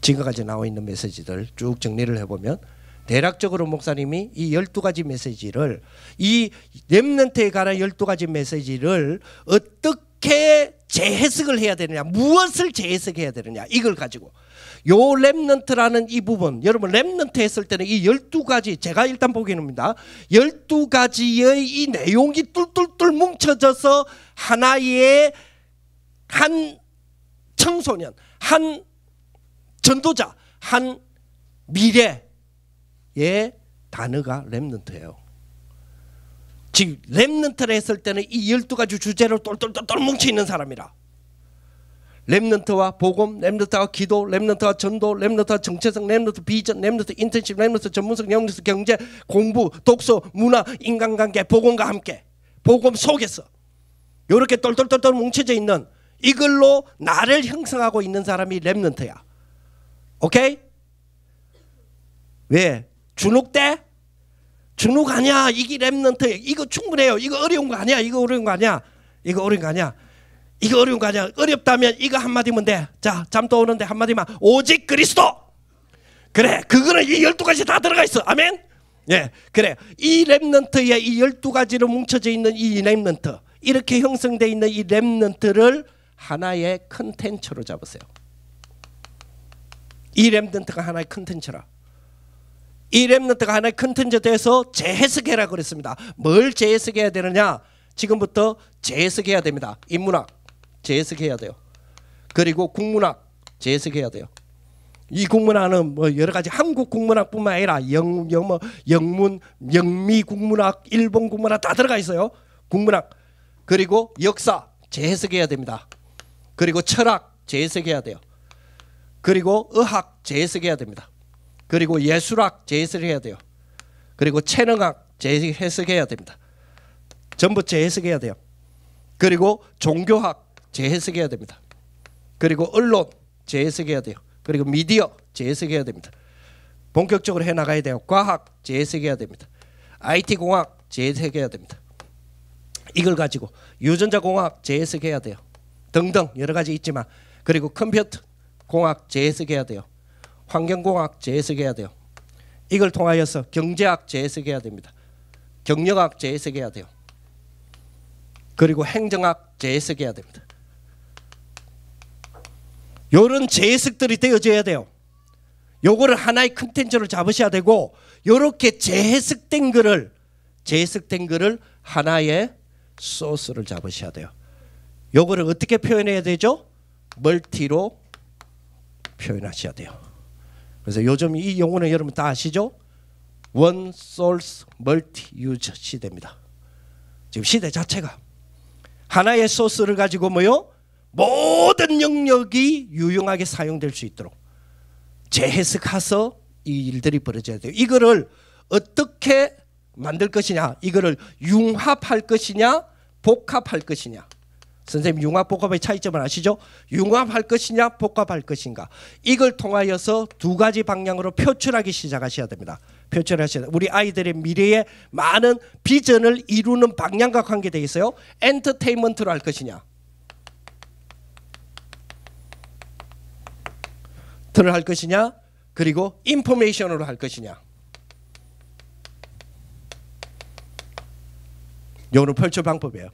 지금까지 나와 있는 메시지들 쭉 정리를 해보면 대략적으로 목사님이 이 12가지 메시지를, 이 렘넌트에 관한 12가지 메시지를 어떻게 재해석을 해야 되느냐, 무엇을 재해석해야 되느냐, 이걸 가지고 요 렘넌트라는 이 부분, 여러분 렘넌트 했을 때는 이 12가지, 제가 일단 보기는입니다, 12가지의 이 내용이 뚫뚫뚫 뭉쳐져서 하나의 한 청소년, 한 전도자, 한 미래의 단어가 렘넌트예요. 지금 렘넌트를 했을 때는 이 12가지 주제로 똘똘똘똘 뭉쳐있는 사람이라. 렘넌트와 복음, 렘넌트와 기도, 렘넌트와 전도, 렘넌트와 정체성, 렘넌트 비전, 렘넌트 인턴십, 렘넌트 전문성, 렘넌트 경제, 공부, 독서, 문화, 인간관계, 복음과 함께 복음 속에서 이렇게 똘똘똘똘 뭉쳐져 있는 이걸로 나를 형성하고 있는 사람이 렘넌트야. 오케이? 왜? 주눅 때? 주눅 아니야. 이게 렘넌트야. 이거 충분해요. 이거 어려운 거 아니야. 이거 어려운 거 아니야. 이거 어려운 거 아니야. 이거 어려운 거 아니야. 어렵다면 이거 한마디면 돼. 자, 잠도 오는데 한마디만. 오직 그리스도. 그래. 그거는 이 12가지 다 들어가 있어. 아멘. 예, 그래. 이 렘넌트에 이 12가지로 뭉쳐져 있는 이 렘넌트, 이렇게 형성되어 있는 이 렘넌트를 하나의 컨텐츠로 잡으세요. 이 렘넌트가 하나의 컨텐츠라. 이 렘넌트가 하나의 컨텐츠 돼서 재해석해라 그랬습니다. 뭘 재해석해야 되느냐? 지금부터 재해석해야 됩니다. 인문학 재해석해야 돼요. 그리고 국문학 재해석해야 돼요. 이 국문학은 뭐 여러 가지 한국 국문학뿐만 아니라 영문, 영미 국문학, 일본 국문학 다 들어가 있어요. 국문학. 그리고 역사 재해석해야 됩니다. 그리고 철학 재해석해야 돼요. 그리고 의학 재해석해야 됩니다. 그리고 예술학 재해석해야 돼요. 그리고 체능학 재해석해야 됩니다. 전부 재해석해야 돼요. 그리고 종교학 재해석해야 됩니다. 그리고 언론 재해석해야 돼요. 그리고 미디어 재해석해야 됩니다. 본격적으로 해나가야 돼요. 과학 재해석해야 됩니다. IT공학 재해석해야 됩니다. 이걸 가지고 유전자공학 재해석해야 돼요. 등등 여러 가지 있지만, 그리고 컴퓨터 공학 재해석해야 돼요. 환경공학 재해석해야 돼요. 이걸 통하여서 경제학 재해석해야 됩니다. 경영학 재해석해야 돼요. 그리고 행정학 재해석해야 됩니다. 이런 재해석들이 되어져야 돼요. 요거를 하나의 컨텐츠로 잡으셔야 되고, 요렇게 재해석된 거를 하나의 소스를 잡으셔야 돼요. 요거를 어떻게 표현해야 되죠? 멀티로 표현하셔야 돼요. 그래서 요즘 이 용어는 여러분 다 아시죠? One source multi-use 시대입니다. 지금 시대 자체가 하나의 소스를 가지고 뭐요? 모든 영역이 유용하게 사용될 수 있도록 재해석해서 이 일들이 벌어져야 돼요. 이거를 어떻게 만들 것이냐, 이거를 융합할 것이냐 복합할 것이냐. 선생님 융합 복합의 차이점을 아시죠? 융합할 것이냐 복합할 것인가, 이걸 통하여서 두 가지 방향으로 표출하기 시작하셔야 됩니다. 표출하셔야 돼요. 우리 아이들의 미래의 많은 비전을 이루는 방향과 관계되어 있어요. 엔터테인먼트로 할 것이냐, 들을 할 것이냐, 그리고 인포메이션으로 할 것이냐. 요는 펼쳐 방법이에요.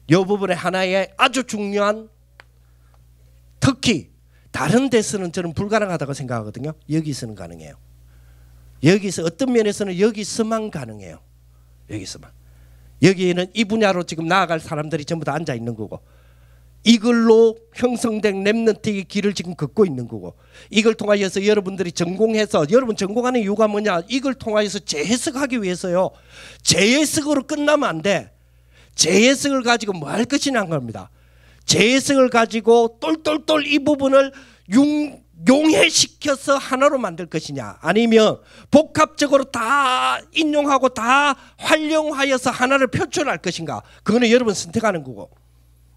이 부분에 하나의 아주 중요한, 특히 다른 데서는 저는 불가능하다고 생각하거든요. 여기서는 가능해요. 여기서 어떤 면에서는 여기서만 가능해요. 여기서만. 여기에는 이 분야로 지금 나아갈 사람들이 전부 다 앉아 있는 거고, 이걸로 형성된 렘넌트의 길을 지금 걷고 있는 거고, 이걸 통하여서 여러분들이 전공해서, 여러분 전공하는 이유가 뭐냐, 이걸 통하여서 재해석하기 위해서요. 재해석으로 끝나면 안 돼. 재해석을 가지고 뭐 할 것이냐는 겁니다. 재해석을 가지고 똘똘똘 이 부분을 용해시켜서 하나로 만들 것이냐, 아니면 복합적으로 다 인용하고 다 활용하여서 하나를 표출할 것인가. 그거는 여러분 선택하는 거고,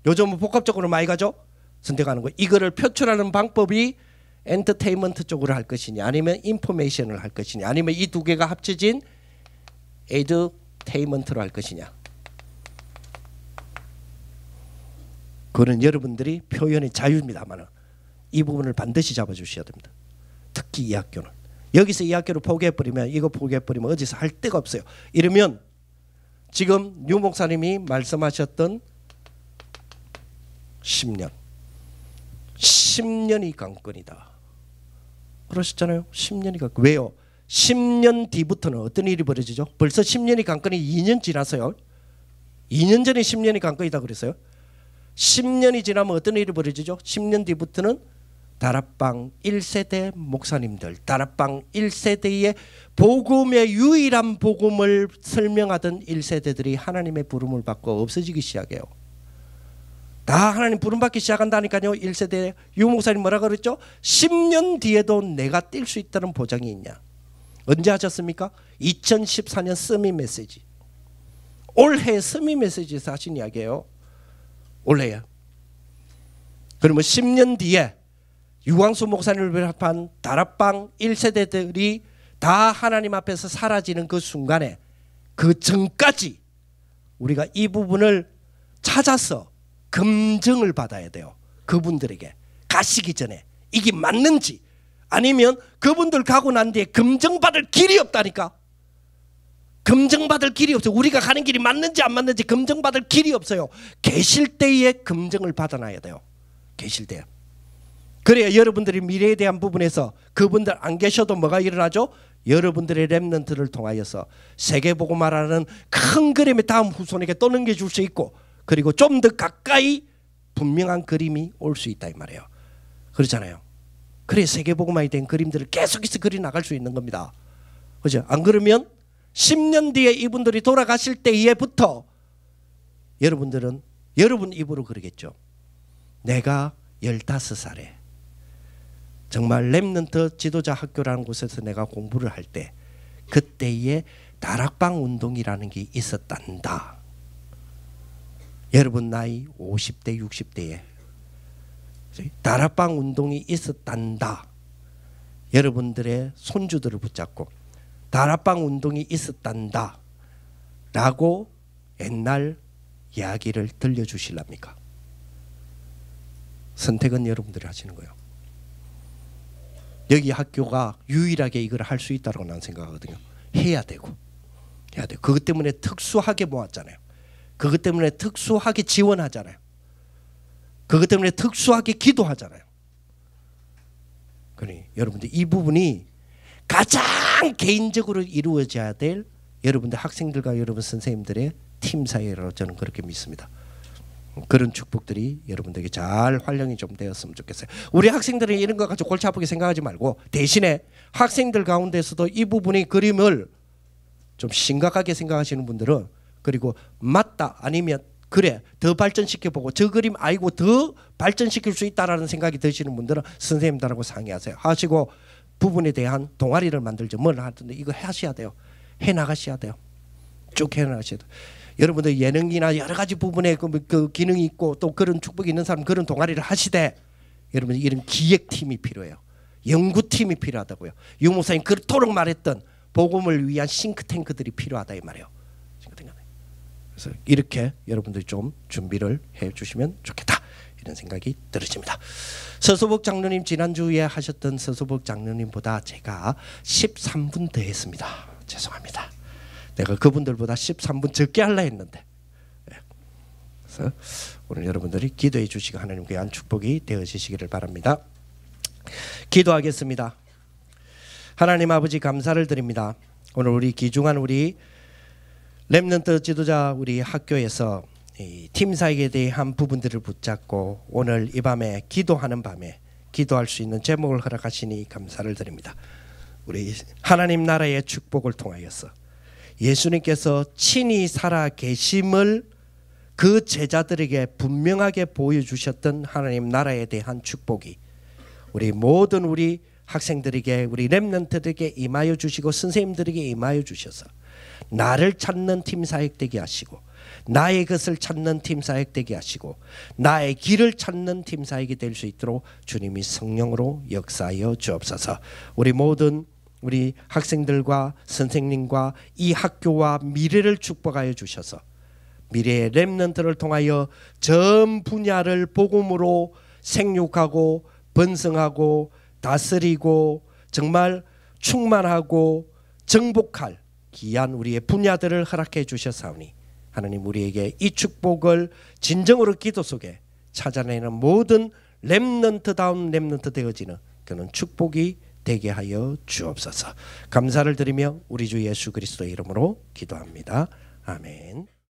요즘은 복합적으로 많이 가죠. 선택하는 거. 이거를 표출하는 방법이 엔터테인먼트 쪽으로 할 것이냐, 아니면 인포메이션을 할 것이냐, 아니면 이 두 개가 합쳐진 에듀테인먼트로 할 것이냐. 그거는 여러분들이 표현의 자유입니다만 이 부분을 반드시 잡아주셔야 됩니다. 특히 이 학교는. 여기서 이 학교를 포기해버리면, 이거 포기해버리면 어디서 할 데가 없어요. 이러면 지금 유 목사님이 말씀하셨던 10년이 관건이다 그러셨잖아요. 10년이 관건. 왜요? 10년 뒤부터는 어떤 일이 벌어지죠? 벌써 10년이 관건이 2년 지났어요. 2년 전에 10년이 관건이다 그랬어요. 10년이 지나면 어떤 일이 벌어지죠? 10년 뒤부터는 다락방 1세대 목사님들, 다락방 1세대의 복음의 유일한 복음을 설명하던 1세대들이 하나님의 부름을 받고 없어지기 시작해요. 다 하나님 부름받기 시작한다니까요. 1세대 유 목사님 뭐라 그랬죠? 10년 뒤에도 내가 뛸 수 있다는 보장이 있냐. 언제 하셨습니까? 2014년 서밋 메시지. 올해 서밋 메시지에서 하신 이야기예요. 올해야. 그러면 10년 뒤에 유광수 목사님을 비롯한 다락방 1세대들이 다 하나님 앞에서 사라지는 그 순간에, 그 전까지 우리가 이 부분을 찾아서 검증을 받아야 돼요. 그분들에게 가시기 전에 이게 맞는지, 아니면 그분들 가고 난 뒤에 검증받을 길이 없다니까. 검증받을 길이 없어요. 우리가 가는 길이 맞는지 안 맞는지 검증받을 길이 없어요. 계실 때에 검증을 받아놔야 돼요. 계실 때. 그래야 여러분들이 미래에 대한 부분에서 그분들 안 계셔도 뭐가 일어나죠? 여러분들의 렘넌트를 통하여서 세계복음화라는 큰 그림의 다음 후손에게 또 넘겨줄 수 있고, 그리고 좀 더 가까이 분명한 그림이 올 수 있다 이 말이에요. 그렇잖아요. 그래 세계복음화에 대한 그림들을 계속해서 그리 나갈 수 있는 겁니다. 그죠? 안 그러면 10년 뒤에 이분들이 돌아가실 때에부터 여러분들은 여러분 입으로 그러겠죠. 내가 15살에 정말 렘넌트 지도자 학교라는 곳에서 내가 공부를 할 때 그때에 다락방 운동이라는 게 있었단다. 여러분 나이 50대 60대에 다락방 운동이 있었단다. 여러분들의 손주들을 붙잡고 다락방 운동이 있었단다 라고 옛날 이야기를 들려주실랍니까? 선택은 여러분들이 하시는 거예요. 여기 학교가 유일하게 이걸 할 수 있다고 나는 생각하거든요. 해야 되고. 그것 때문에 특수하게 모았잖아요. 그것 때문에 특수하게 지원하잖아요. 그것 때문에 특수하게 기도하잖아요. 그러니 여러분들 이 부분이 가장 개인적으로 이루어져야 될 여러분들 학생들과 여러분 선생님들의 팀 사회라고 저는 그렇게 믿습니다. 그런 축복들이 여러분들에게 잘 활용이 좀 되었으면 좋겠어요. 우리 학생들은 이런 거 가지고 골치 아프게 생각하지 말고 대신에 학생들 가운데서도 이 부분의 그림을 좀 심각하게 생각하시는 분들은, 그리고 맞다 아니면 그래 더 발전시켜보고 저 그림 아이고 더 발전시킬 수 있다라는 생각이 드시는 분들은 선생님들하고 상의하세요. 하시고 부분에 대한 동아리를 만들죠. 뭘 하든지 이거 하셔야 돼요. 해나가셔야 돼요. 쭉 해나가셔야 돼요. 여러분들 예능이나 여러 가지 부분에 그 기능이 있고 또 그런 축복이 있는 사람 그런 동아리를 하시되, 여러분 이런 기획팀이 필요해요. 연구팀이 필요하다고요. 유 목사님 그토록 말했던 복음을 위한 싱크탱크들이 필요하다 이 말이에요. 그래서 이렇게 여러분들이 좀 준비를 해주시면 좋겠다 이런 생각이 들어집니다. 서수복 장로님 지난주에 하셨던 서수복 장로님보다 제가 13분 더 했습니다. 죄송합니다. 내가 그분들보다 13분 적게 하려 했는데. 그래서 오늘 여러분들이 기도해 주시고 하나님 귀한 축복이 되어지시기를 바랍니다. 기도하겠습니다. 하나님 아버지 감사를 드립니다. 오늘 우리 귀중한 우리 렘넌트 지도자 우리 학교에서 이 팀 사역에 대한 부분들을 붙잡고 오늘 이 밤에 기도하는 밤에 기도할 수 있는 제목을 허락하시니 감사를 드립니다. 우리 하나님 나라의 축복을 통하여서 예수님께서 친히 살아 계심을 그 제자들에게 분명하게 보여주셨던 하나님 나라에 대한 축복이 우리 모든 우리 학생들에게 우리 렘넌트들에게 임하여 주시고 선생님들에게 임하여 주셔서 나를 찾는 팀 사역 되게 하시고 나의 것을 찾는 팀 사역 되게 하시고 나의 길을 찾는 팀 사역이 될 수 있도록 주님이 성령으로 역사하여 주옵소서. 우리 모든 우리 학생들과 선생님과 이 학교와 미래를 축복하여 주셔서 미래의 렘넌트를 통하여 전 분야를 복음으로 생육하고 번성하고 다스리고 정말 충만하고 정복할 귀한 우리의 분야들을 허락해 주셨사오니 하나님 우리에게 이 축복을 진정으로 기도 속에 찾아내는 모든 렘넌트다운 렘넌트 되어지는 그런 축복이 되게 하여 주옵소서. 감사를 드리며 우리 주 예수 그리스도의 이름으로 기도합니다. 아멘.